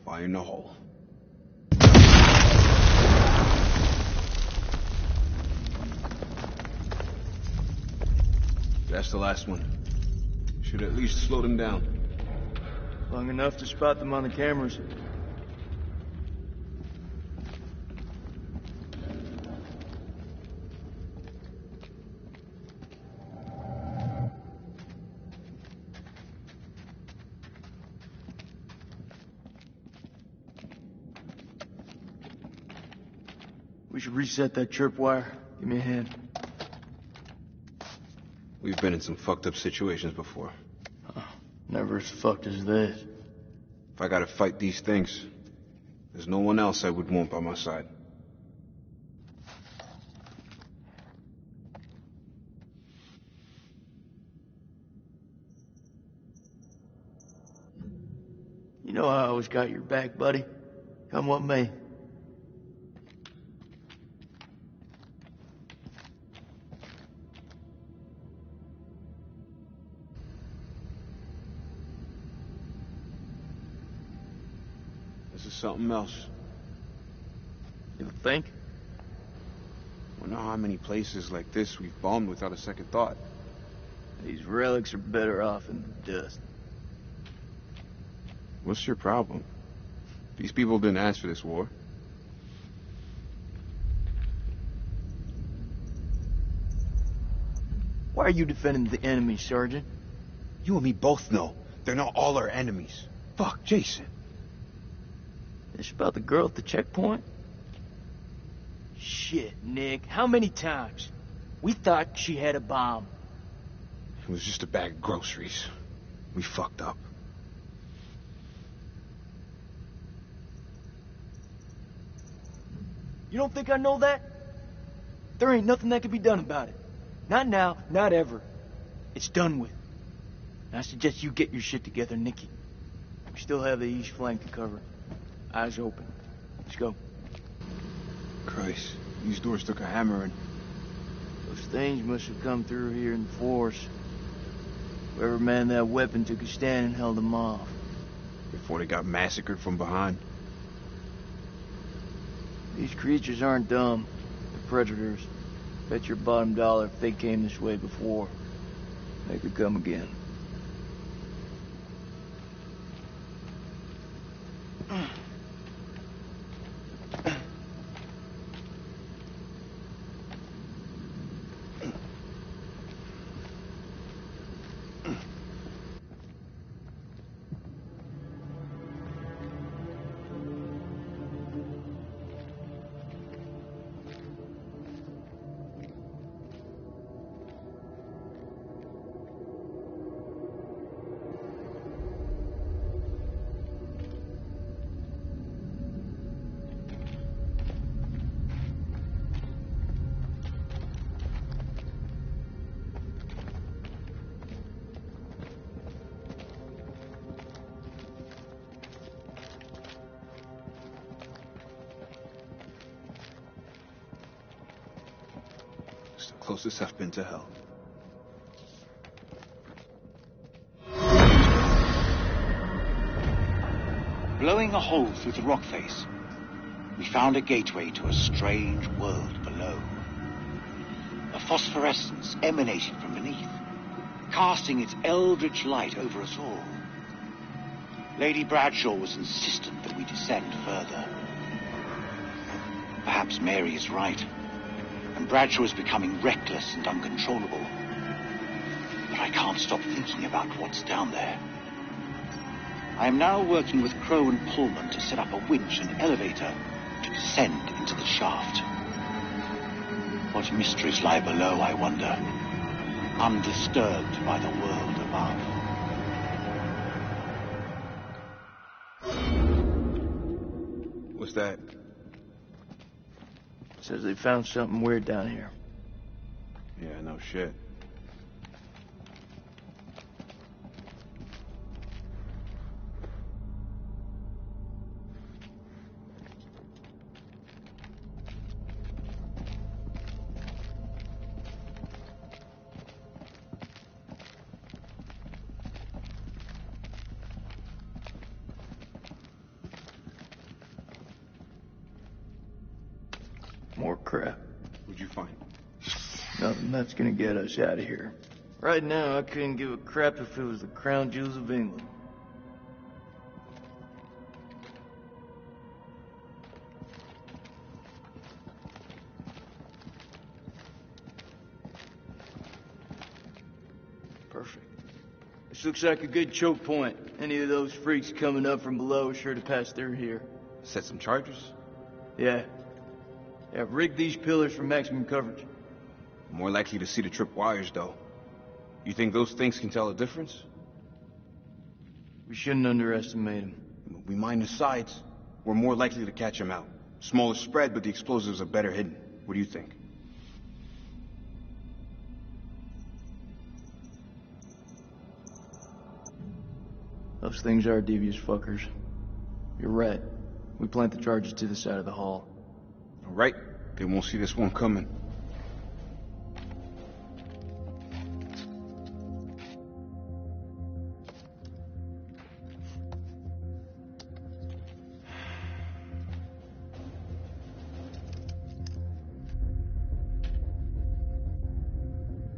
Speaker 10: Fire in the hole.
Speaker 13: That's the last one. Should at least slow them down.
Speaker 7: Long enough to spot them on the cameras. We should reset that chirp wire. Give me a hand.
Speaker 10: We've been in some fucked up situations before.
Speaker 7: Never as fucked as this.
Speaker 10: If I gotta fight these things, there's no one else I would want by my side.
Speaker 7: You know I always got your back, buddy. Come what may.
Speaker 10: This is something else.
Speaker 7: You think?
Speaker 10: I know how many places like this we've bombed without a second thought.
Speaker 7: These relics are better off in the dust.
Speaker 10: What's your problem? These people didn't ask for this war.
Speaker 7: Why are you defending the enemy, Sergeant?
Speaker 10: You and me both know they're not all our enemies. Fuck, Jason.
Speaker 7: It's about the girl at the checkpoint? Shit, Nick. How many times? We thought she had a bomb.
Speaker 10: It was just a bag of groceries. We fucked up.
Speaker 7: You don't think I know that? There ain't nothing that can be done about it. Not now, not ever. It's done with. And I suggest you get your shit together, Nicky. We still have the east flank to cover. Eyes open. Let's go.
Speaker 10: Christ, these doors took a hammering.
Speaker 7: Those things must have come through here in force. Whoever manned that weapon took a stand and held them off.
Speaker 10: Before they got massacred from behind.
Speaker 7: These creatures aren't dumb. They're predators. Bet your bottom dollar if they came this way before, they could come again.
Speaker 10: It's the closest I've been to hell.
Speaker 19: Blowing a hole through the rock face, we found a gateway to a strange world below. A phosphorescence emanating from beneath, casting its eldritch light over us all. Lady Bradshaw was insistent that we descend further. Perhaps Mary is right, and Bradshaw is becoming reckless and uncontrollable. But I can't stop thinking about what's down there. I am now working with Crow and Pullman to set up a winch and elevator to descend into the shaft. What mysteries lie below, I wonder, undisturbed by the world above.
Speaker 10: What's that?
Speaker 7: Says they found something weird down here.
Speaker 10: Yeah, no shit.
Speaker 7: More crap.
Speaker 10: What'd you find?
Speaker 7: Nothing that's gonna get us out of here. Right now, I couldn't give a crap if it was the crown jewels of England. Perfect. This looks like a good choke point. Any of those freaks coming up from below are sure to pass through here.
Speaker 10: Set some charges?
Speaker 7: Yeah. Yeah, rig these pillars for maximum coverage.
Speaker 10: More likely to see the trip wires, though. You think those things can tell a difference?
Speaker 7: We shouldn't underestimate them.
Speaker 10: We mine the sides. We're more likely to catch them out. Smaller spread, but the explosives are better hidden. What do you think?
Speaker 7: Those things are devious fuckers. You're right. We plant the charges to the side of the hall.
Speaker 10: All right. They won't see this one coming.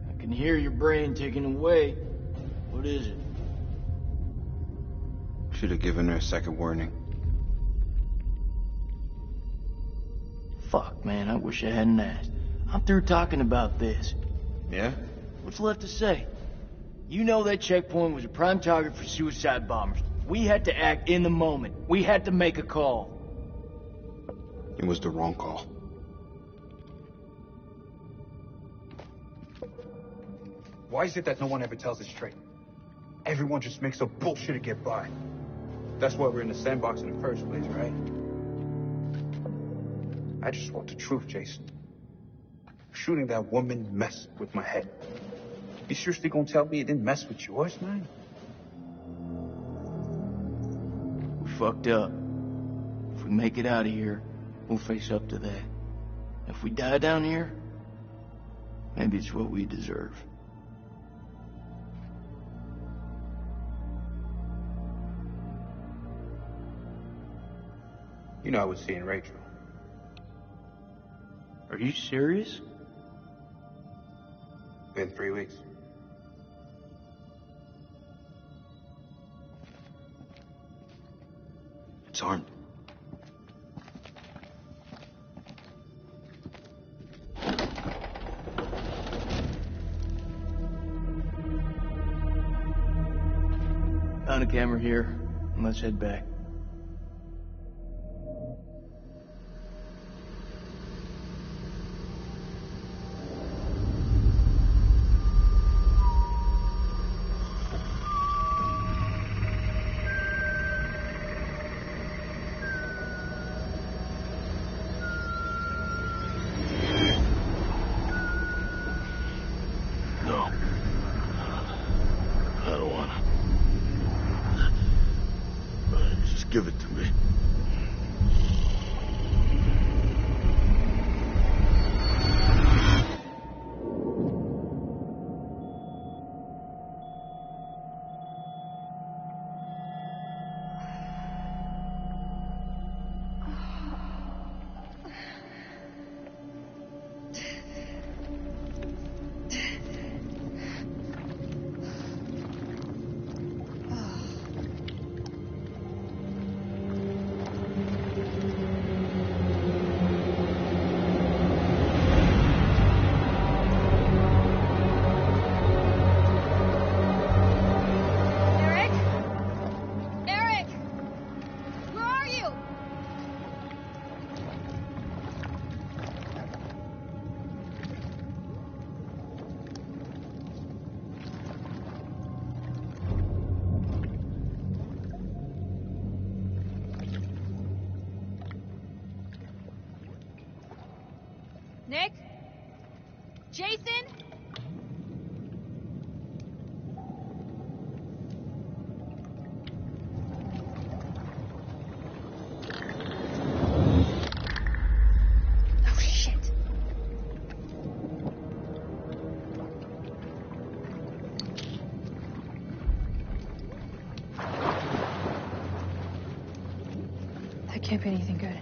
Speaker 7: I can hear your brain ticking away. What is it?
Speaker 10: Should have given her a second warning.
Speaker 7: Fuck, man, I wish I hadn't asked. I'm through talking about this.
Speaker 10: Yeah?
Speaker 7: What's left to say? You know that checkpoint was a prime target for suicide bombers. We had to act in the moment. We had to make a call.
Speaker 10: It was the wrong call. Why is it that no one ever tells it straight? Everyone just makes up bullshit to get by. That's why we're in the sandbox in the first place, right? I just want the truth, Jason. Shooting that woman messed with my head. You seriously gonna tell me it didn't mess with yours, man?
Speaker 7: We fucked up. If we make it out of here, we'll face up to that. If we die down here, maybe it's what we deserve.
Speaker 10: You know I was seeing Rachel.
Speaker 7: Are you serious?
Speaker 10: Been 3 weeks. It's armed.
Speaker 7: Found a camera here, and let's head back.
Speaker 11: Give it to me.
Speaker 14: Jason?
Speaker 9: Oh, shit.
Speaker 8: That can't be anything good.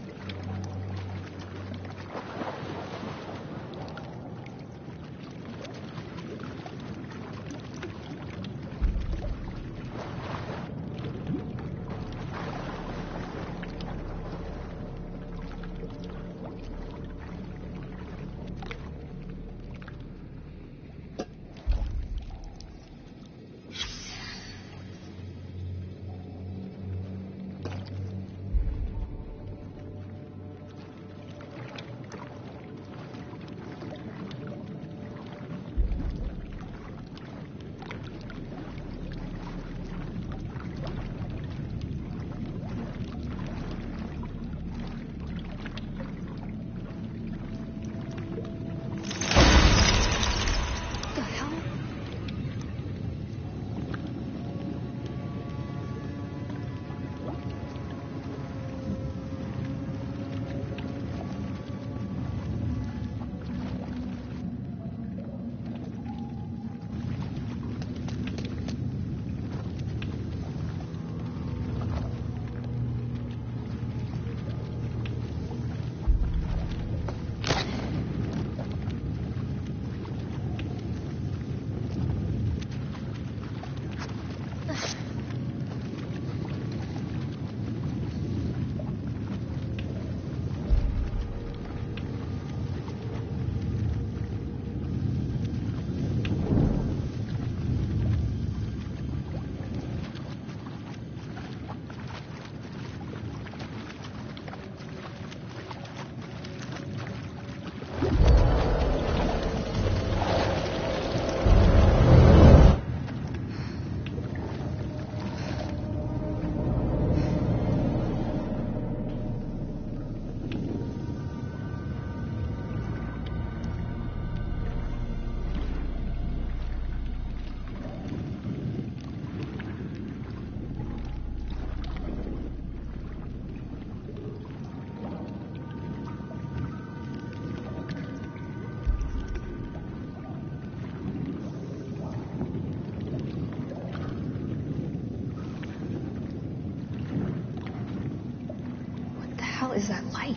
Speaker 9: Is that light?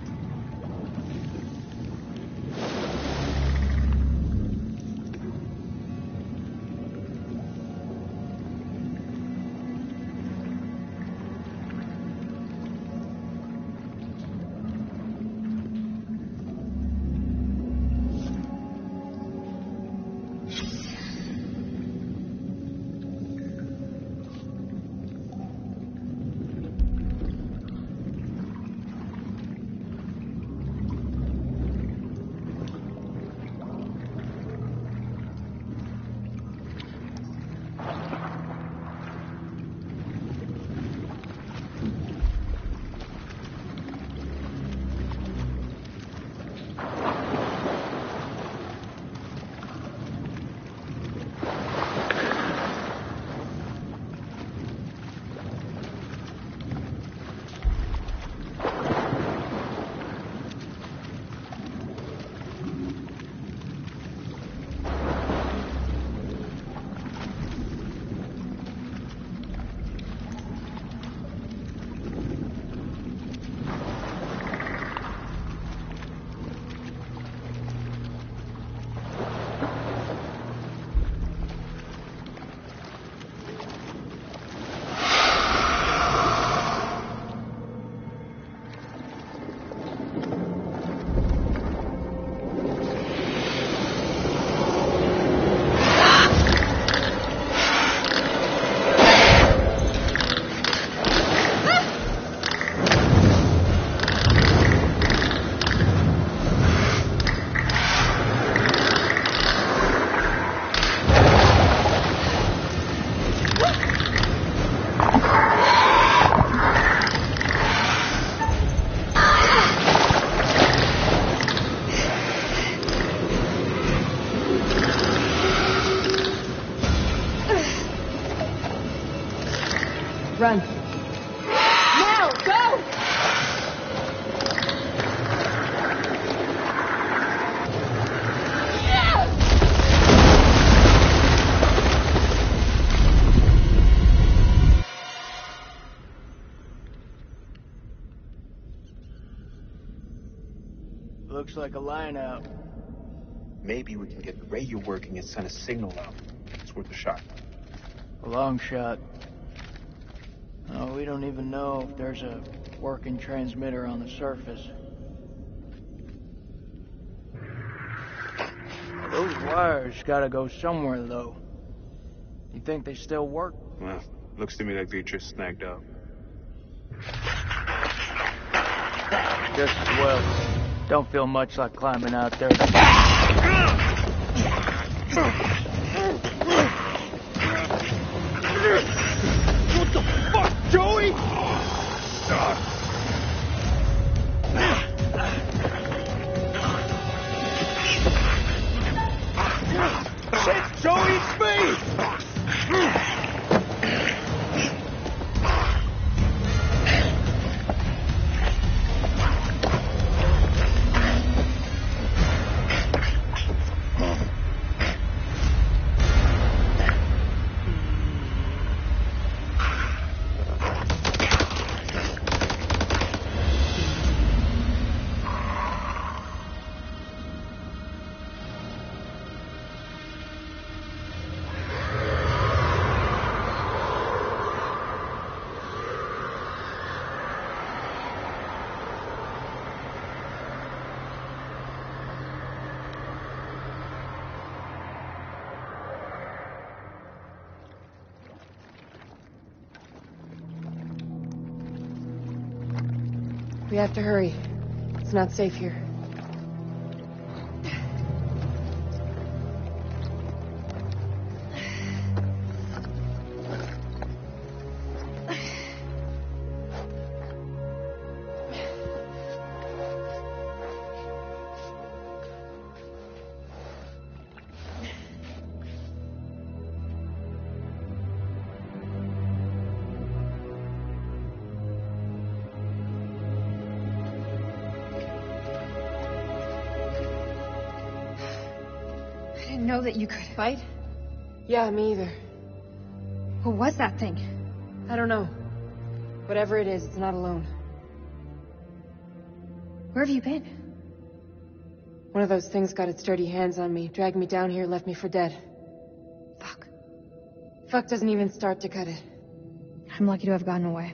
Speaker 8: Run. Now, go!
Speaker 7: Looks like a line out.
Speaker 10: Maybe we can get the radio working and send a signal out. It's worth a shot.
Speaker 7: A long shot. No, we don't even know if there's a working transmitter on the surface. Those wires gotta go somewhere, though. You think they still work?
Speaker 10: Well, looks to me like they just snagged up.
Speaker 7: Just as well. Don't feel much like climbing out there. What the fuck, Joey? Shit, Joey, it's me!
Speaker 8: We have to hurry. It's not safe here.
Speaker 9: I didn't know that you could
Speaker 8: fight. Yeah, me either.
Speaker 9: What was that thing?
Speaker 8: I don't know. Whatever it is, it's not alone.
Speaker 9: Where have you been?
Speaker 8: One of those things got its dirty hands on me, dragged me down here, left me for dead.
Speaker 9: Fuck.
Speaker 8: Fuck doesn't even start to cut it.
Speaker 9: I'm lucky to have gotten away.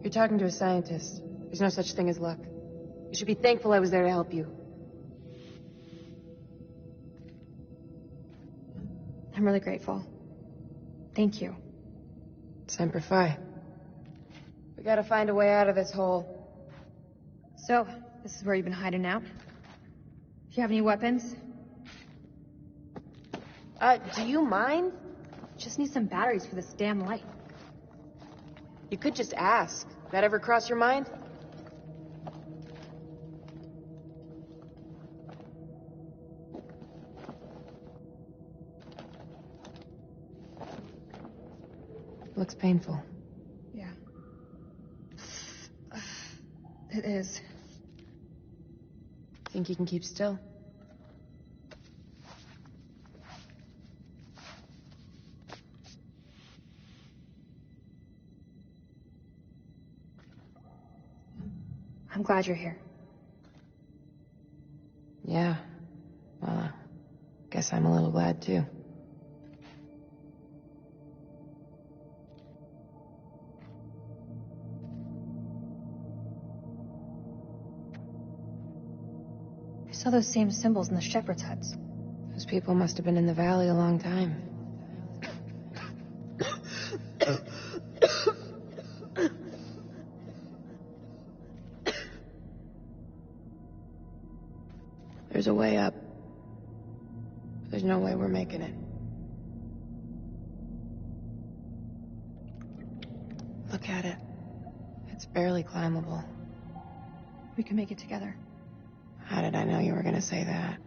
Speaker 8: You're talking to a scientist. There's no such thing as luck. You should be thankful I was there to help you.
Speaker 9: I'm really grateful. Thank you.
Speaker 8: Semper Fi. We gotta find a way out of this hole.
Speaker 9: So, this is where you've been hiding out? Do you have any weapons?
Speaker 8: Do you mind?
Speaker 9: Just need some batteries for this damn light.
Speaker 8: You could just ask. That ever cross your mind? Looks painful.
Speaker 9: Yeah. It is.
Speaker 8: Think you can keep still?
Speaker 9: I'm glad you're here.
Speaker 8: Yeah. Well, guess I'm a little glad too.
Speaker 9: I saw those same symbols in the shepherd's huts.
Speaker 8: Those people must have been in the valley a long time. There's a way up. There's no way we're making it. Look at it. It's barely climbable.
Speaker 9: We can make it together.
Speaker 8: How did I know you were gonna say that?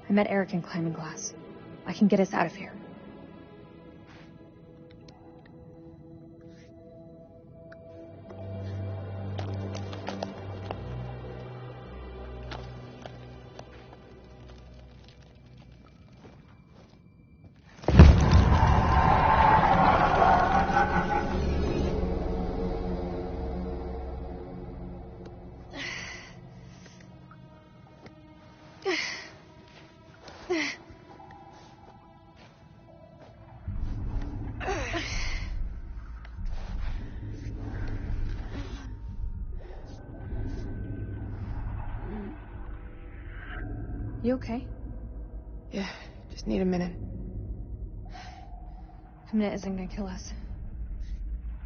Speaker 9: I met Eric in climbing class. I can get us out of here.
Speaker 8: You okay?
Speaker 21: Yeah, just need a minute.
Speaker 8: A minute isn't gonna kill us.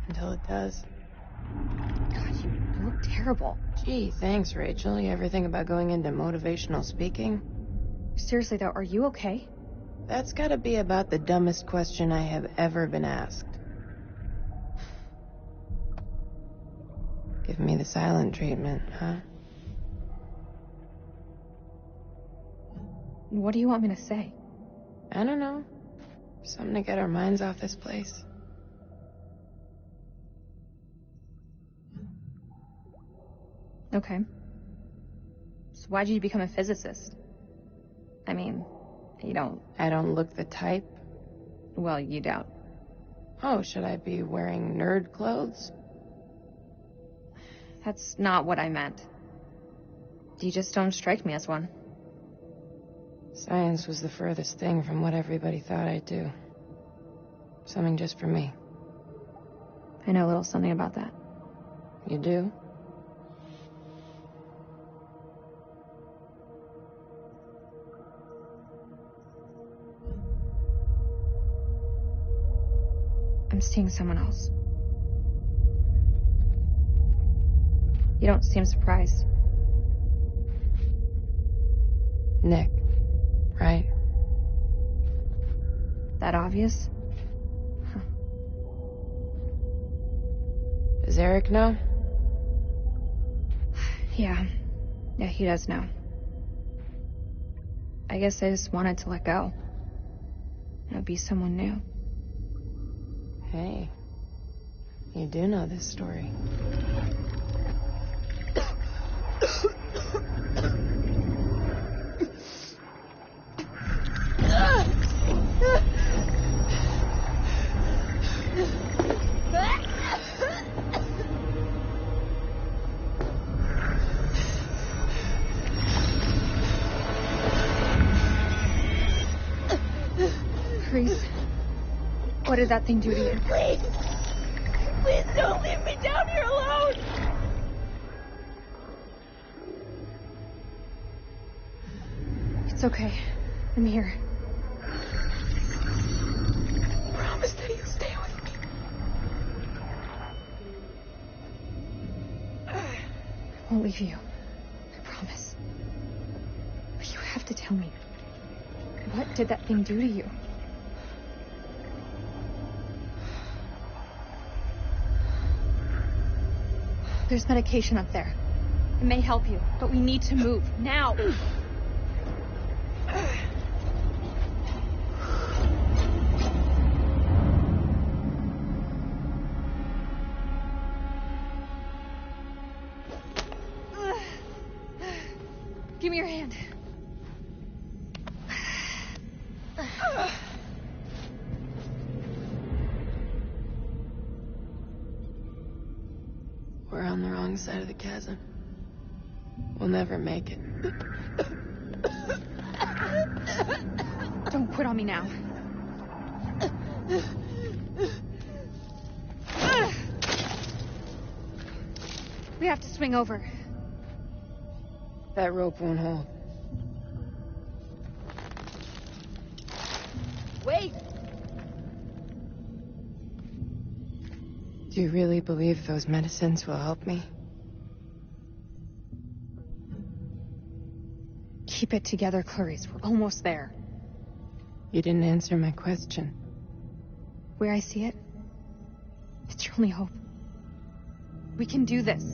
Speaker 21: Until it does.
Speaker 8: God, you look terrible.
Speaker 21: Gee, thanks, Rachel. You ever think about going into motivational speaking?
Speaker 8: Seriously, though, are you okay?
Speaker 21: That's gotta be about the dumbest question I have ever been asked. Give me the silent treatment, huh?
Speaker 8: What do you want me to say?
Speaker 21: I don't know. Something to get our minds off this place.
Speaker 8: Okay. So why did you become a physicist? I mean, you don't...
Speaker 21: I don't look the type.
Speaker 8: Well, you don't.
Speaker 21: Oh, should I be wearing nerd clothes?
Speaker 8: That's not what I meant. You just don't strike me as one.
Speaker 21: Science was the furthest thing from what everybody thought I'd do. Something just for me.
Speaker 8: I know a little something about that.
Speaker 21: You do?
Speaker 8: I'm seeing someone else. You don't seem surprised.
Speaker 21: Nick, right?
Speaker 8: That obvious? Huh.
Speaker 21: Does Eric know?
Speaker 8: Yeah, he does know. I guess I just wanted to let go. Be someone new.
Speaker 21: Hey, you do know this story.
Speaker 8: Reese, what did that thing do to you?
Speaker 14: Please! Please don't leave me down here alone!
Speaker 8: It's okay. I'm here.
Speaker 14: Promise that you'll stay with me.
Speaker 8: I won't leave you. I promise. But you have to tell me. What did that thing do to you? There's medication up there. It may help you, but we need to move. Now! Give me your hand.
Speaker 21: We're on the wrong side of the chasm. We'll never make it.
Speaker 8: Don't quit on me now. We have to swing over.
Speaker 21: That rope won't hold.
Speaker 8: Wait!
Speaker 21: Do you really believe those medicines will help me?
Speaker 8: Keep it together, Clarice. We're almost there.
Speaker 21: You didn't answer my question.
Speaker 8: Where I see it, it's your only hope. We can do this.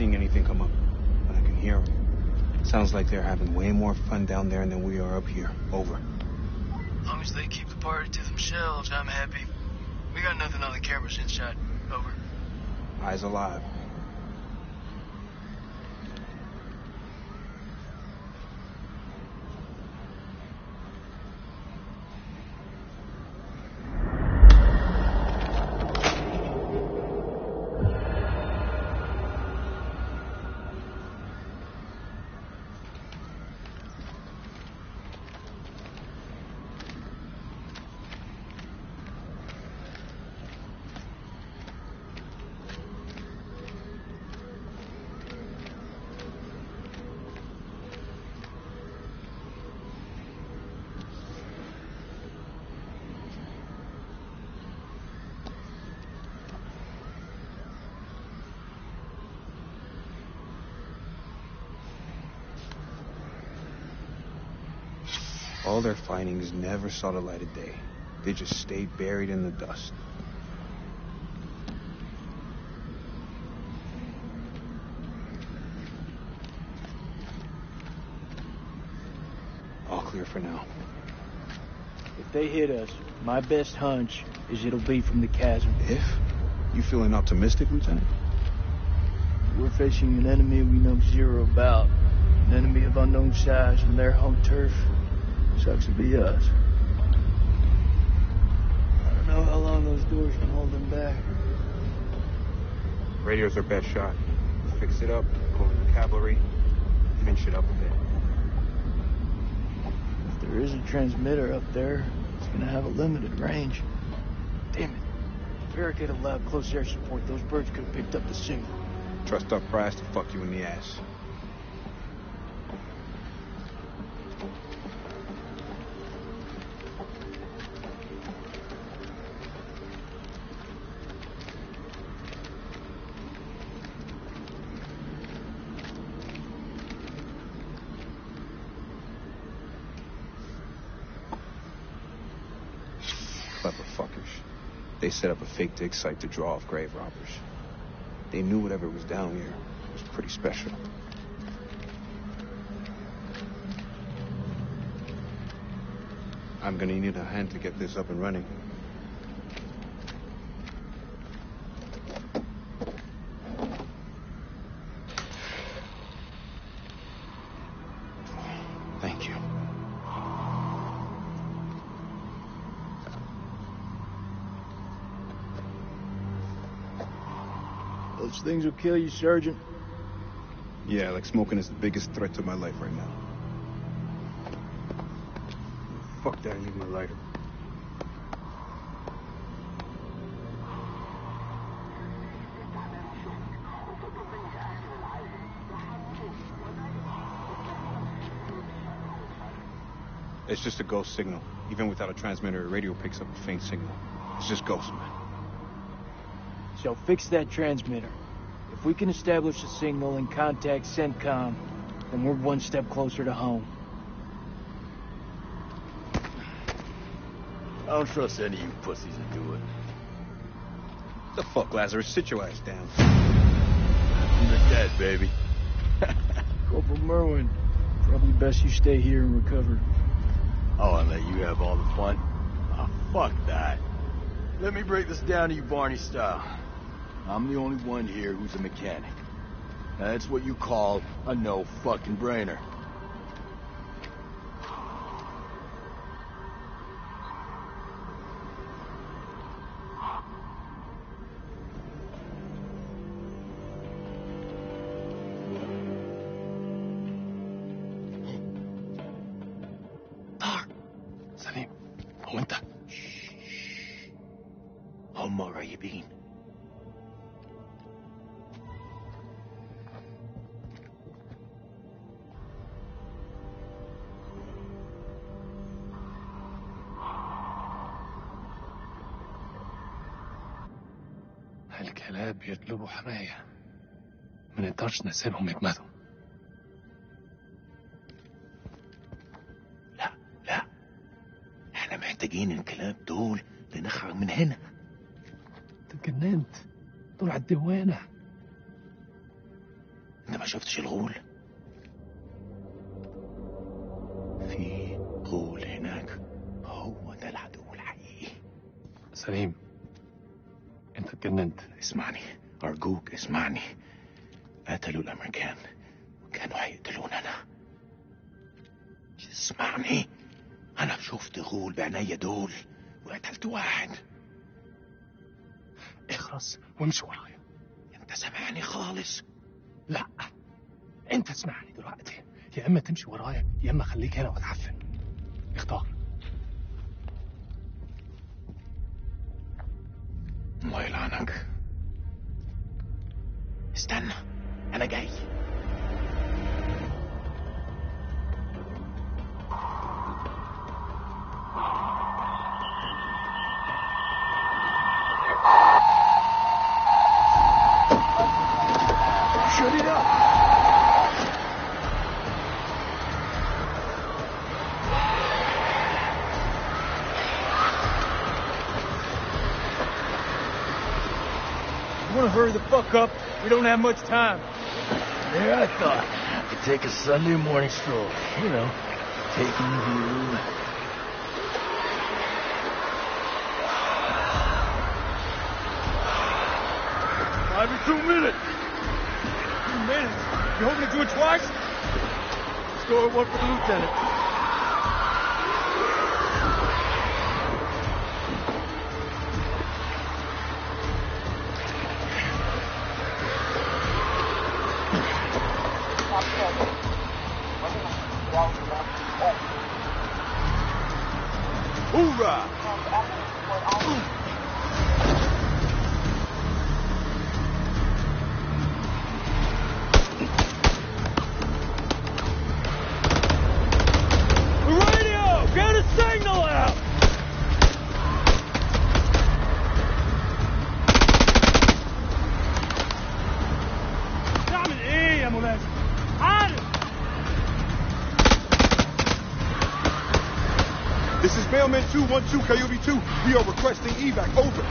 Speaker 10: seeing anything come up, but I can hear them. Sounds like they're having way more fun down there than we are up here. Over.
Speaker 12: As long as they keep the party to themselves, I'm happy. We got nothing on the cameras inside. Over.
Speaker 10: Eyes alive. All their findings never saw the light of day. They just stayed buried in the dust. All clear for now.
Speaker 7: If they hit us, my best hunch is it'll be from the chasm.
Speaker 10: If? You feeling optimistic, Lieutenant?
Speaker 7: We're facing an enemy we know zero about. An enemy of unknown size on their home turf. Sucks to be us. I don't know how long those doors can hold them back.
Speaker 10: Radio's our best shot. Fix it up, call the cavalry, mince it up a bit.
Speaker 7: If there is a transmitter up there, it's gonna have a limited range. Damn it. If Eric had allowed close air support, those birds could have picked up the signal.
Speaker 10: Trust our prize to fuck you in the ass. Clever fuckers. They set up a fake dig site to draw off grave robbers. They knew whatever was down here was pretty special. I'm gonna need a hand to get this up and running. Thank you.
Speaker 7: Those things will kill you, Sergeant.
Speaker 10: Yeah, like smoking is the biggest threat to my life right now. Fuck that, I need my lighter. It's just a ghost signal. Even without a transmitter, a radio picks up a faint signal. It's just ghost, man.
Speaker 7: So fix that transmitter. If we can establish a signal and contact CENTCOM, then we're one step closer to home.
Speaker 4: I don't trust any of you pussies to do it.
Speaker 10: The fuck, Lazarus? Sit your ass down.
Speaker 4: You're dead, baby.
Speaker 7: Corporal Merwin, probably best you stay here and recover.
Speaker 4: Oh, and let you have all the fun? Oh, fuck that. Let me break this down to you Barney style. I'm the only one here who's a mechanic. That's what you call a no-fucking-brainer.
Speaker 11: سليم هو انت هم قريبين
Speaker 15: الكلاب بيطلبوا حماية ما نقدرش نسيبهم يجمدوا.
Speaker 11: لا احنا محتاجين الكلاب دول لنخرج من هنا.
Speaker 15: انت اتجننت، دول على الدوانة.
Speaker 11: ما شفتش الغول؟ في غول هناك، هو ده العدو الحقيقي.
Speaker 15: سليم، انت اتجننت.
Speaker 11: اسمعني أرجوك اسمعني. قتلوا الأمريكان وكانوا هيقتلون أنا. اسمعني، أنا شفت غول بعينيا دول وقتلت واحد.
Speaker 15: اخرس وامشي ورايا.
Speaker 11: انت سامعني خالص؟
Speaker 15: لا، انت اسمعني دلوقتي. يا اما تمشي ورايا يا اما خليك هنا وتعفن. اختار.
Speaker 11: الله يلعنك. استنى، انا جاي.
Speaker 4: Shut it up!
Speaker 7: You wanna hurry the fuck up? We don't have much time.
Speaker 4: Yeah, I thought I could take a Sunday morning stroll. You know, taking the view.
Speaker 7: Every 2 minutes. 2 minutes? You hoping to do it twice? Score one for the lieutenant. Hoorah! Get a signal out! تعمل ايه يا ملازم؟ عارف!
Speaker 13: This is Mailman 212, Coyote 2. We are requesting evac. Over.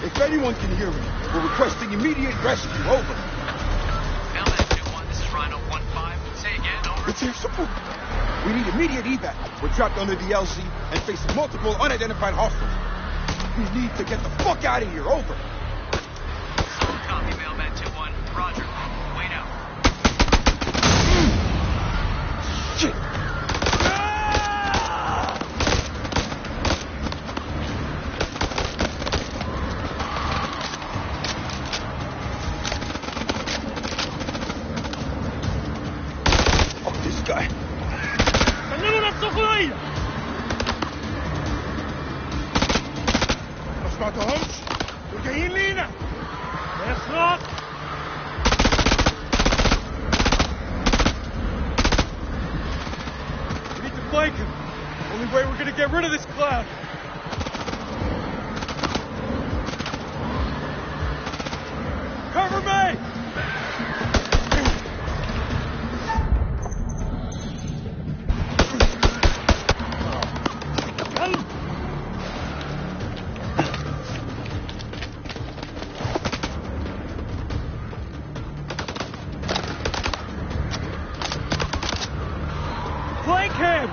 Speaker 13: If anyone can hear me, we're requesting immediate rescue. Over.
Speaker 2: Mailman 2-1, this is Rhino 1-5. Say again, over.
Speaker 13: It's here, support. We need immediate evac. We're trapped under the LZ and facing multiple unidentified hostiles. We need to get the fuck out of here. Over.
Speaker 2: Copy, Mailman 2-1. Roger. Wait out.
Speaker 13: Shit.
Speaker 7: ما سمعتهمش؟ دول جايين لينا. اخرج. We need to flank him. Only way we're gonna get rid of this cloud. Cover me! Flank him!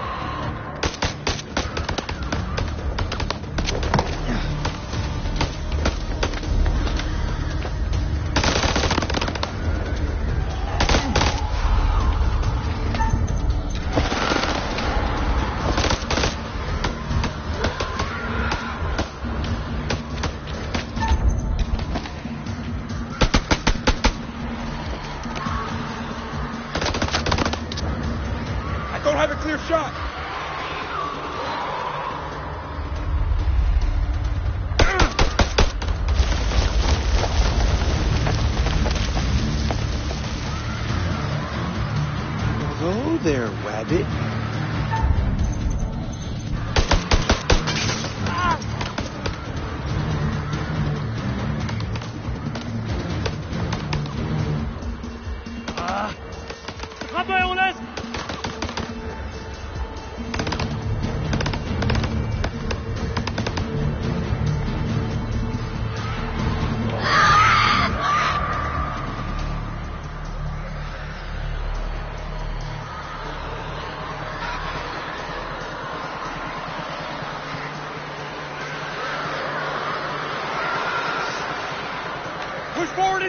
Speaker 7: Don't have a clear shot.
Speaker 3: Hello there, Rabbit.
Speaker 7: خبا يا ولاد.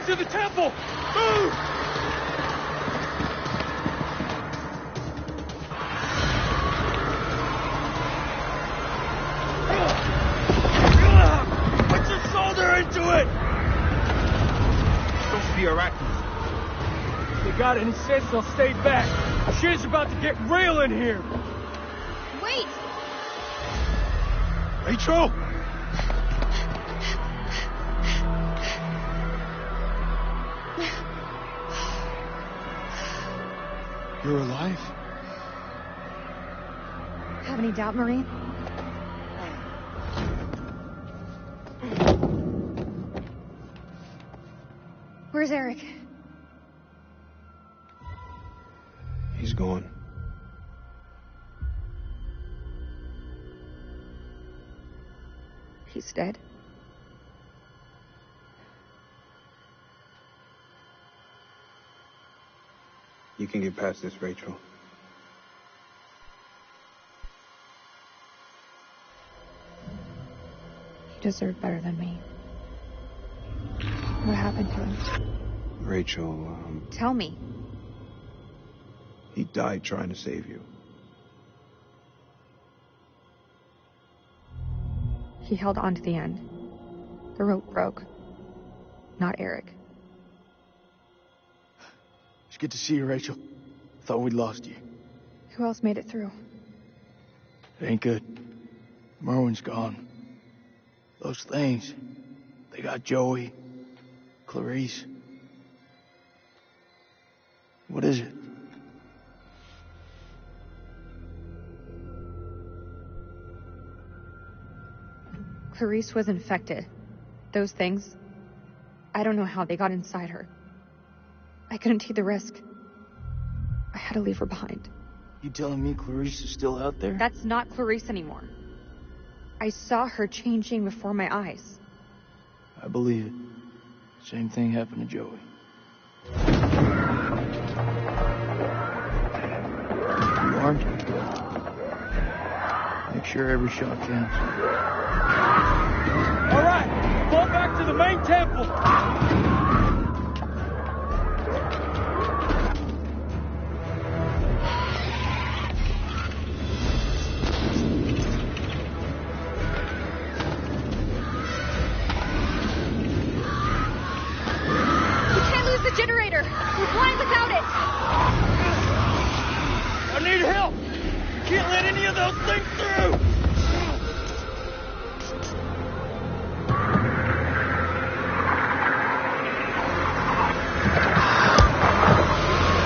Speaker 7: to the temple! Move! Put your shoulder into it!
Speaker 16: Supposed to be Iraqis.
Speaker 7: If they got any sense, they'll stay back. Shit's about to get real in here.
Speaker 9: Wait!
Speaker 4: Rachel! You're alive?
Speaker 9: Have any doubt, Marine? Where's Eric?
Speaker 10: He's gone.
Speaker 9: He's dead.
Speaker 10: You can get past this, Rachel.
Speaker 9: He deserved better than me. What happened to him?
Speaker 10: Rachel,
Speaker 9: Tell me.
Speaker 10: he died trying to save you.
Speaker 9: He held on to the end. The rope broke. Not Eric.
Speaker 4: It's good to see you, Rachel. Thought we'd lost you.
Speaker 9: Who else made it through?
Speaker 4: It ain't good. Merwin's gone. Those things, they got Joey, Clarice. What is it?
Speaker 9: Clarice was infected. Those things, I don't know how they got inside her. I couldn't take the risk. I had to leave her behind.
Speaker 4: You telling me Clarice is still out there?
Speaker 9: That's not Clarice anymore. I saw her changing before my eyes.
Speaker 4: I believe it. Same thing happened to Joey. You armed? Make sure every shot counts.
Speaker 7: All right, fall back to the main temple.
Speaker 9: Generator! We're flying without it!
Speaker 7: I need help! You can't let any of those things through!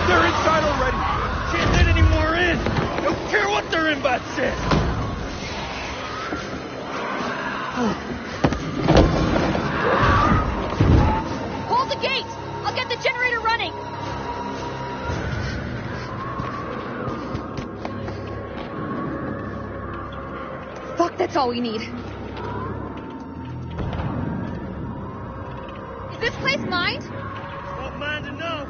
Speaker 7: They're inside already! Can't let any more in! Don't care what their invite says!
Speaker 9: Hold the gate! I'll get the generator running! Fuck, that's all we need. Is this place mined?
Speaker 7: Won't mind to know.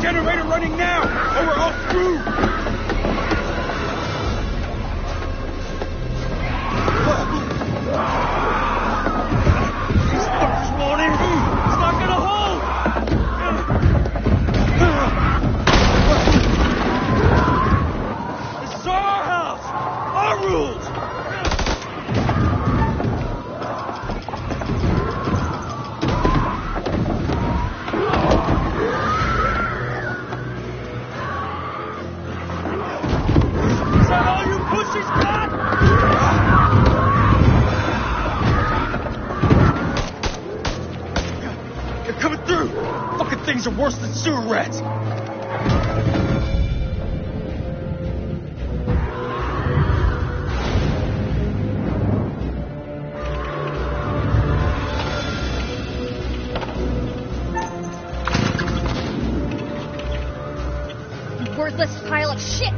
Speaker 7: Generator running now, or we're all screwed! These fuckers won't in! It's not gonna hold! This is our house! Our rules! Things are worse than sewer rats.
Speaker 9: pile of shit!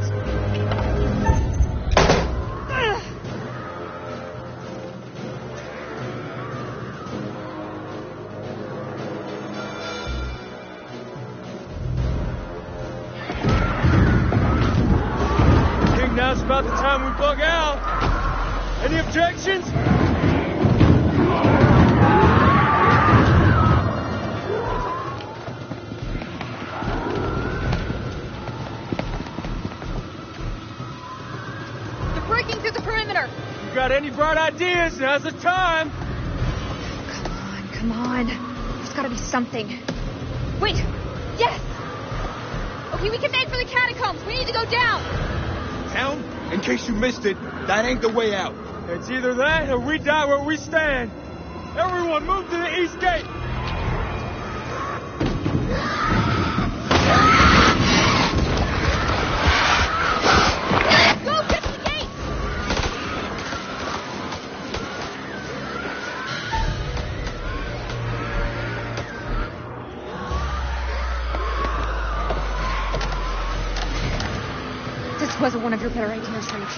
Speaker 7: Think now's about the time we bug out. Any objections? Got any bright ideas? Now's the time.
Speaker 9: Come on. There's gotta be something. Wait! Yes! Okay, we can make for the catacombs. We need to go down.
Speaker 13: Down? In case you missed it, that ain't the way out.
Speaker 7: It's either that or we die where we stand. Everyone move to the east gate.
Speaker 9: Wasn't one of your better ideas, Rach.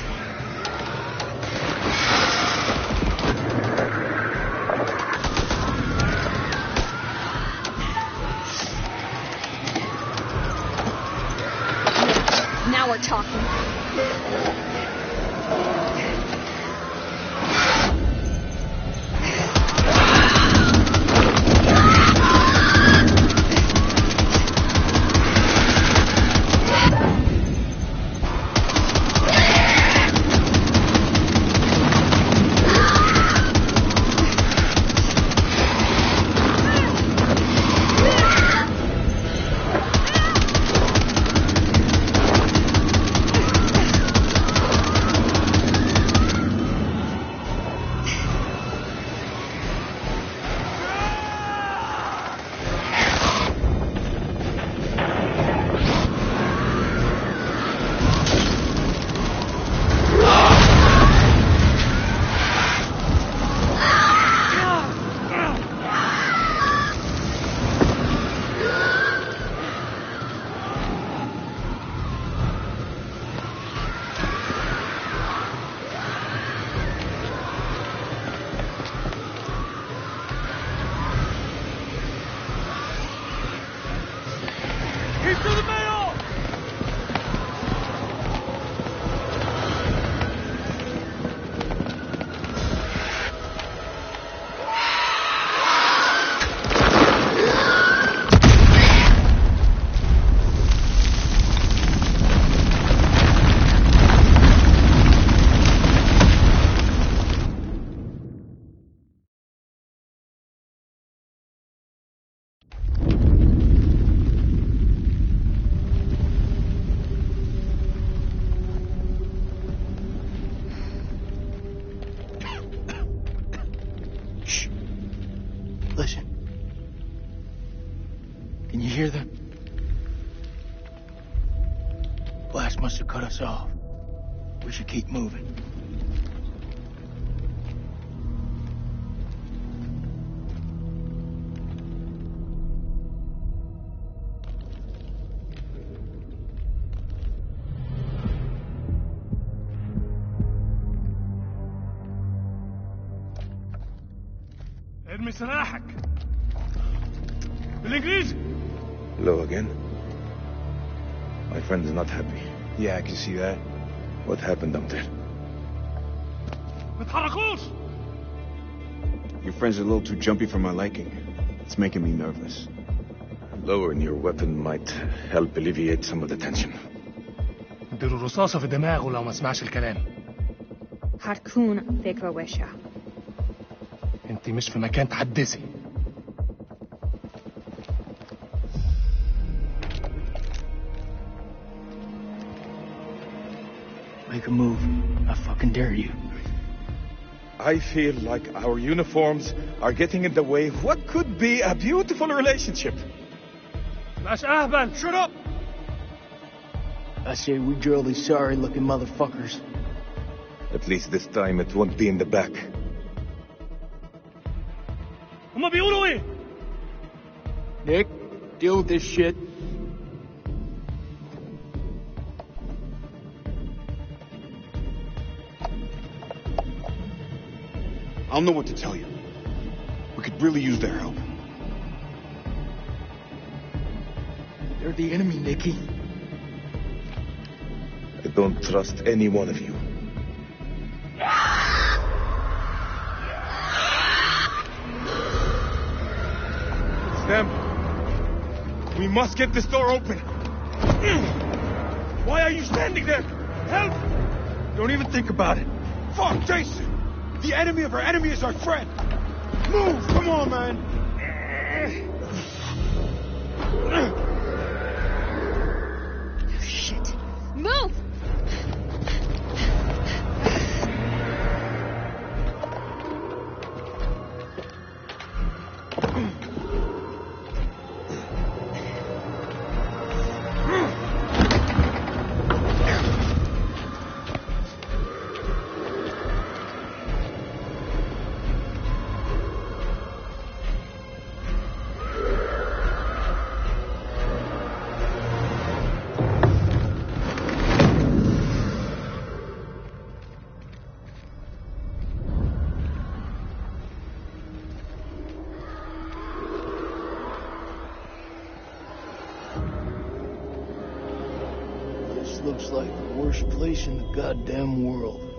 Speaker 9: Now we're talking.
Speaker 7: Listen. Can you hear them? Blast must have cut us off. We should keep moving.
Speaker 15: ارمي سلاحك بالانجليزي.
Speaker 3: Hello again. My friend is not happy.
Speaker 10: Yeah, I can see that.
Speaker 3: What happened down there?
Speaker 15: ما تحركوش.
Speaker 10: Your friend's a little too jumpy for my liking. It's making me nervous.
Speaker 3: Lowering your weapon might help alleviate some of the tension.
Speaker 15: اديله رصاصة في دماغه لو ما سمعش الكلام.
Speaker 9: هتكون فكرة وحشة.
Speaker 15: انت مش في مكان تحدثي.
Speaker 7: Make a move. I fucking dare you.
Speaker 3: I feel like our uniforms are getting in the way of what could be a beautiful relationship.
Speaker 15: مش أهبل.
Speaker 7: Shut up! I say we drill these sorry-looking motherfuckers.
Speaker 3: At least this time it won't be in the back.
Speaker 15: هما بيقولوا ايه؟
Speaker 7: Nick, deal with this shit.
Speaker 13: I don't know what to tell you. We could really use their help.
Speaker 4: They're the enemy, Nicky.
Speaker 3: I don't trust any one of you.
Speaker 13: It's them. We must get this door open. Why are you standing there? Help!
Speaker 4: Don't even think about it.
Speaker 13: Fuck, Jason! The enemy of our enemy is our friend. Move! Come on, man!
Speaker 9: Shit. Move!
Speaker 4: Looks like the worst place in the goddamn world.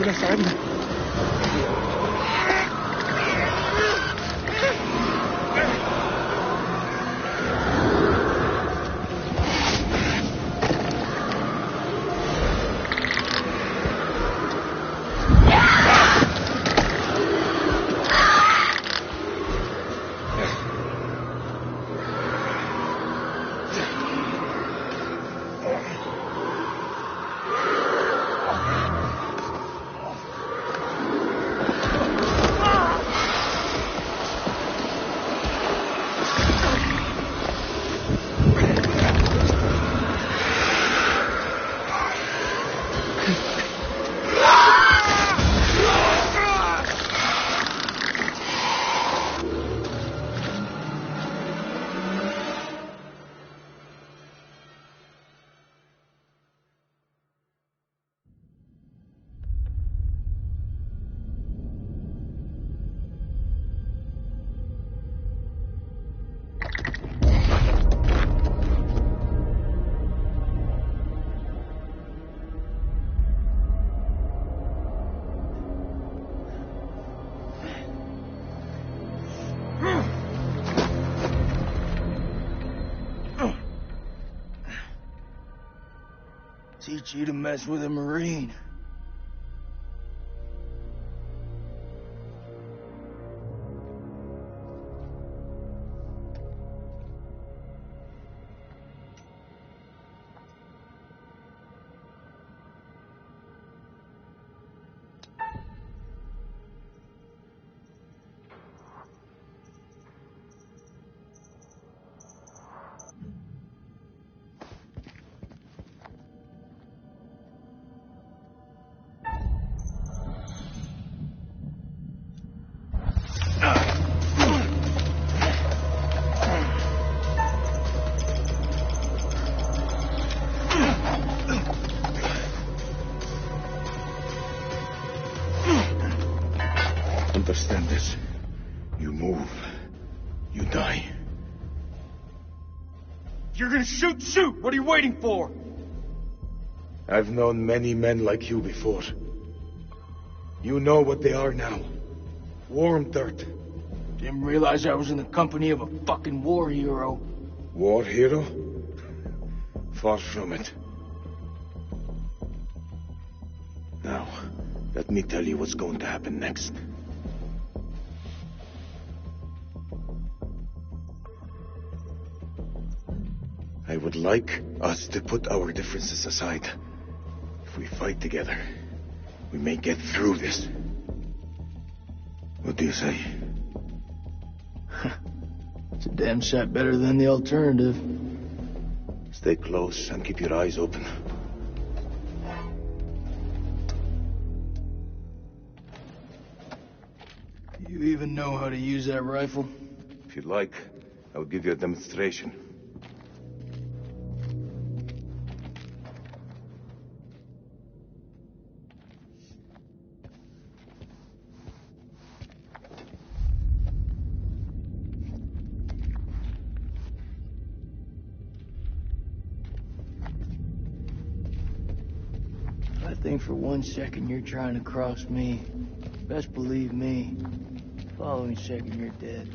Speaker 3: كده ساعدنا.
Speaker 7: Teach you to mess with a Marine.
Speaker 11: Understand this. You move, you die.
Speaker 7: You're gonna shoot! Shoot! What are you waiting for?
Speaker 11: I've known many men like you before. You know what they are now. Warm dirt.
Speaker 7: Didn't realize I was in the company of a fucking war hero.
Speaker 11: War hero? Far from it. Now, let me tell you what's going to happen next. I would like us to put our differences aside. If we fight together, we may get through this. What do you say?
Speaker 7: It's a damn sight better than the alternative.
Speaker 11: Stay close and keep your eyes open.
Speaker 7: You even know how to use that rifle?
Speaker 11: If you'd like, I'll give you a demonstration.
Speaker 7: I think for 1 second you're trying to cross me. Best believe me, following second you're dead.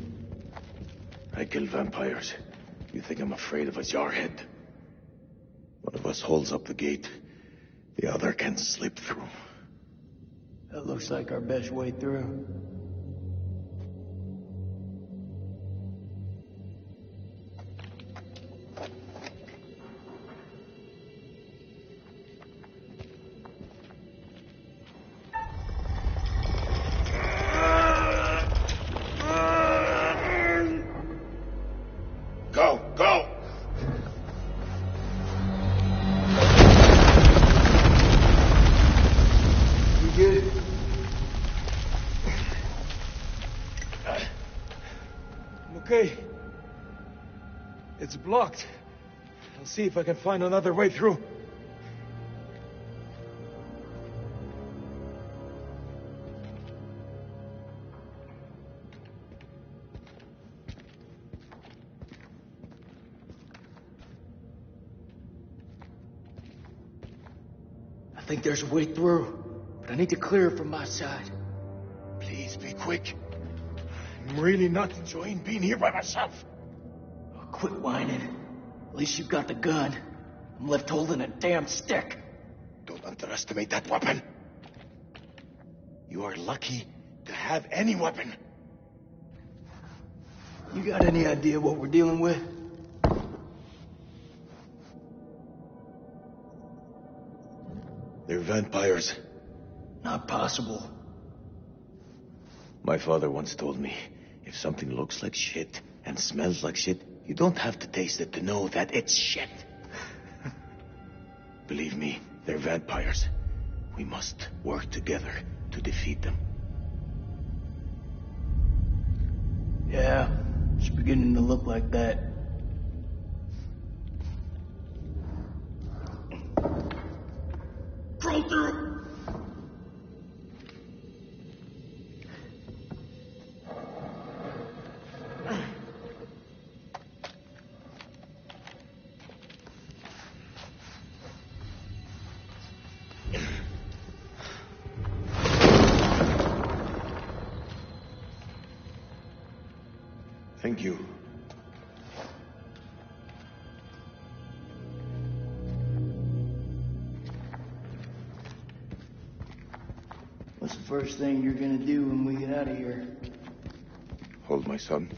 Speaker 11: I kill vampires. You think I'm afraid of a jarhead? One of us holds up the gate. The other can slip through.
Speaker 7: That looks like our best way through.
Speaker 11: Go, go!
Speaker 7: You good?
Speaker 10: I'm okay. It's blocked. I'll see if I can find another way through.
Speaker 7: I think there's a way through, but I need to clear it from my side.
Speaker 11: Please be quick. I'm really not enjoying being here by myself.
Speaker 7: Oh, quit whining. At least you've got the gun. I'm left holding a damn stick.
Speaker 11: Don't underestimate that weapon. You are lucky to have any weapon.
Speaker 7: You got any idea what we're dealing with?
Speaker 11: They're vampires.
Speaker 7: Not possible.
Speaker 11: My father once told me, if something looks like shit and smells like shit, you don't have to taste it to know that it's shit. Believe me, they're vampires. We must work together to defeat them.
Speaker 7: Yeah, it's beginning to look like that. Crawl through!
Speaker 11: Thank you.
Speaker 7: first thing you're gonna do when we get out of here?
Speaker 11: Hold my son.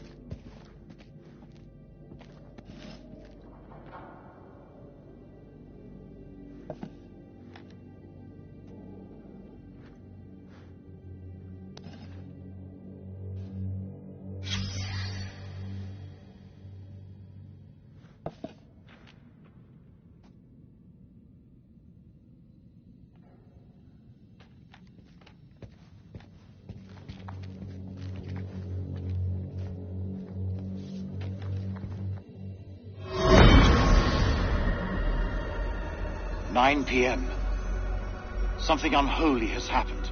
Speaker 19: p.m. Something unholy has happened.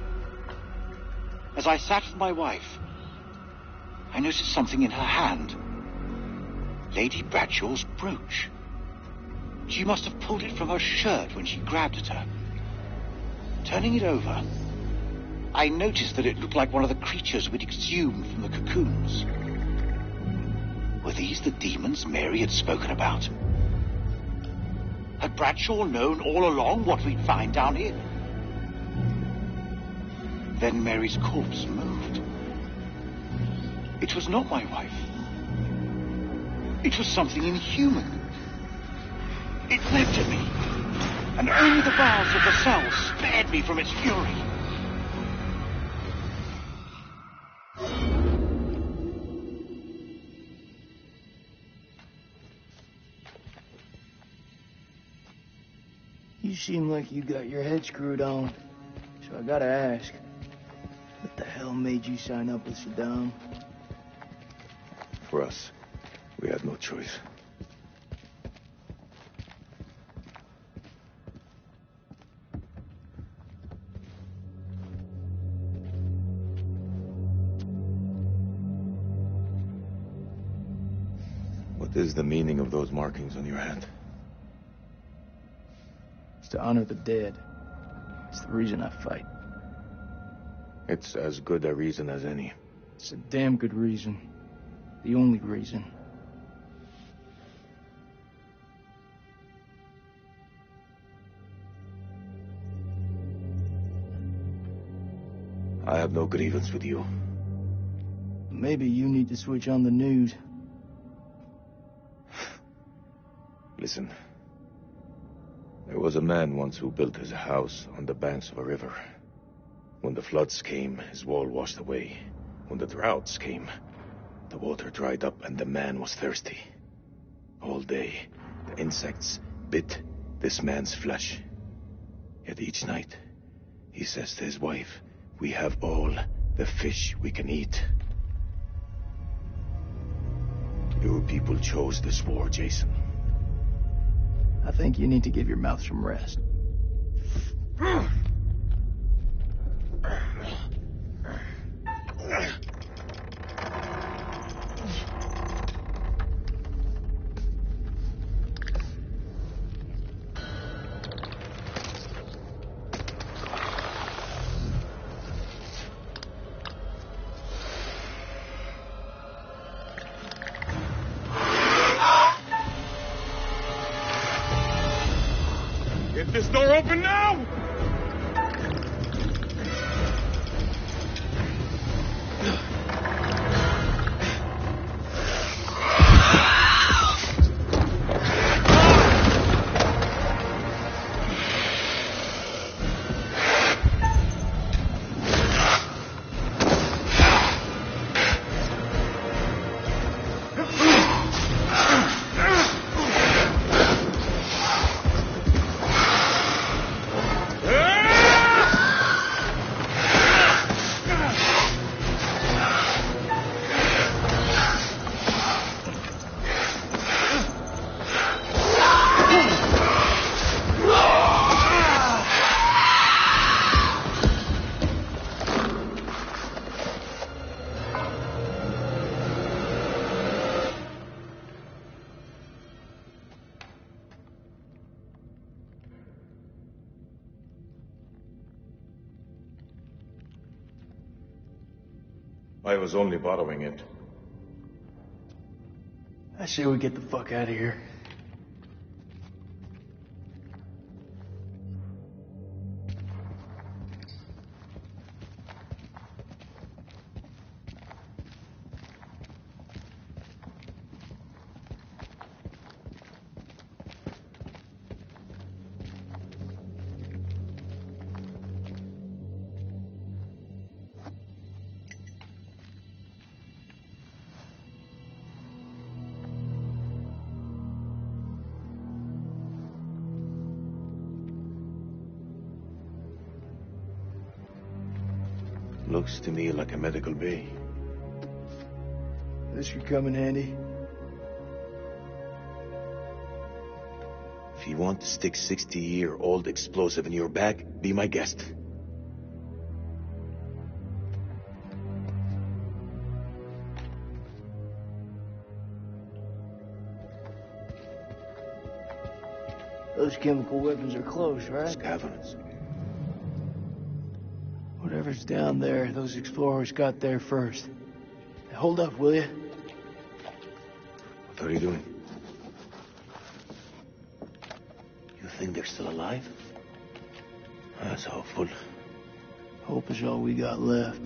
Speaker 19: As I sat with my wife, I noticed something in her hand. Lady Bradshaw's brooch. She must have pulled it from her shirt when she grabbed at her. Turning it over, I noticed that it looked like one of the creatures we'd exhumed from the cocoons. Were these the demons Mary had spoken about? Had Bradshaw known all along what we'd find down here? Then Mary's corpse moved. It was not my wife. It was something inhuman. It leapt at me, and only the bars of the cell spared me from its fury.
Speaker 7: You seem like you got your head screwed on. So I gotta ask, what the hell made you sign up with Saddam?
Speaker 11: For us, we had no choice. What is the meaning of those markings on your hand?
Speaker 7: It's to honor the dead. It's the reason I fight.
Speaker 11: It's as good a reason as any.
Speaker 7: It's a damn good reason. The only reason.
Speaker 11: I have no grievance with you.
Speaker 7: Maybe you need to switch on the news.
Speaker 11: Listen. There was a man once who built his house on the banks of a river. When the floods came, his wall washed away. When the droughts came, the water dried up and the man was thirsty. All day, the insects bit this man's flesh. Yet each night, he says to his wife, "We have all the fish we can eat." Your people chose this war, Jason.
Speaker 7: I think you need to give your mouth some rest.
Speaker 16: Get this door open now!
Speaker 11: I was only borrowing it.
Speaker 7: I say we get the fuck out of here.
Speaker 3: Looks to me like a medical bay.
Speaker 7: This could come in handy.
Speaker 3: If you want to stick 60-year-old explosive in your back, be my guest.
Speaker 7: Those chemical weapons are close, right?
Speaker 3: Scavengers.
Speaker 7: Whatever's down there, those explorers got there first. Now, hold up, will you?
Speaker 3: What are you doing? You think they're still alive? That's hopeful.
Speaker 7: Hope is all we got left.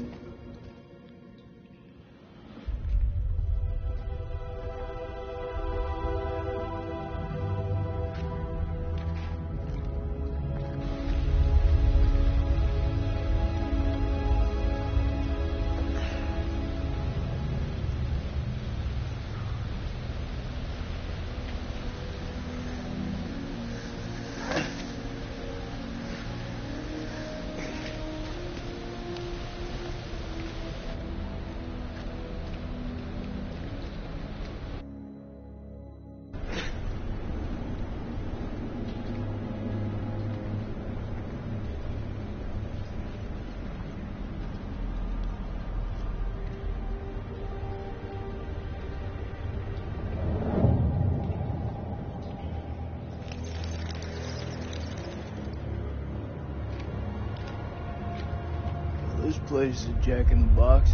Speaker 7: This place is a jack in the box.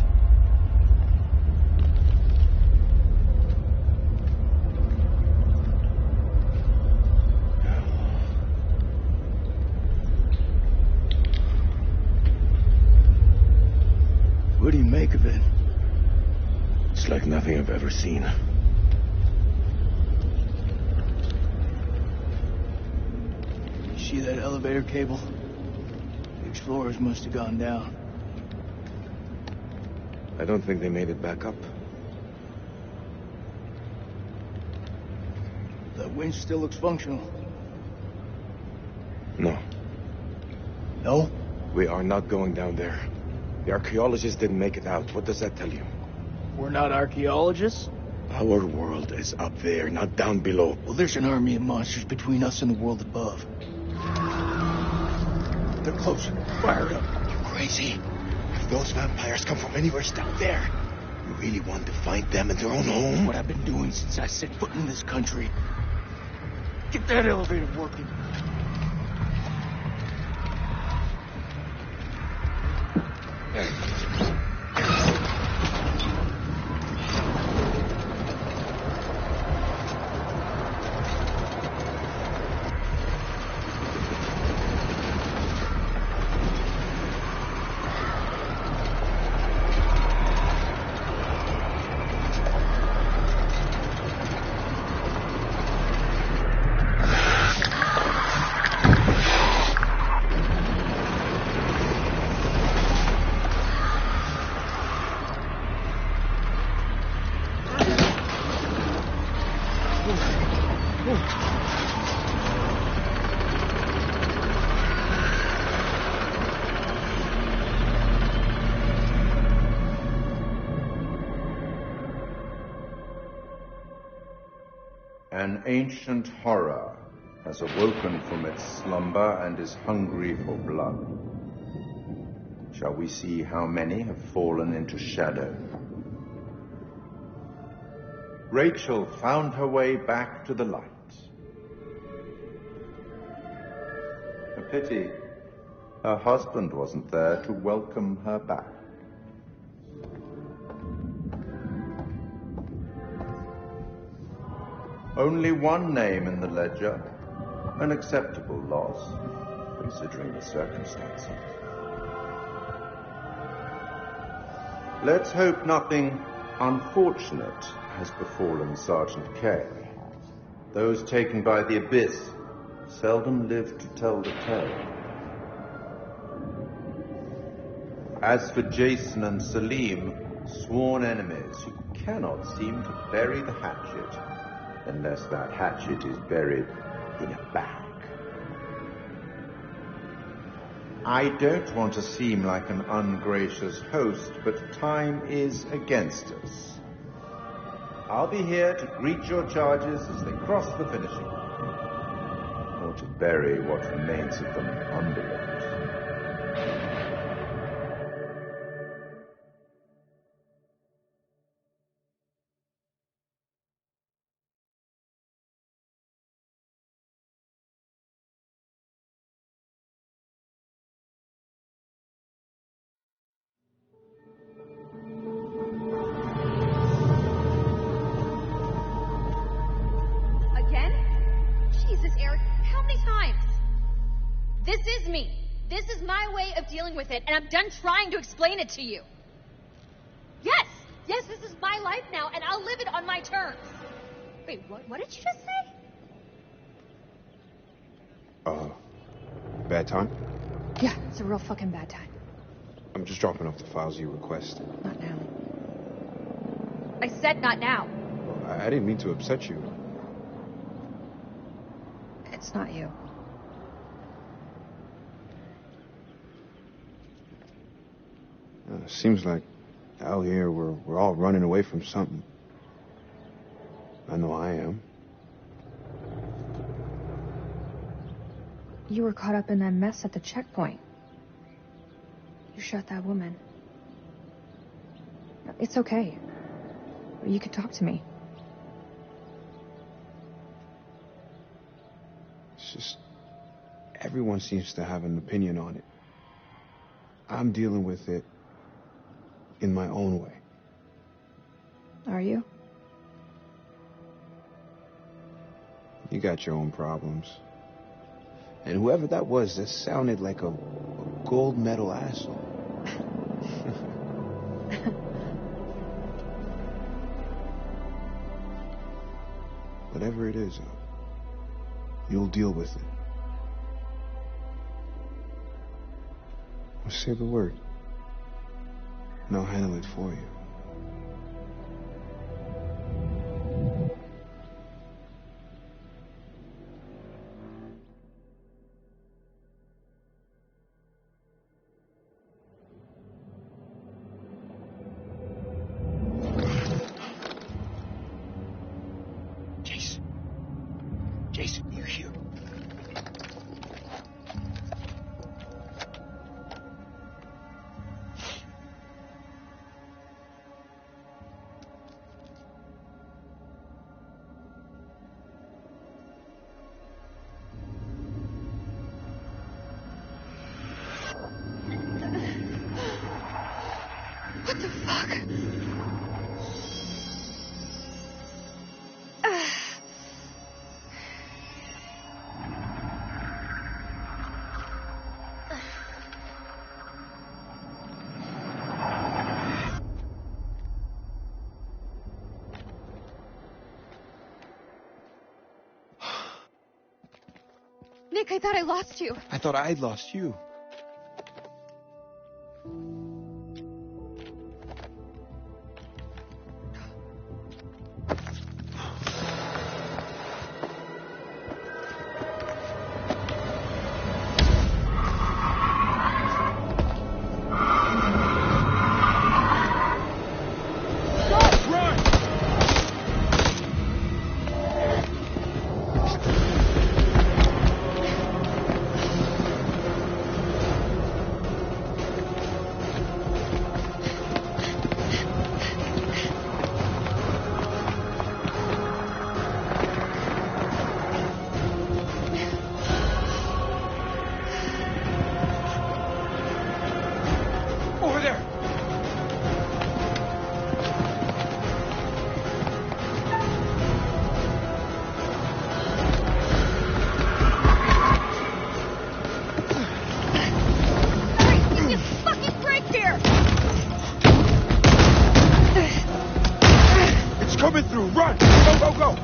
Speaker 7: What do you make of it?
Speaker 3: It's like nothing I've ever seen.
Speaker 7: You see that elevator cable? The explorers must have gone down.
Speaker 3: I don't think they made it back up.
Speaker 7: The winch still looks functional.
Speaker 3: No.
Speaker 7: No?
Speaker 3: We are not going down there. The archaeologists didn't make it out. What does that tell you?
Speaker 7: We're not archaeologists?
Speaker 3: Our world is up there, not down below.
Speaker 7: Well, there's an army of monsters between us and the world above. They're close. Fire it up.
Speaker 3: You're crazy. If those vampires come from anywhere, stop there. You really want to find them in their own home?
Speaker 7: What I've been doing since I set foot in this country. Get that elevator working.
Speaker 6: An ancient horror has awoken from its slumber and is hungry for blood. Shall we see how many have fallen into shadow? Rachel found her way back to the light. A pity her husband wasn't there to welcome her back. Only one name in the ledger, an acceptable loss, considering the circumstances. Let's hope nothing unfortunate has befallen Sergeant Kay. Those taken by the Abyss seldom live to tell the tale. As for Jason and Salim, sworn enemies who cannot seem to bury the hatchet unless that hatchet is buried in a bag. I don't want to seem like an ungracious host, but time is against us. I'll be here to greet your charges as they cross the finishing line, or to bury what remains of them under it.
Speaker 9: With it, and I'm done trying to explain it to you. Yes, this is my life now, and I'll live it on my terms. Wait, what did you just say?
Speaker 10: Bad time?
Speaker 9: Yeah, it's a real fucking bad time.
Speaker 10: I'm just dropping off the files you requested.
Speaker 9: Not now. I said not now.
Speaker 10: Well, I didn't mean to upset you.
Speaker 9: It's not you.
Speaker 10: Seems like out here we're all running away from something. I know I am.
Speaker 9: You were caught up in that mess at the checkpoint. You shot that woman. It's okay. You could talk to me.
Speaker 10: It's just everyone seems to have an opinion on it. I'm dealing with it in my own way.
Speaker 9: Are you?
Speaker 10: You got your own problems. And whoever that was, that sounded like a gold medal asshole. Whatever it is, you'll deal with it. Well, say the word. And I'll handle it for you.
Speaker 11: Jason, you're here.
Speaker 9: What the fuck? Nick, I thought I lost you.
Speaker 10: I thought I'd lost you.
Speaker 4: Run! Go, go, go!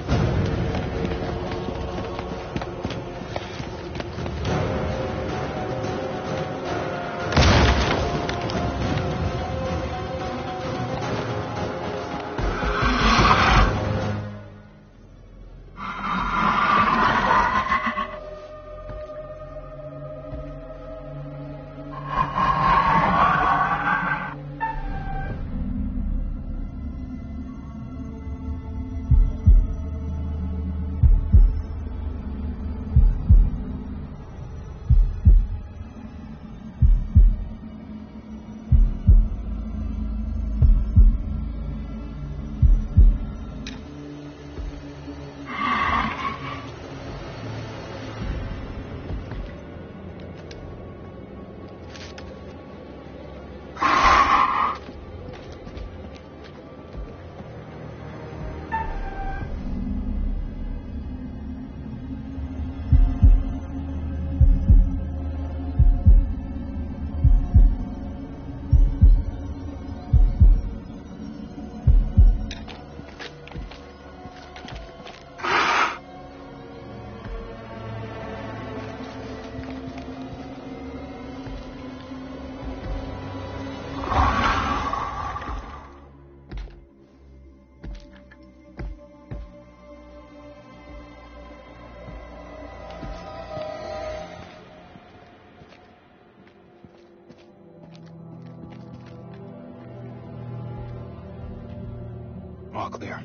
Speaker 10: All clear.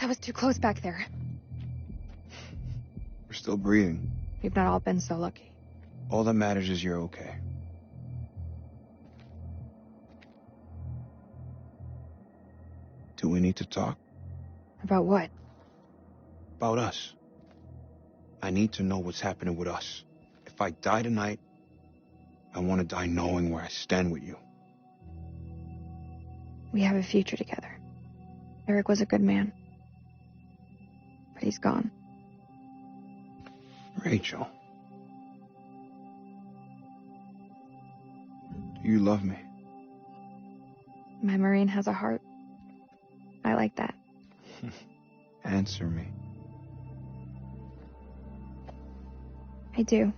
Speaker 8: That was too close back there.
Speaker 10: We're still breathing.
Speaker 8: We've not all been so lucky.
Speaker 10: All that matters is you're okay. Do we need to talk?
Speaker 8: About what?
Speaker 10: About us. I need to know what's happening with us. If I die tonight, I want to die knowing where I stand with you.
Speaker 8: We have a future together. Eric was a good man. But he's gone.
Speaker 10: Rachel. Do you love me?
Speaker 8: My Marine has a heart. I like that.
Speaker 10: Answer me.
Speaker 8: I do.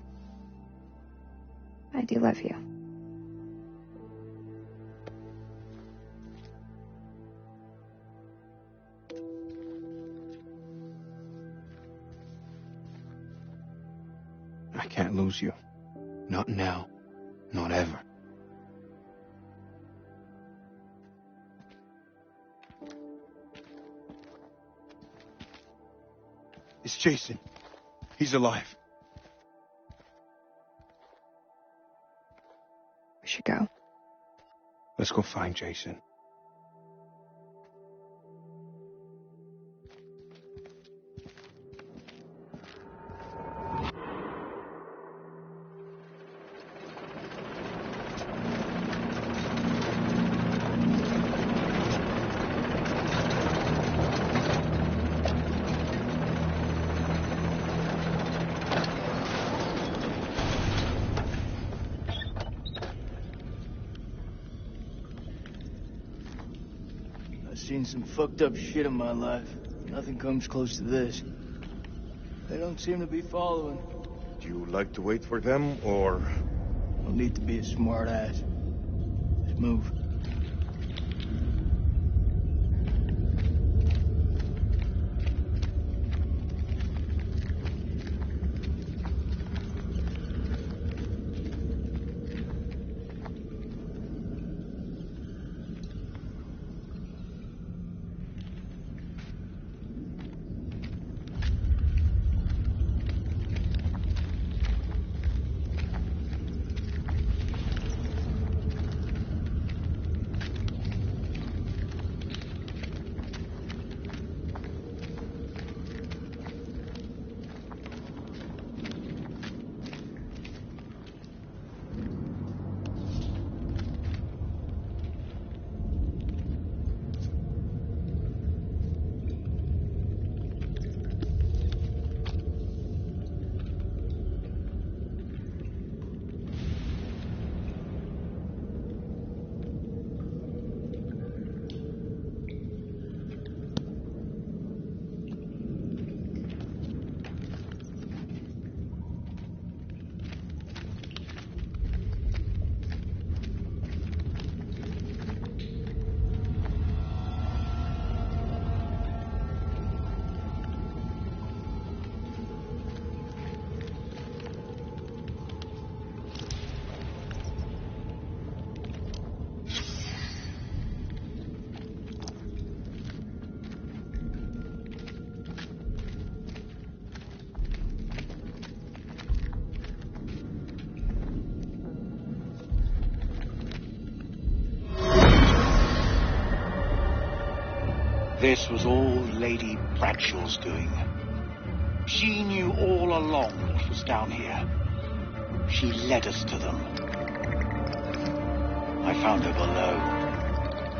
Speaker 8: I do love you.
Speaker 10: I can't lose you. Not now. Not ever. It's Jason. He's alive.
Speaker 8: We should go.
Speaker 10: Let's go find Jason.
Speaker 7: I've seen some fucked up shit in my life. Nothing comes close to this. They don't seem to be following.
Speaker 3: Do you like to wait for them, or...?
Speaker 7: No need to be a smart ass. Let's move.
Speaker 19: This was all Lady Bradshaw's doing. She knew all along what was down here. She led us to them. I found her below,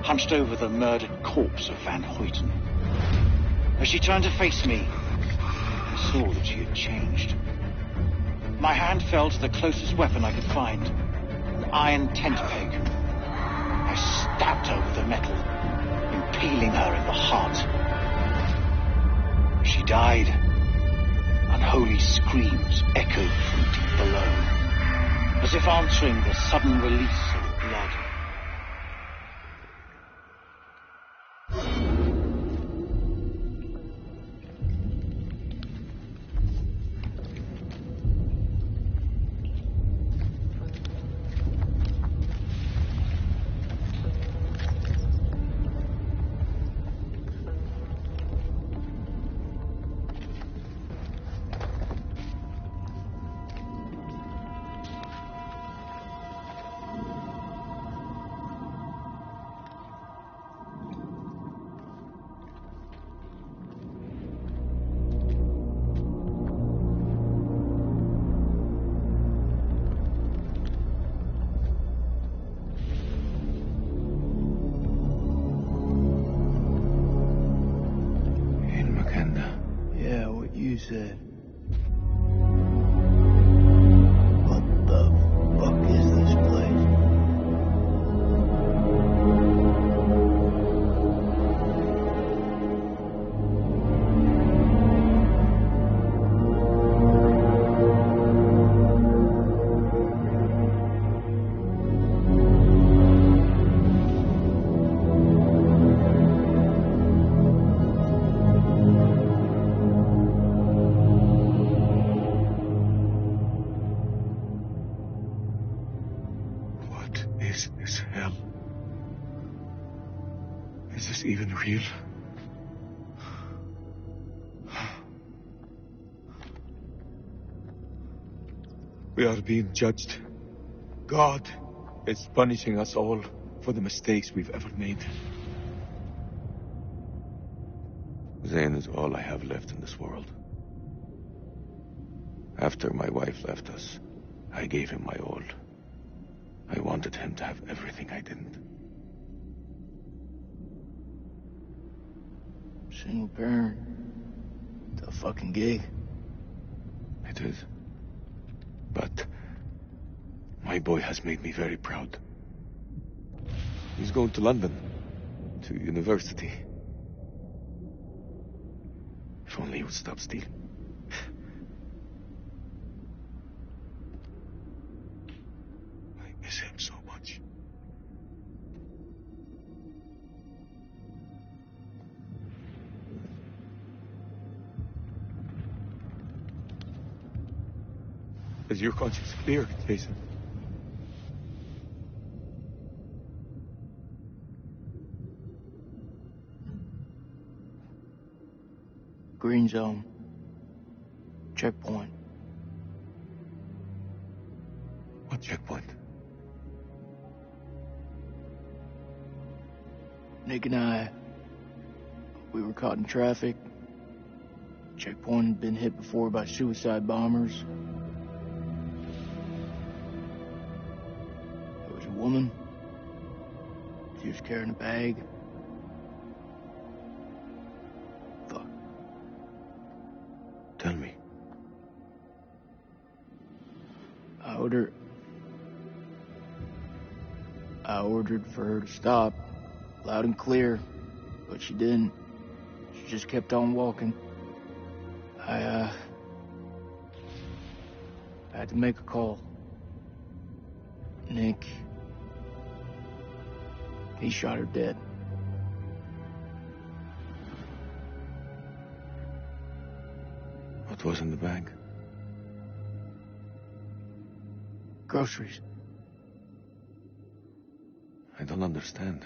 Speaker 19: hunched over the murdered corpse of Van Hoyten. As she turned to face me, I saw that she had changed. My hand fell to the closest weapon I could find, an iron tent peg. I stabbed her with the metal, impaling her in the heart. She died. Unholy screams echoed from deep below. as if answering the sudden release of blood.
Speaker 7: You said. What the fuck is this place?
Speaker 3: Is this even real? We are being judged. God is punishing us all for the mistakes we've ever made.
Speaker 11: Zane is all I have left in this world. After my wife left us, I gave him my all. I wanted him to have everything I didn't.
Speaker 7: Single parent. It's a fucking gig.
Speaker 11: It is. But my boy has made me very proud. He's going to London, to university. If only he would stop stealing. I miss him so much.
Speaker 3: Is your conscience clear, Jason?
Speaker 7: Green zone. Checkpoint.
Speaker 3: What checkpoint?
Speaker 7: Nick and I, we were caught in traffic. Checkpoint had been hit before by suicide bombers. There was a woman. She was carrying a bag. Fuck.
Speaker 11: Tell me.
Speaker 7: I ordered for her to stop, loud and clear, but she didn't. She just kept on walking. I had to make a call. Nick, he shot her dead.
Speaker 11: What was in the bag?
Speaker 7: Groceries.
Speaker 11: I don't understand.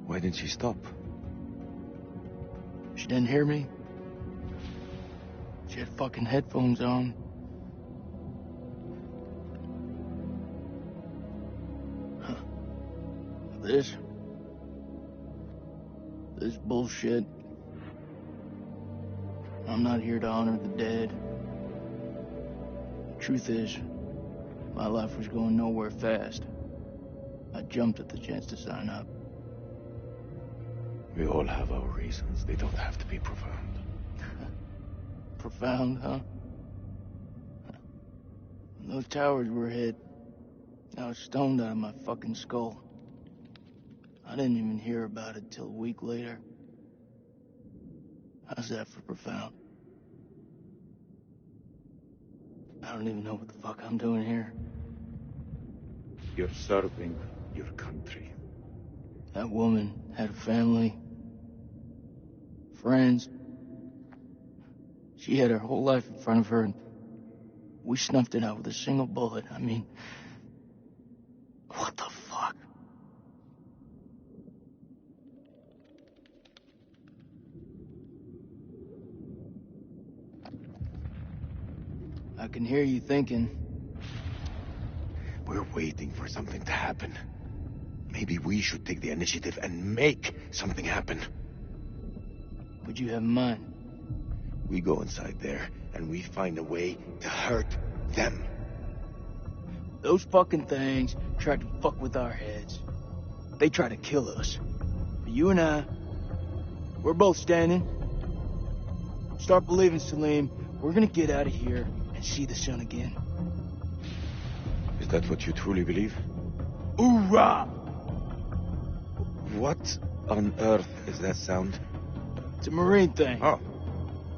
Speaker 11: Why didn't she stop?
Speaker 7: She didn't hear me. She had fucking headphones on. Huh. This bullshit. I'm not here to honor the dead. The truth is, my life was going nowhere fast. I jumped at the chance to sign up.
Speaker 11: We all have our reasons. They don't have to be profound.
Speaker 7: Profound, huh? When those towers were hit, I was stoned out of my fucking skull. I didn't even hear about it till a week later. How's that for profound? I don't even know what the fuck I'm doing here.
Speaker 11: You're serving your country.
Speaker 7: That woman had a family, friends. She had her whole life in front of her, and we snuffed it out with a single bullet. I mean, what the fuck? I can hear you thinking.
Speaker 11: We're waiting for something to happen. Maybe we should take the initiative and make something happen.
Speaker 7: What'd you have in mind?
Speaker 11: We go inside there, and we find a way to hurt them.
Speaker 7: Those fucking things tried to fuck with our heads. They try to kill us. But you and I, we're both standing. Start believing, Salim. We're gonna get out of here and see the sun again.
Speaker 11: Is that what you truly believe?
Speaker 7: Hoorah!
Speaker 11: What on earth is that sound?
Speaker 7: It's a Marine thing.
Speaker 11: Oh.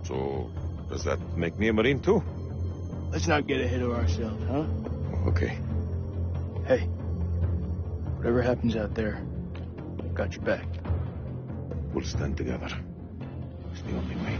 Speaker 11: So, does that make me a Marine too?
Speaker 7: Let's not get ahead of ourselves, huh?
Speaker 11: Okay.
Speaker 7: Hey, whatever happens out there, I've got your back.
Speaker 11: We'll stand together. It's the only way.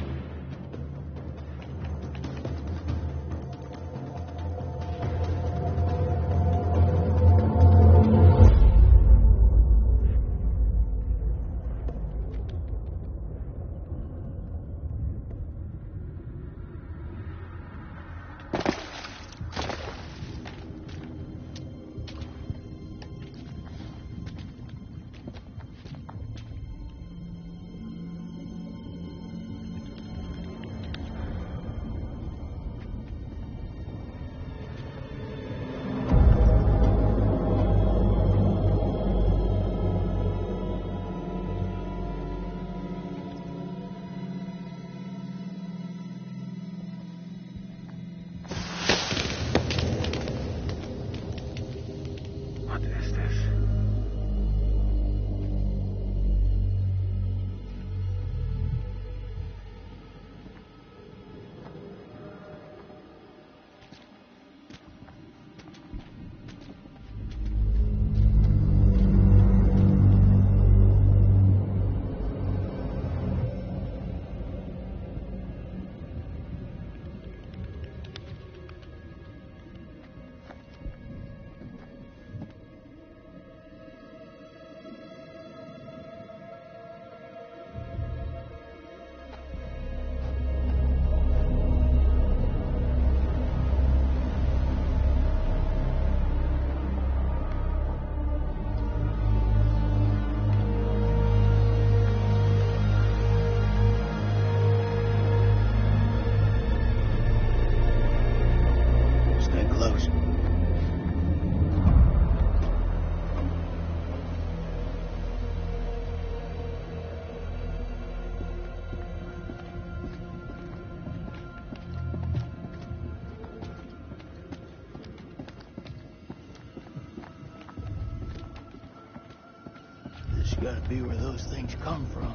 Speaker 7: Gotta be where those things come from.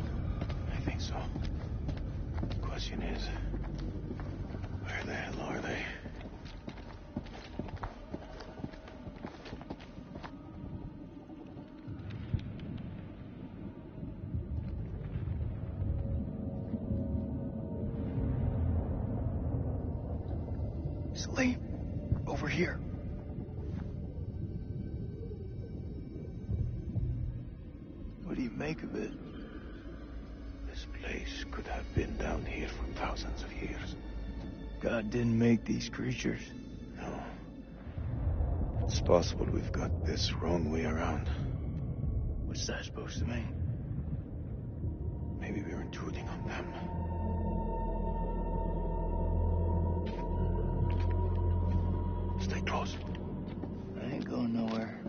Speaker 11: I think so. The question is, where the hell are they?
Speaker 7: Salim, over here. What do you make of it?
Speaker 11: This place could have been down here for thousands of years.
Speaker 7: God didn't make these creatures.
Speaker 11: No. It's possible we've got this wrong way around.
Speaker 7: What's that supposed to mean?
Speaker 11: Maybe we're intruding on them. Stay close.
Speaker 7: I ain't going nowhere.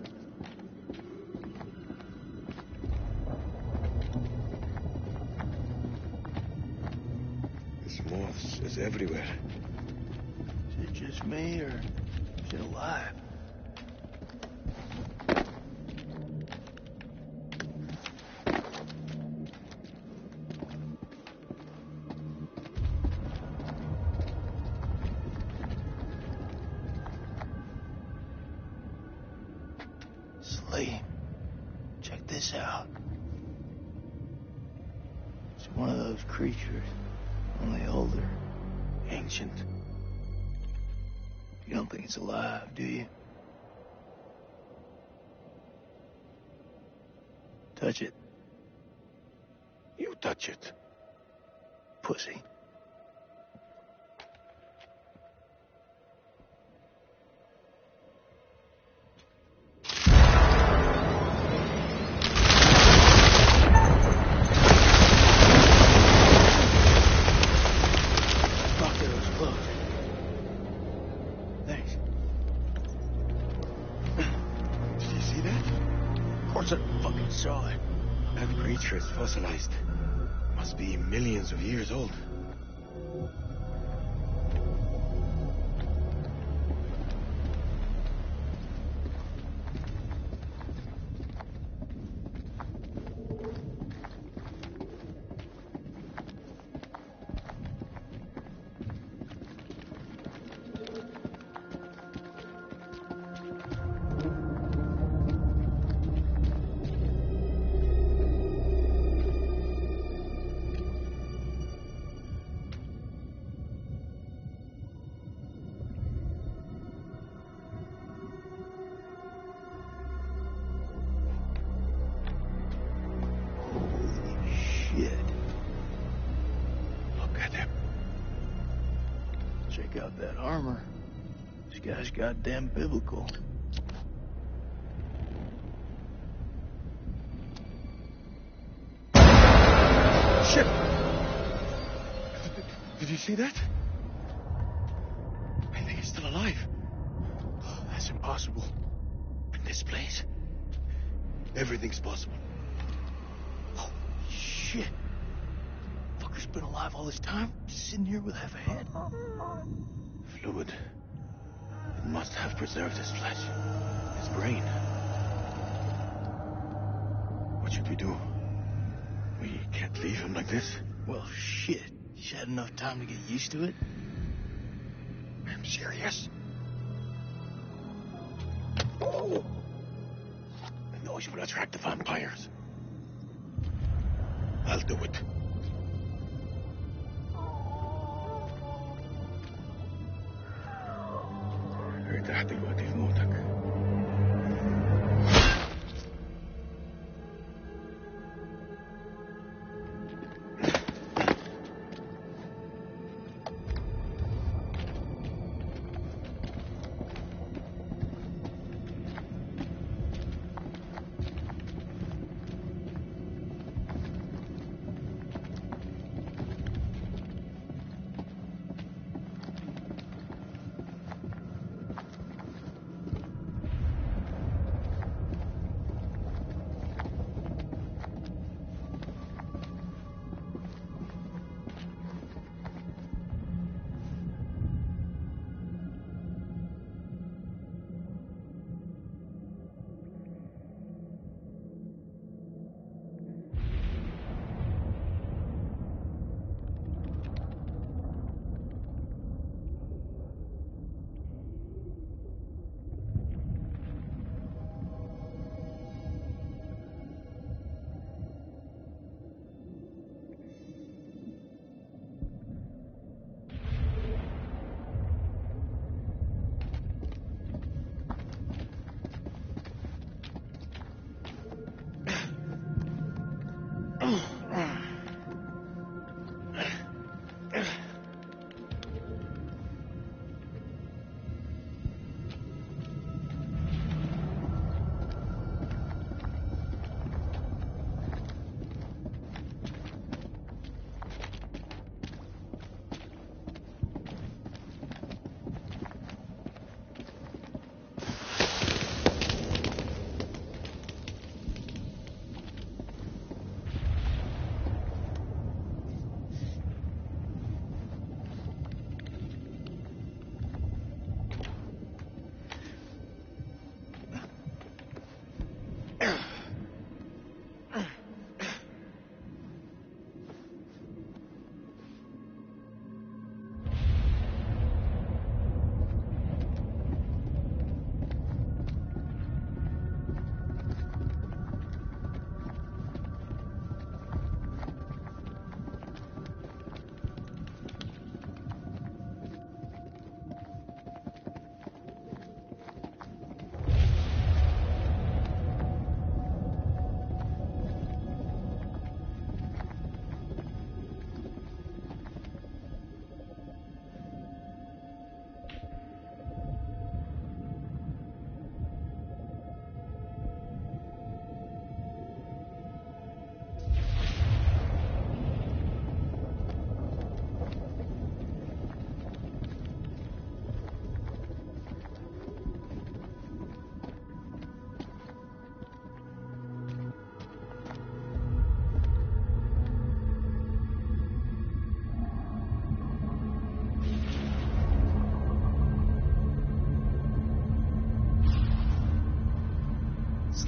Speaker 11: Moths is everywhere.
Speaker 7: Is it just me, or is it alive?
Speaker 4: Lee, check this out. It's one of those creatures, only older, ancient. You don't think it's alive, do you? Touch it.
Speaker 11: You touch it.
Speaker 4: Pussy.
Speaker 11: Saw it. That creature is fossilized. Must be millions of years old.
Speaker 4: Check out that armor. This guy's goddamn biblical.
Speaker 11: Shit! Did you see that? I think he's still alive. Oh, that's impossible. In this place, everything's possible.
Speaker 4: Oh, shit. Fucker's been alive all this time, sitting here with half a head.
Speaker 11: Fluid. It must have preserved his flesh, his brain. What should we do? We can't leave him like this.
Speaker 4: Well, shit. He's had enough time to get used to it.
Speaker 11: I'm serious. Oh! The noise will attract the vampires. I'll do it. ارتاح دلوقتي في موتك.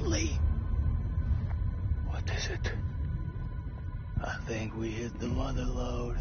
Speaker 7: Lee.
Speaker 4: What is it?
Speaker 7: I think we hit the mother lode.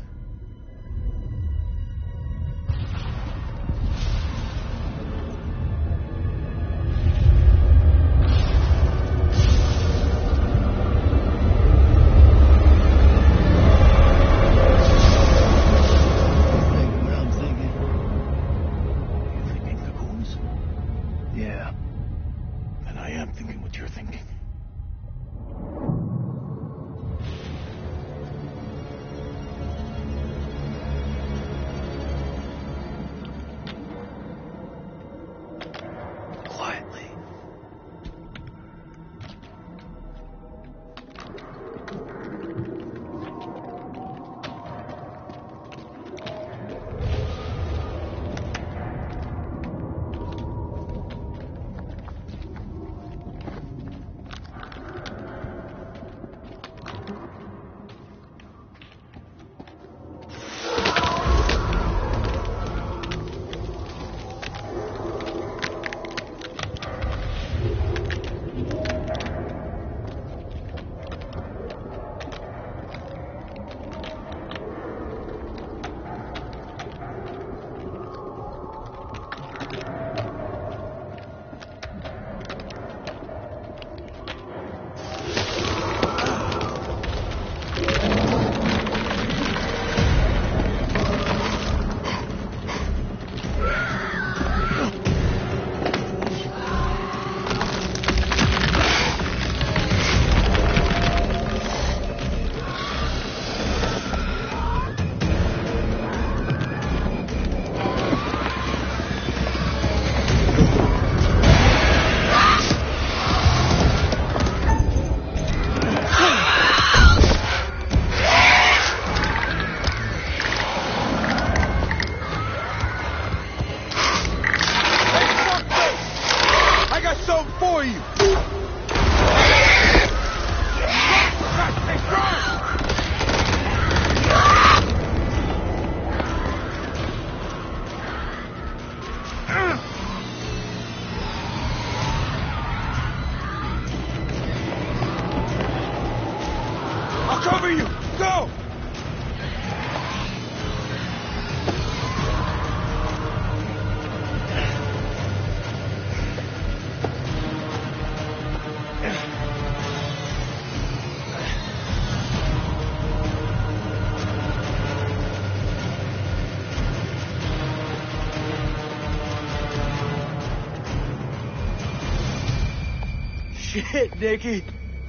Speaker 7: Shit, Dickie.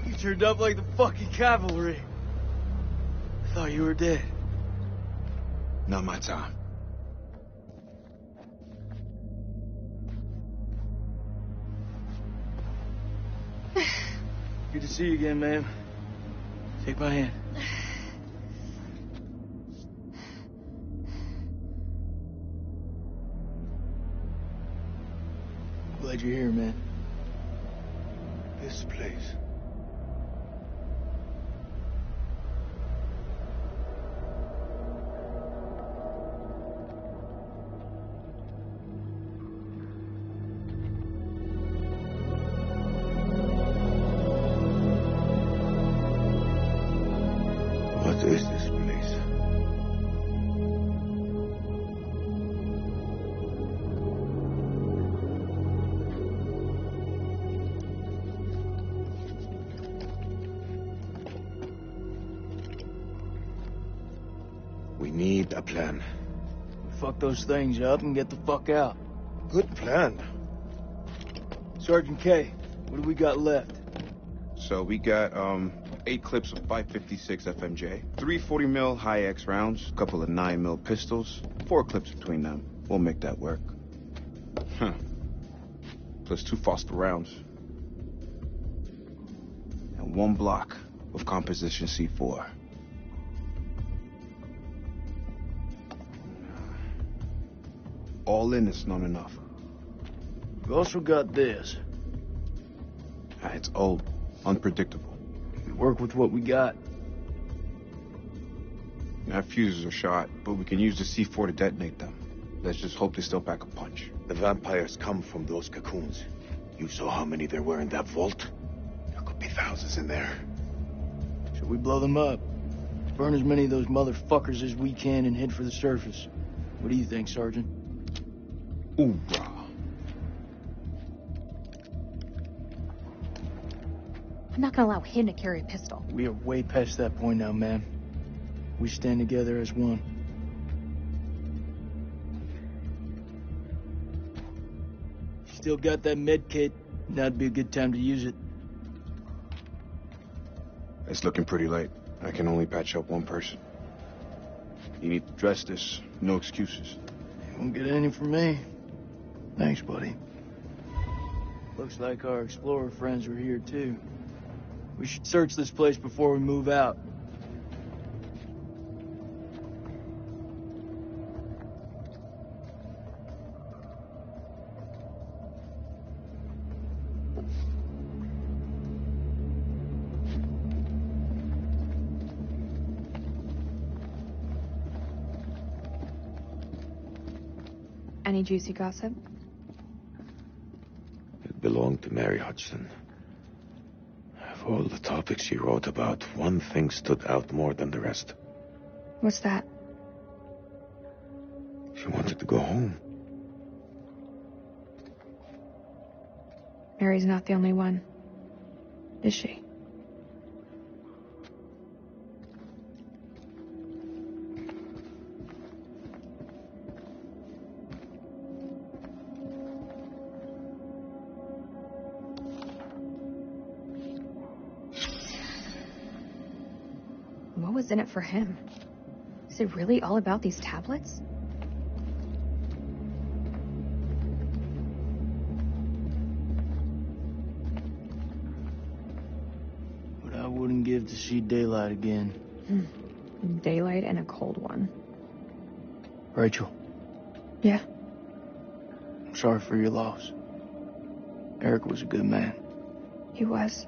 Speaker 7: You turned up like the fucking cavalry. I thought you were dead.
Speaker 10: Not my time.
Speaker 7: Good to see you again, ma'am. Take my hand. Glad you're here, man.
Speaker 11: This place. What is this place? We need a plan.
Speaker 7: Fuck those things up and get the fuck out.
Speaker 11: Good plan.
Speaker 7: Sergeant K, what do we got left?
Speaker 10: So we got 8 clips of 5.56 FMJ, 3 40mm high-X rounds, a couple of 9mm pistols, 4 clips between them. We'll make that work. Huh. Plus 2 Foster rounds. And 1 block of composition C4. All in, it's not enough.
Speaker 7: We also got this.
Speaker 10: It's old, unpredictable.
Speaker 7: We work with what we got.
Speaker 10: Our fuses are shot, but we can use the C4 to detonate them. Let's just hope they still pack a punch.
Speaker 11: The vampires come from those cocoons. You saw how many there were in that vault?
Speaker 3: safe houses in there.
Speaker 4: Should we blow them up? Burn as many of those motherfuckers as we can and head for the surface. What do you think, Sergeant?
Speaker 10: Hoorah.
Speaker 9: I'm not gonna allow him to carry a pistol.
Speaker 4: We are way past that point now, ma'am. We stand together as one. Still got that med kit. Now'd be a good time to use it.
Speaker 10: It's looking pretty late. I can only patch up one person. You need to dress this. No excuses.
Speaker 4: You won't get any from me. Thanks, buddy. Looks like our explorer friends are here, too. We should search this place before we move out.
Speaker 9: Any juicy gossip?
Speaker 11: It belonged to Mary Hudson. Of all the topics she wrote about, one thing stood out more than the rest.
Speaker 9: What's that?
Speaker 11: She wanted to go home.
Speaker 9: Mary's not the only one, is she? What was in it for him? Is it really all about these tablets?
Speaker 4: What I wouldn't give to see daylight again.
Speaker 9: Daylight and a cold one.
Speaker 4: Rachel.
Speaker 9: Yeah?
Speaker 4: I'm sorry for your loss. Eric was a good man.
Speaker 9: He was.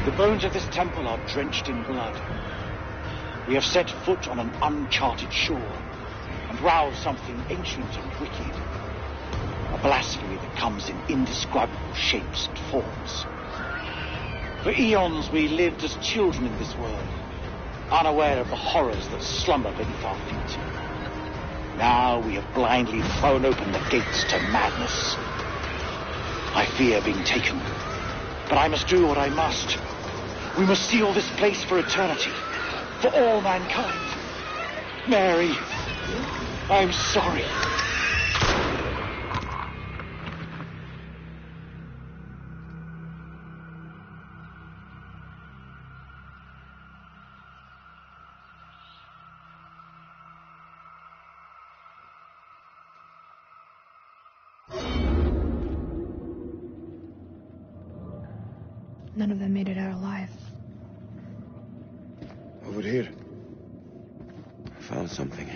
Speaker 19: The bones of this temple are drenched in blood. We have set foot on an uncharted shore and roused something ancient and wicked. A blasphemy that comes in indescribable shapes and forms. For eons we lived as children in this world, unaware of the horrors that slumber beneath our feet. Now we have blindly thrown open the gates to madness. I fear being taken, but I must do what I must. We must seal this place for eternity, for all mankind. Mary, I'm sorry.
Speaker 9: None of them made it out alive.
Speaker 11: Over here. I found something.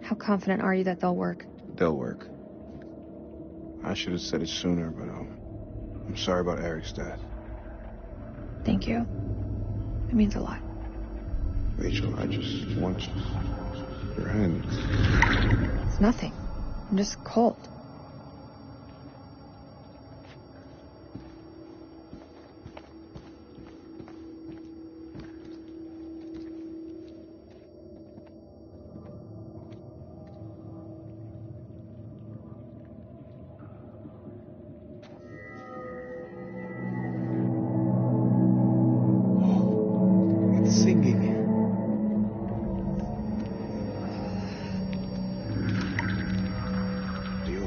Speaker 9: How confident are you that they'll work?
Speaker 10: They'll work. I should have said it sooner, but I'm sorry about Eric's death.
Speaker 9: Thank you. It means a lot.
Speaker 10: Rachel, I just want your hand.
Speaker 9: It's nothing. I'm just cold.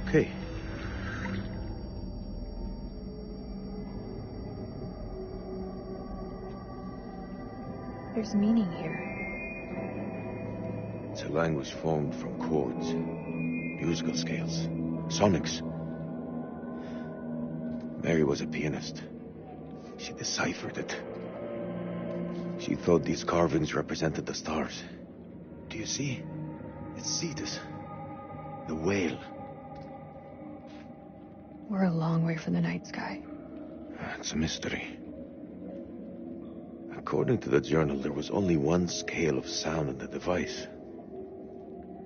Speaker 3: okay.
Speaker 9: There's meaning here.
Speaker 3: It's a language formed from chords, musical scales, sonics. Mary was a pianist. She deciphered it. She thought these carvings represented the stars. Do you see? It's Cetus, the whale.
Speaker 9: We're a long way from the night sky.
Speaker 3: It's a mystery. According to the journal, there was only one scale of sound in the device.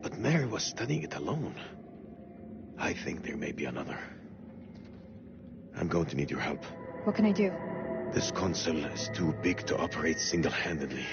Speaker 3: But Mary was studying it alone. I think there may be another. I'm going to need your help.
Speaker 9: What can I do?
Speaker 3: This console is too big to operate single-handedly.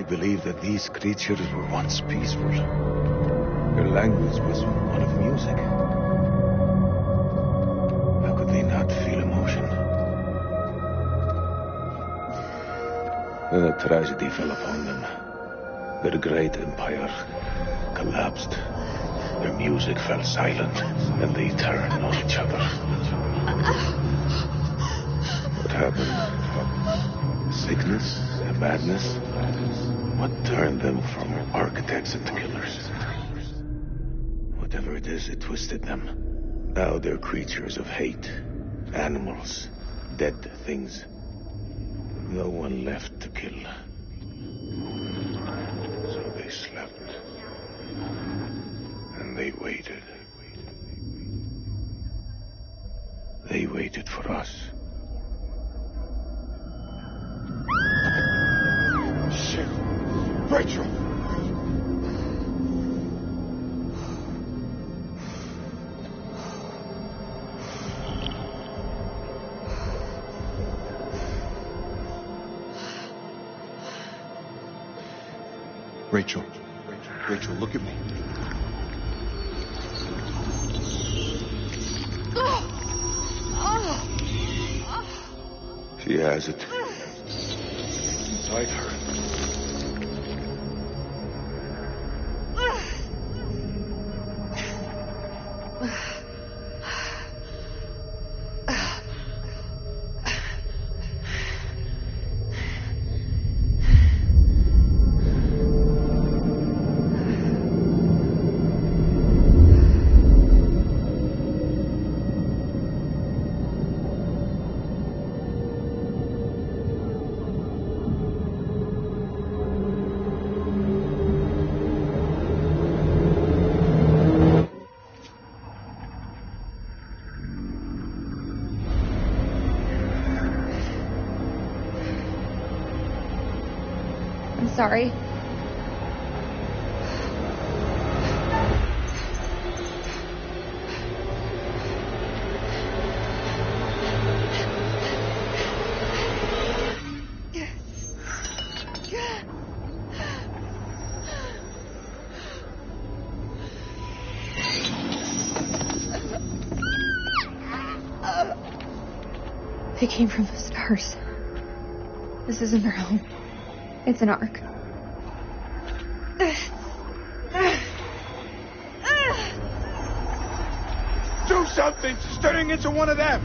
Speaker 3: Believed that these creatures were once peaceful. Their language was one of music. How could they not feel emotion? Then a tragedy fell upon them. Their great empire collapsed. Their music fell silent, and they turned on each other. What happened? Sickness? Madness? What turned them from architects into killers? Whatever it is, it twisted them. Now they're creatures of hate. Animals. Dead things. No one left to kill. So they slept. And they waited. They waited for us.
Speaker 13: Shit! Rachel!
Speaker 10: Rachel. Rachel, look at me.
Speaker 3: She has it. Inside her.
Speaker 9: Sorry. They came from the stars. This isn't their home. It's an ark.
Speaker 13: Do something! She's turning into one of them!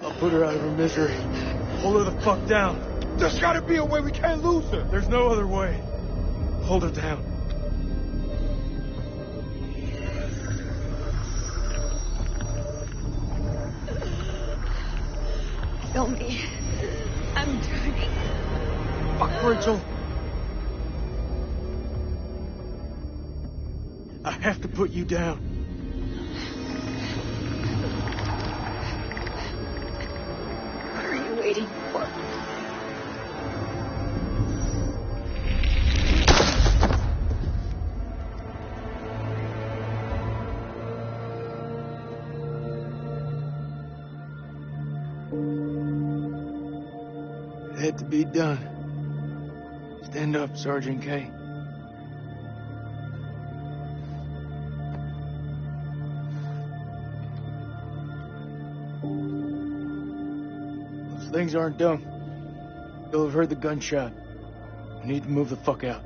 Speaker 12: I'll put her out of her misery. Hold her the fuck down.
Speaker 13: There's gotta be a way. We can't lose her.
Speaker 12: There's no other way. Hold her down.
Speaker 8: kill me. I'm trying.
Speaker 7: Fuck, Rachel. I have to put you down.
Speaker 8: What are you waiting for?
Speaker 7: It had to be done. Stand up, Sergeant K. Those things aren't done. You'll have heard the gunshot. We need to move the fuck out.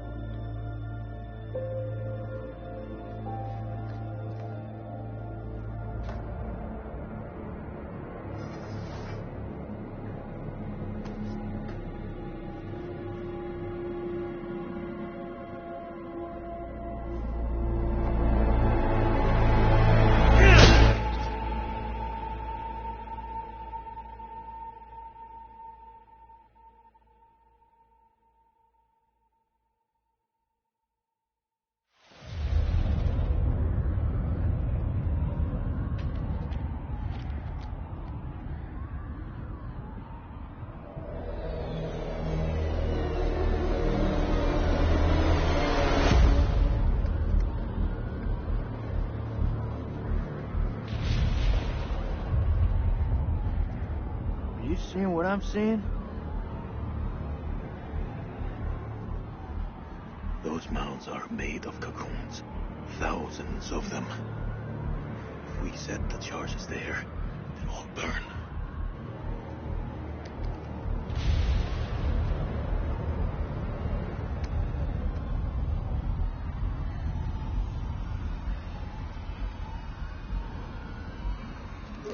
Speaker 7: You seeing what I'm seeing?
Speaker 11: Those mounds are made of cocoons. Thousands of them. If we set the charges there, they'll all burn.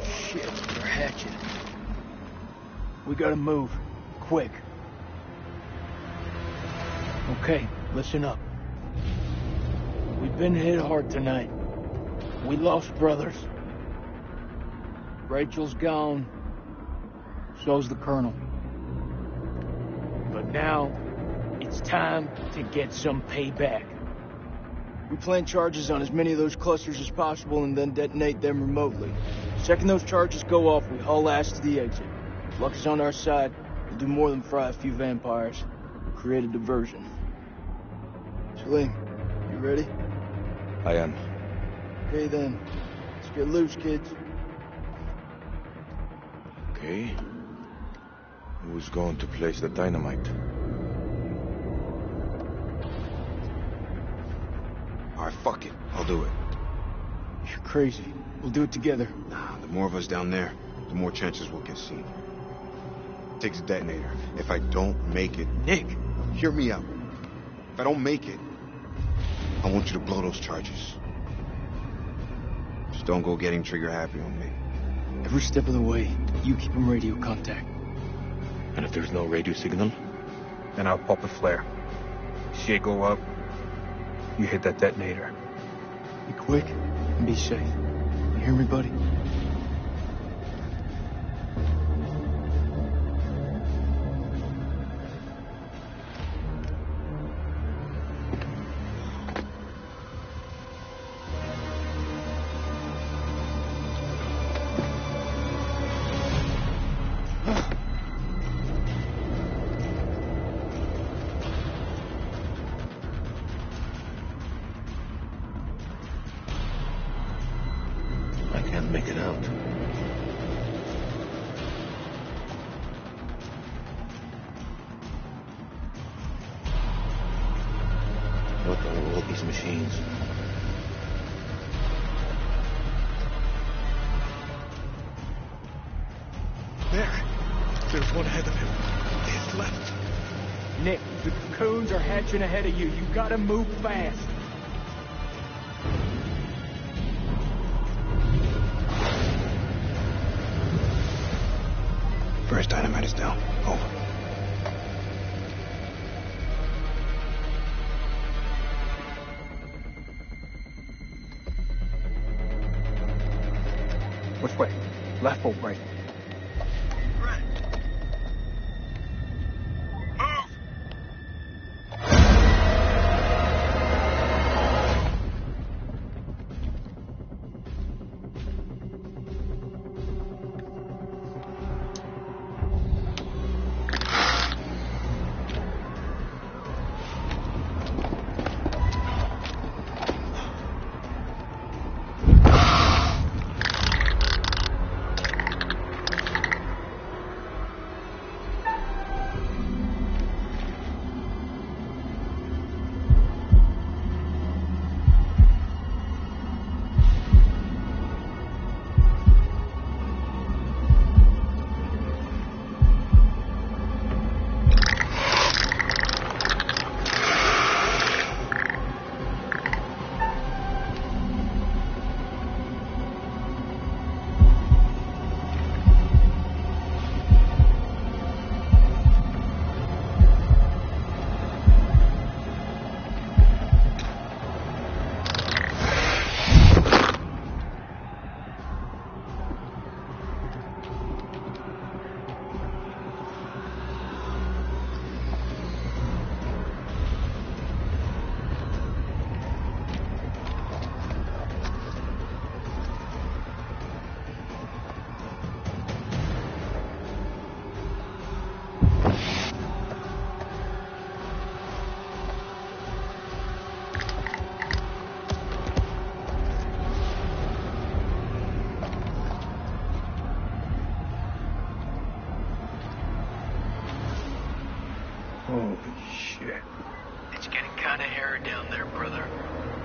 Speaker 7: Shit, they're hatching. We gotta move. Quick. Okay, listen up. We've been hit hard tonight. We lost brothers. Rachel's gone. So's the Colonel. But now, it's time to get some payback. We plant charges on as many of those clusters as possible and then detonate them remotely. Second those charges go off, we haul ass to the exit. If luck is on our side, we'll do more than fry a few vampires. Create a diversion. Salim, you ready?
Speaker 3: I am.
Speaker 7: Okay then. Let's get loose, kids.
Speaker 3: Okay. Who's going to place the dynamite?
Speaker 10: Alright, fuck it. I'll do it.
Speaker 7: You're crazy. We'll do it together.
Speaker 10: Nah, the more of us down there, the more chances we'll get seen. Takes a detonator. If I don't make it...
Speaker 7: Nick!
Speaker 10: Hear me out. If I don't make it, I want you to blow those charges. Just don't go getting trigger happy on me.
Speaker 7: Every step of the way, you keep him radio contact.
Speaker 11: And if there's no radio signal?
Speaker 5: Then I'll pop a flare. See it go up, you hit that detonator.
Speaker 7: Be quick and be safe. You hear me, buddy?
Speaker 11: Make it out. What are all these machines?
Speaker 7: There. There's one ahead of him. His left. Nick, the cocoons are hatching ahead of you. You gotta move fast.
Speaker 10: First dynamite is down. Over.
Speaker 5: Which way? Left or right?
Speaker 7: Right.
Speaker 5: Shit.
Speaker 7: It's getting kind of hairy down there, brother.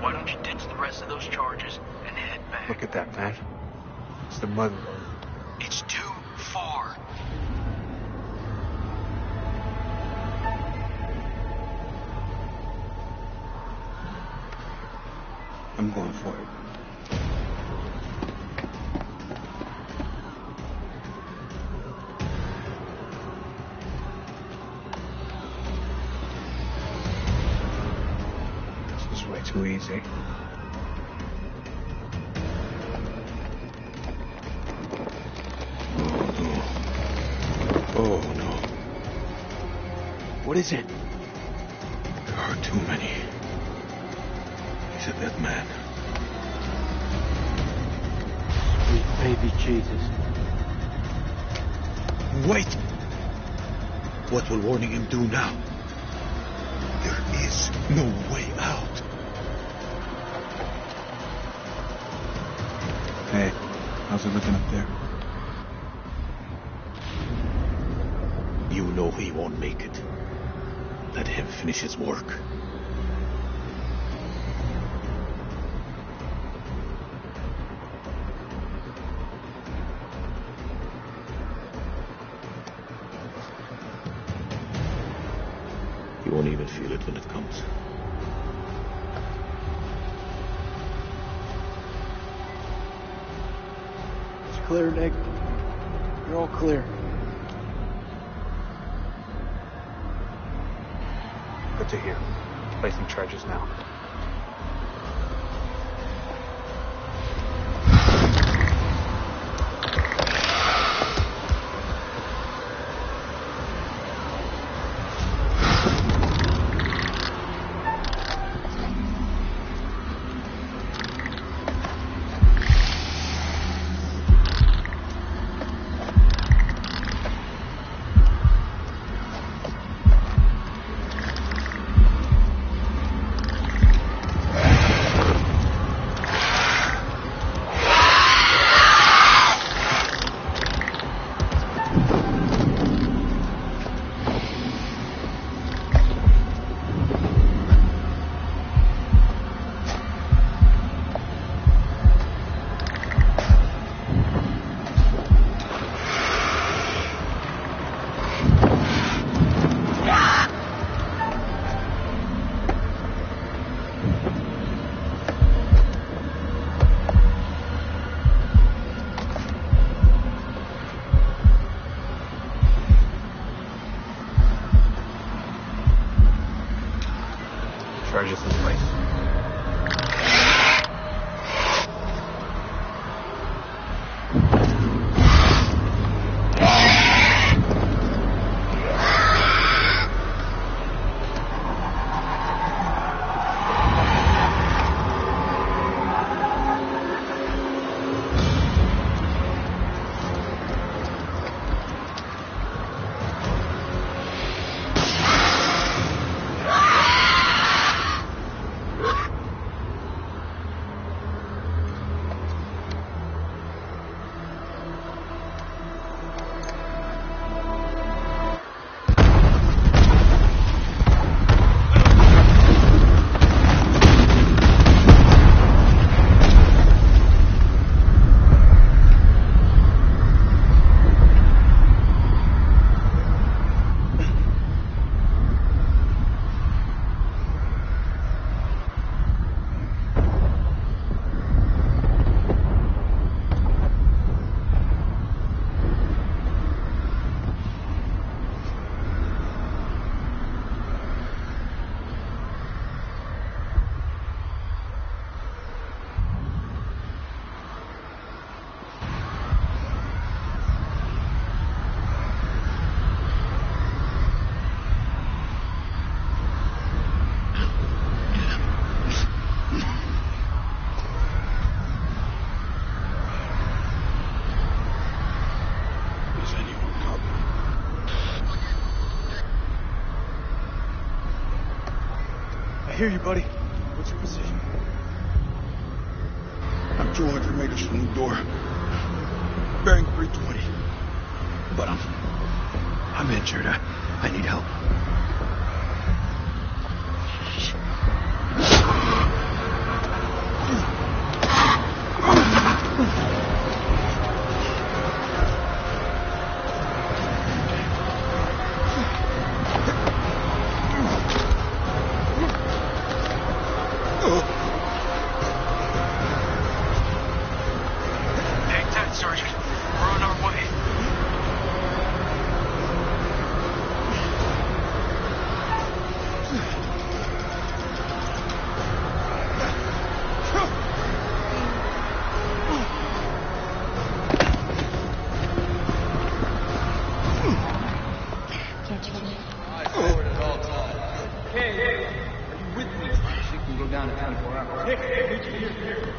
Speaker 7: Why don't you ditch the rest of those charges and head back?
Speaker 5: Look at that, man. It's the mother.
Speaker 7: It's too far.
Speaker 10: I'm going for it.
Speaker 5: This is way too easy.
Speaker 11: Oh, no.
Speaker 7: What is it?
Speaker 11: There are too many. He's a dead man.
Speaker 7: Sweet baby Jesus.
Speaker 11: Wait! What will warning him do now? There is no way out.
Speaker 10: Hey, how's it looking up there?
Speaker 11: You know he won't make it. Let him finish his work. You won't even feel it when it comes.
Speaker 7: It's clear, Nick. You're all clear.
Speaker 5: Good to hear. Placing charges now. Charges in place.
Speaker 7: I hear you, buddy. What's your position?
Speaker 11: I'm 200 meters from the door. Bearing 320. But I'm injured. I need help.
Speaker 2: Hang tight, Sergeant. We're on our way.
Speaker 12: Eyes forward at all times. Hey, are you with me? She can go down in 24 hours. Hey, here.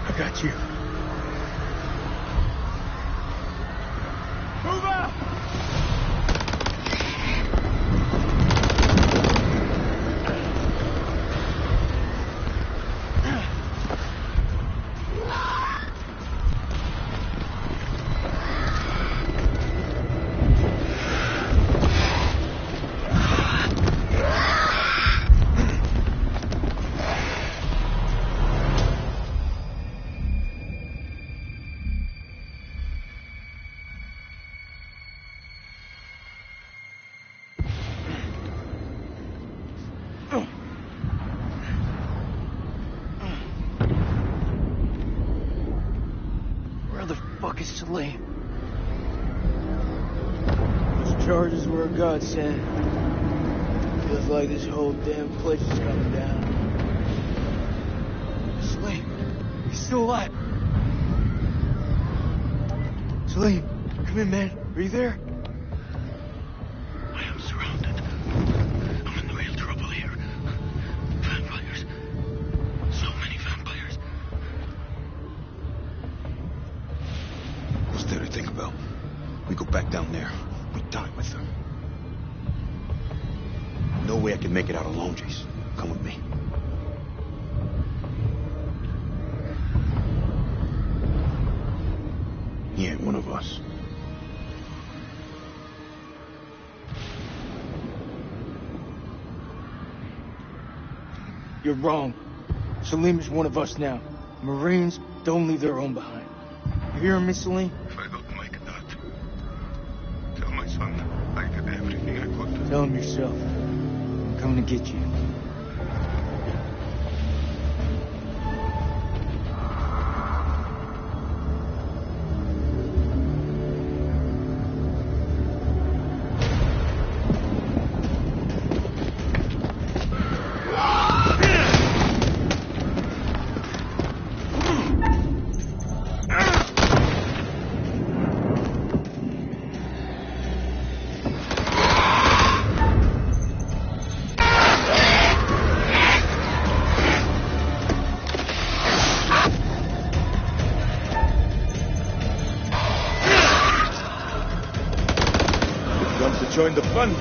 Speaker 4: I got you. Move out!
Speaker 7: Where the fuck is Salim? Those charges were a godsend. Feels like this whole damn place is coming down. Salim, he's still alive. Salim, come in, man. Are you there?
Speaker 11: I am surrounded. I'm in real trouble here. Vampires. So many vampires.
Speaker 10: What's there to think about? We go back down there. We die with them. No way I can make it out alone, Jason. Come with me. He ain't one of us.
Speaker 7: You're wrong. Salim is one of us now. Marines don't leave their own behind. You hear me, Salim?
Speaker 11: If I don't make that, tell my son I did everything I could.
Speaker 7: Tell him yourself. I'm coming to get you.
Speaker 4: Join the fun.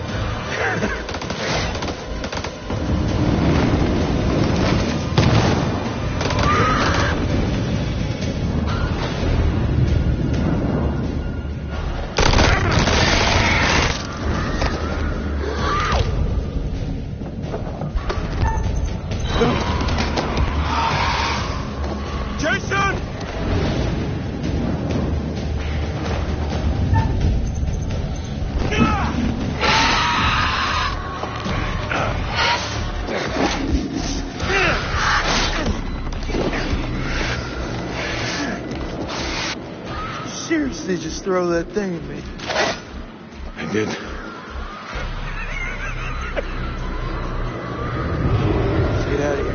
Speaker 4: Jason!
Speaker 7: Seriously, just throw that thing at me.
Speaker 11: I did.
Speaker 7: Let's get out of here.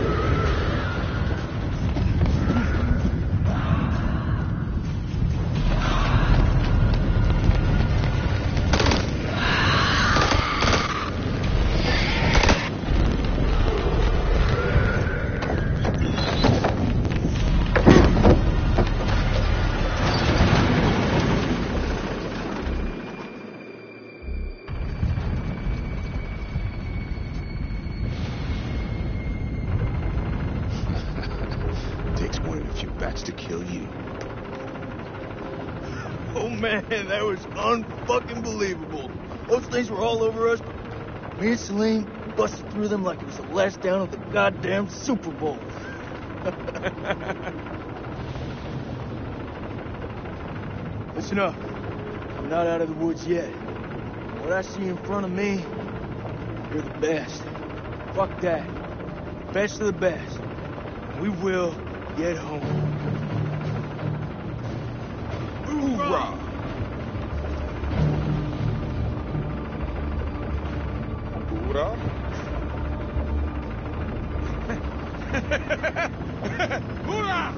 Speaker 10: Takes more than a few bats to kill you.
Speaker 7: Oh man, that was unfucking believable. Those things were all over us. Me and Salim, busted through them like it was the last down of the goddamn Super Bowl. Listen up. I'm not out of the woods yet. What I see in front of me, you're the best. Fuck that. Best of the best. We will get home. Hoorah!
Speaker 13: Hoorah! Hoorah!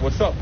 Speaker 5: What's up?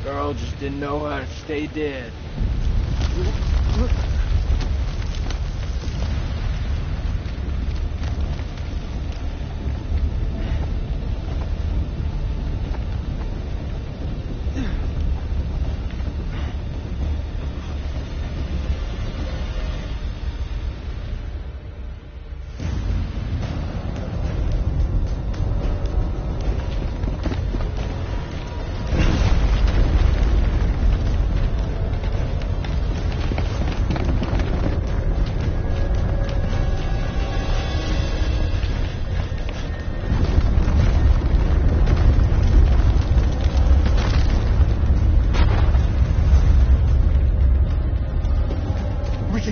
Speaker 7: Girl just didn't know how to stay dead.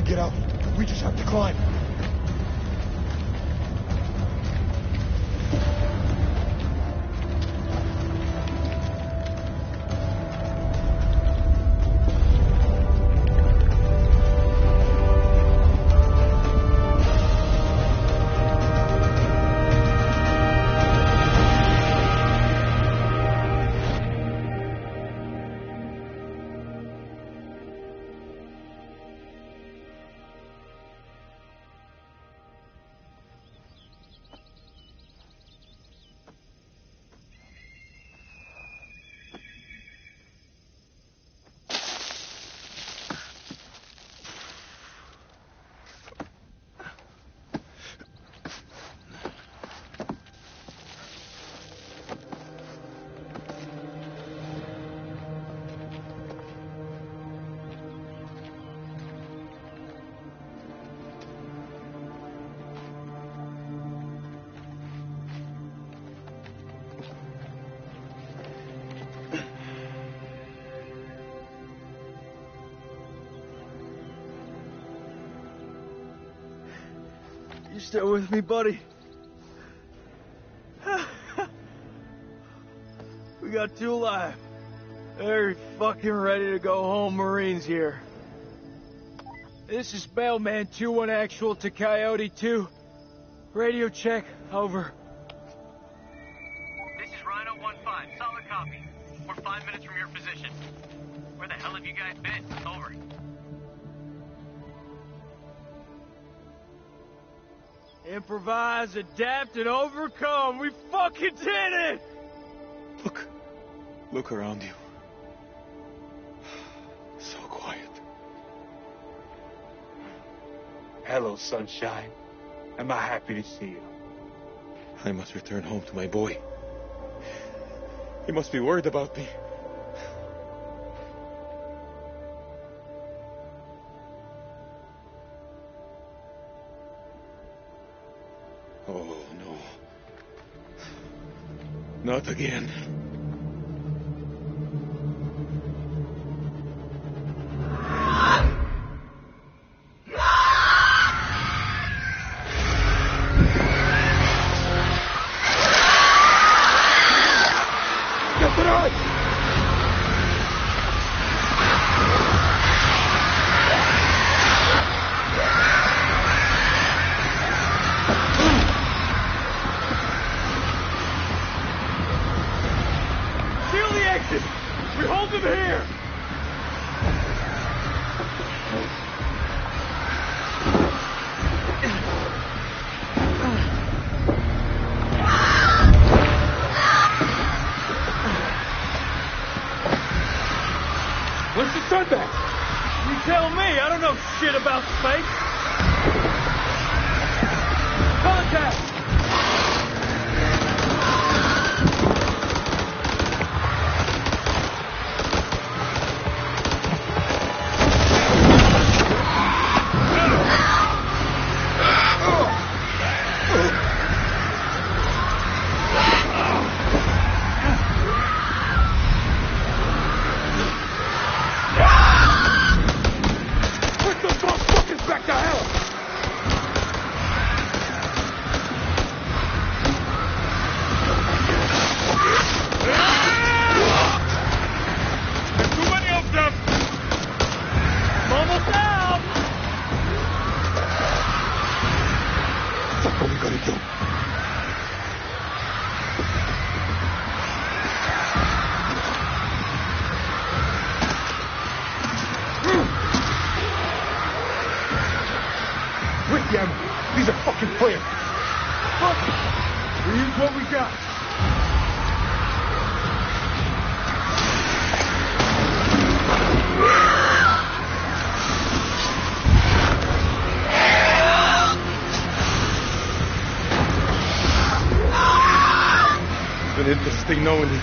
Speaker 4: Get out. We just have to climb.
Speaker 7: You still with me, buddy? We got two alive. Very fucking ready to go home, Marines here. This is Mailman 2-1 actual to Coyote 2. Radio check, over.
Speaker 2: This is Rhino 1-5, solid copy. We're 5 minutes from your position. Where the hell have you guys been? Over.
Speaker 7: Improvise, adapt, and overcome. We fucking did it!
Speaker 3: Look around you. So quiet.
Speaker 5: Hello, sunshine. Am I happy to see you?
Speaker 3: I must return home to my boy. He must be worried about me. Oh, no. Not again.
Speaker 7: We hold them here!
Speaker 5: What's the sun back?
Speaker 7: You tell me, I don't know shit about space. Contact!
Speaker 5: These are fucking flares.
Speaker 7: Fuck it. We use what we got.
Speaker 3: It's been interesting knowing you.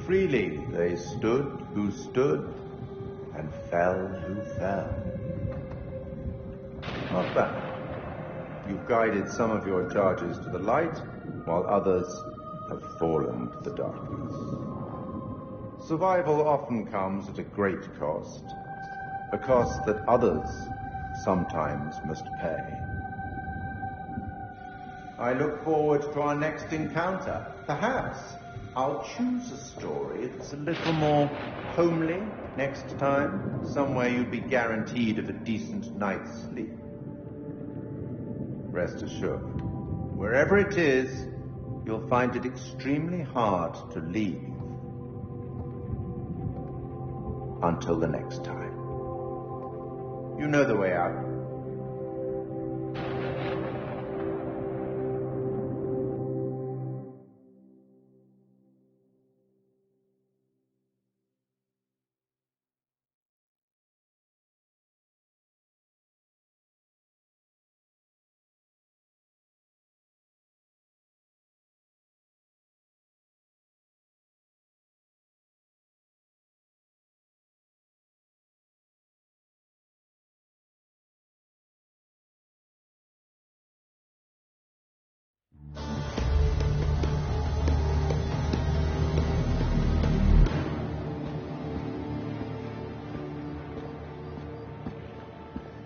Speaker 6: Freely they stood who stood, and fell who fell. Not bad. You've guided some of your charges to the light, while others have fallen to the darkness. Survival often comes at a great cost, a cost that others sometimes must pay. I look forward to our next encounter. Perhaps I'll choose a story that's a little more homely next time, somewhere you'd be guaranteed of a decent night's sleep. Rest assured, wherever it is, you'll find it extremely hard to leave. Until the next time. You know the way out.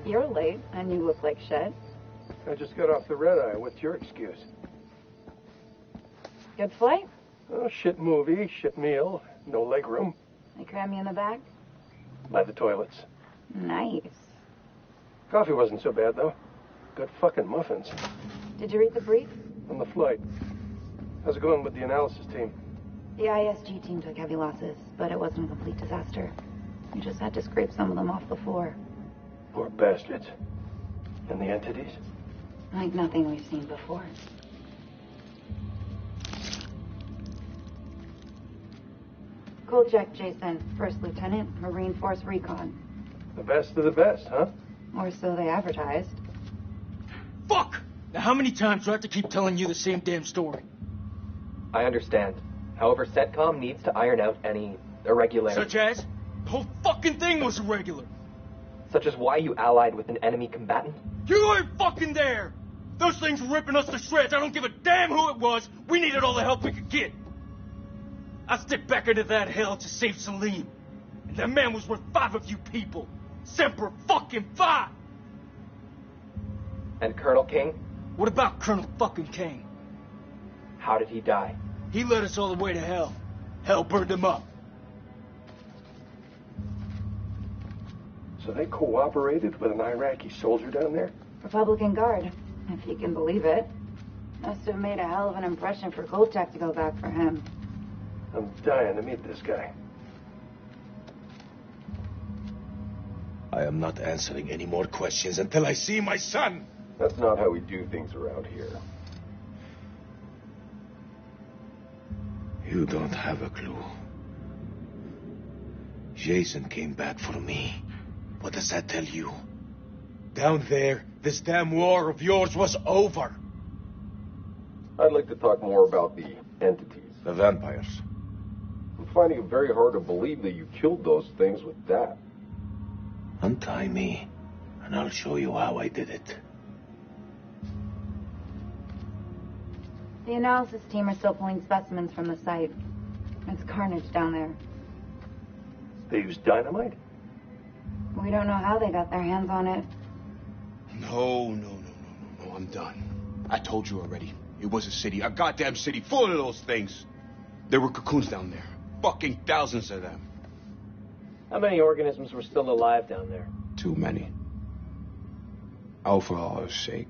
Speaker 17: You're late, and you look like shit.
Speaker 22: I just got off the red eye. What's your excuse?
Speaker 17: Good flight?
Speaker 22: Oh, shit movie, shit meal, no leg room.
Speaker 17: They cram you in the back?
Speaker 22: By the toilets.
Speaker 17: Nice.
Speaker 22: Coffee wasn't so bad, though. Good fucking muffins.
Speaker 17: Did you read the brief?
Speaker 22: On the flight. How's it going with the analysis team?
Speaker 17: The ISG team took heavy losses, but it wasn't a complete disaster. We just had to scrape some of them off the floor.
Speaker 22: Poor bastards. And the entities?
Speaker 17: Like nothing we've seen before. Kolchak Jason, First Lieutenant, Marine Force Recon.
Speaker 22: The best of the best, huh?
Speaker 17: Or so they advertised.
Speaker 7: Fuck! Now how many times do I have to keep telling you the same damn story?
Speaker 23: I understand. However, CENTCOM needs to iron out any irregularities.
Speaker 7: Such as? The whole fucking thing was irregular.
Speaker 23: Such as why you allied with an enemy combatant?
Speaker 7: You weren't fucking there! Those things were ripping us to shreds. I don't give a damn who it was. We needed all the help we could get. I stepped back into that hell to save Salim. And that man was worth 5 of you people. Semper fucking Fi!
Speaker 23: And Colonel King?
Speaker 7: What about Colonel fucking King?
Speaker 23: How did he die?
Speaker 7: He led us all the way to hell. Hell burned him up.
Speaker 22: So they cooperated with an Iraqi soldier down there?
Speaker 17: Republican Guard, if you can believe it. Must have made a hell of an impression for Kolchak to go back for him.
Speaker 22: I'm dying to meet this guy.
Speaker 11: I am not answering any more questions until I see my son.
Speaker 22: That's not how we do things around here.
Speaker 11: You don't have a clue. Jason came back for me. What does that tell you? Down there, this damn war of yours was over.
Speaker 22: I'd like to talk more about the entities.
Speaker 11: The vampires.
Speaker 22: I'm finding it very hard to believe that you killed those things with that.
Speaker 11: Untie me, and I'll show you how I did it.
Speaker 17: The analysis team are still pulling specimens from the site. It's carnage down there.
Speaker 22: They used dynamite?
Speaker 17: We don't know how they got their hands on it.
Speaker 13: No, I'm done. I told you already. It was a city, a goddamn city full of those things. There were cocoons down there. Fucking thousands of them.
Speaker 23: How many organisms were still alive down there?
Speaker 13: Too many. Oh, for Allah's sake.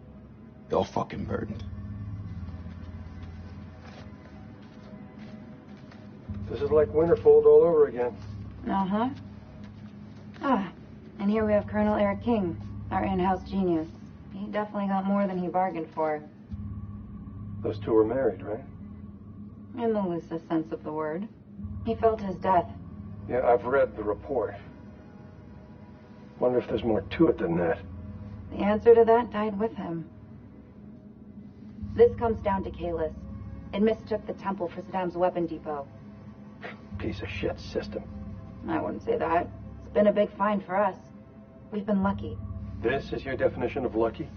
Speaker 13: They're all fucking burned.
Speaker 22: This is like Winterfold all over again.
Speaker 17: Uh-huh. Ah, and here we have Colonel Eric King, our in-house genius. He definitely got more than he bargained for.
Speaker 22: Those two were married, right?
Speaker 17: In the loosest sense of the word. He felt his death.
Speaker 22: Yeah, I've read the report. Wonder if there's more to it than that.
Speaker 17: The answer to that died with him. This comes down to Kalis. It mistook the temple for Saddam's weapon depot.
Speaker 22: piece of shit system.
Speaker 17: I wouldn't say that. It's been a big find for us. We've been lucky.
Speaker 22: This is your definition of lucky?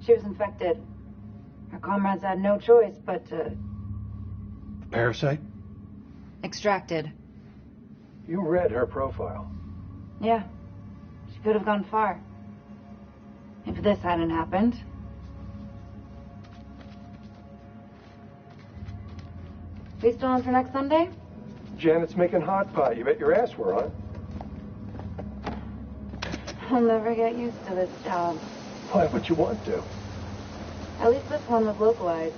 Speaker 17: She was infected. Her comrades had no choice but to...
Speaker 22: Parasite?
Speaker 17: Extracted.
Speaker 22: You read her profile.
Speaker 17: Yeah. She could have gone far. If this hadn't happened. We still on for next Sunday?
Speaker 22: Janet's making hot pot. You bet your ass we're on.
Speaker 17: I'll never get used to this job.
Speaker 22: Why would you want to?
Speaker 17: At least this one was localized.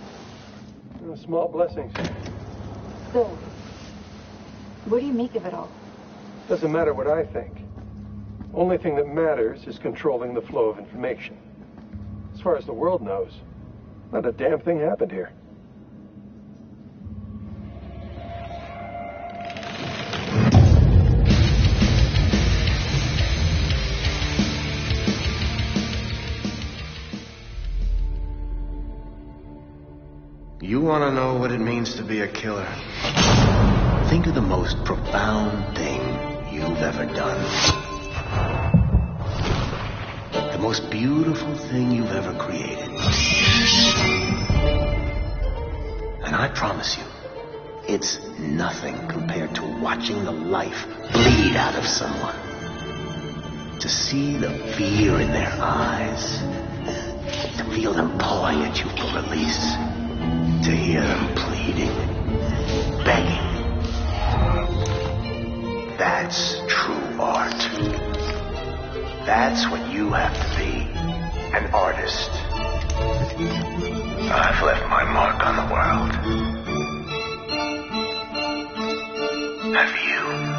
Speaker 22: Small blessings.
Speaker 17: So, what do you make of it all?
Speaker 22: Doesn't matter what I think. Only thing that matters is controlling the flow of information. As far as the world knows, not a damn thing happened here.
Speaker 1: You want to know what it means to be a killer? Think of the most profound thing you've ever done. The most beautiful thing you've ever created. And I promise you, it's nothing compared to watching the life bleed out of someone. To see the fear in their eyes. To feel them pawing at you for release. To hear them pleading, begging. That's true art. That's what you have to be, an artist. I've left my mark on the world. Have you?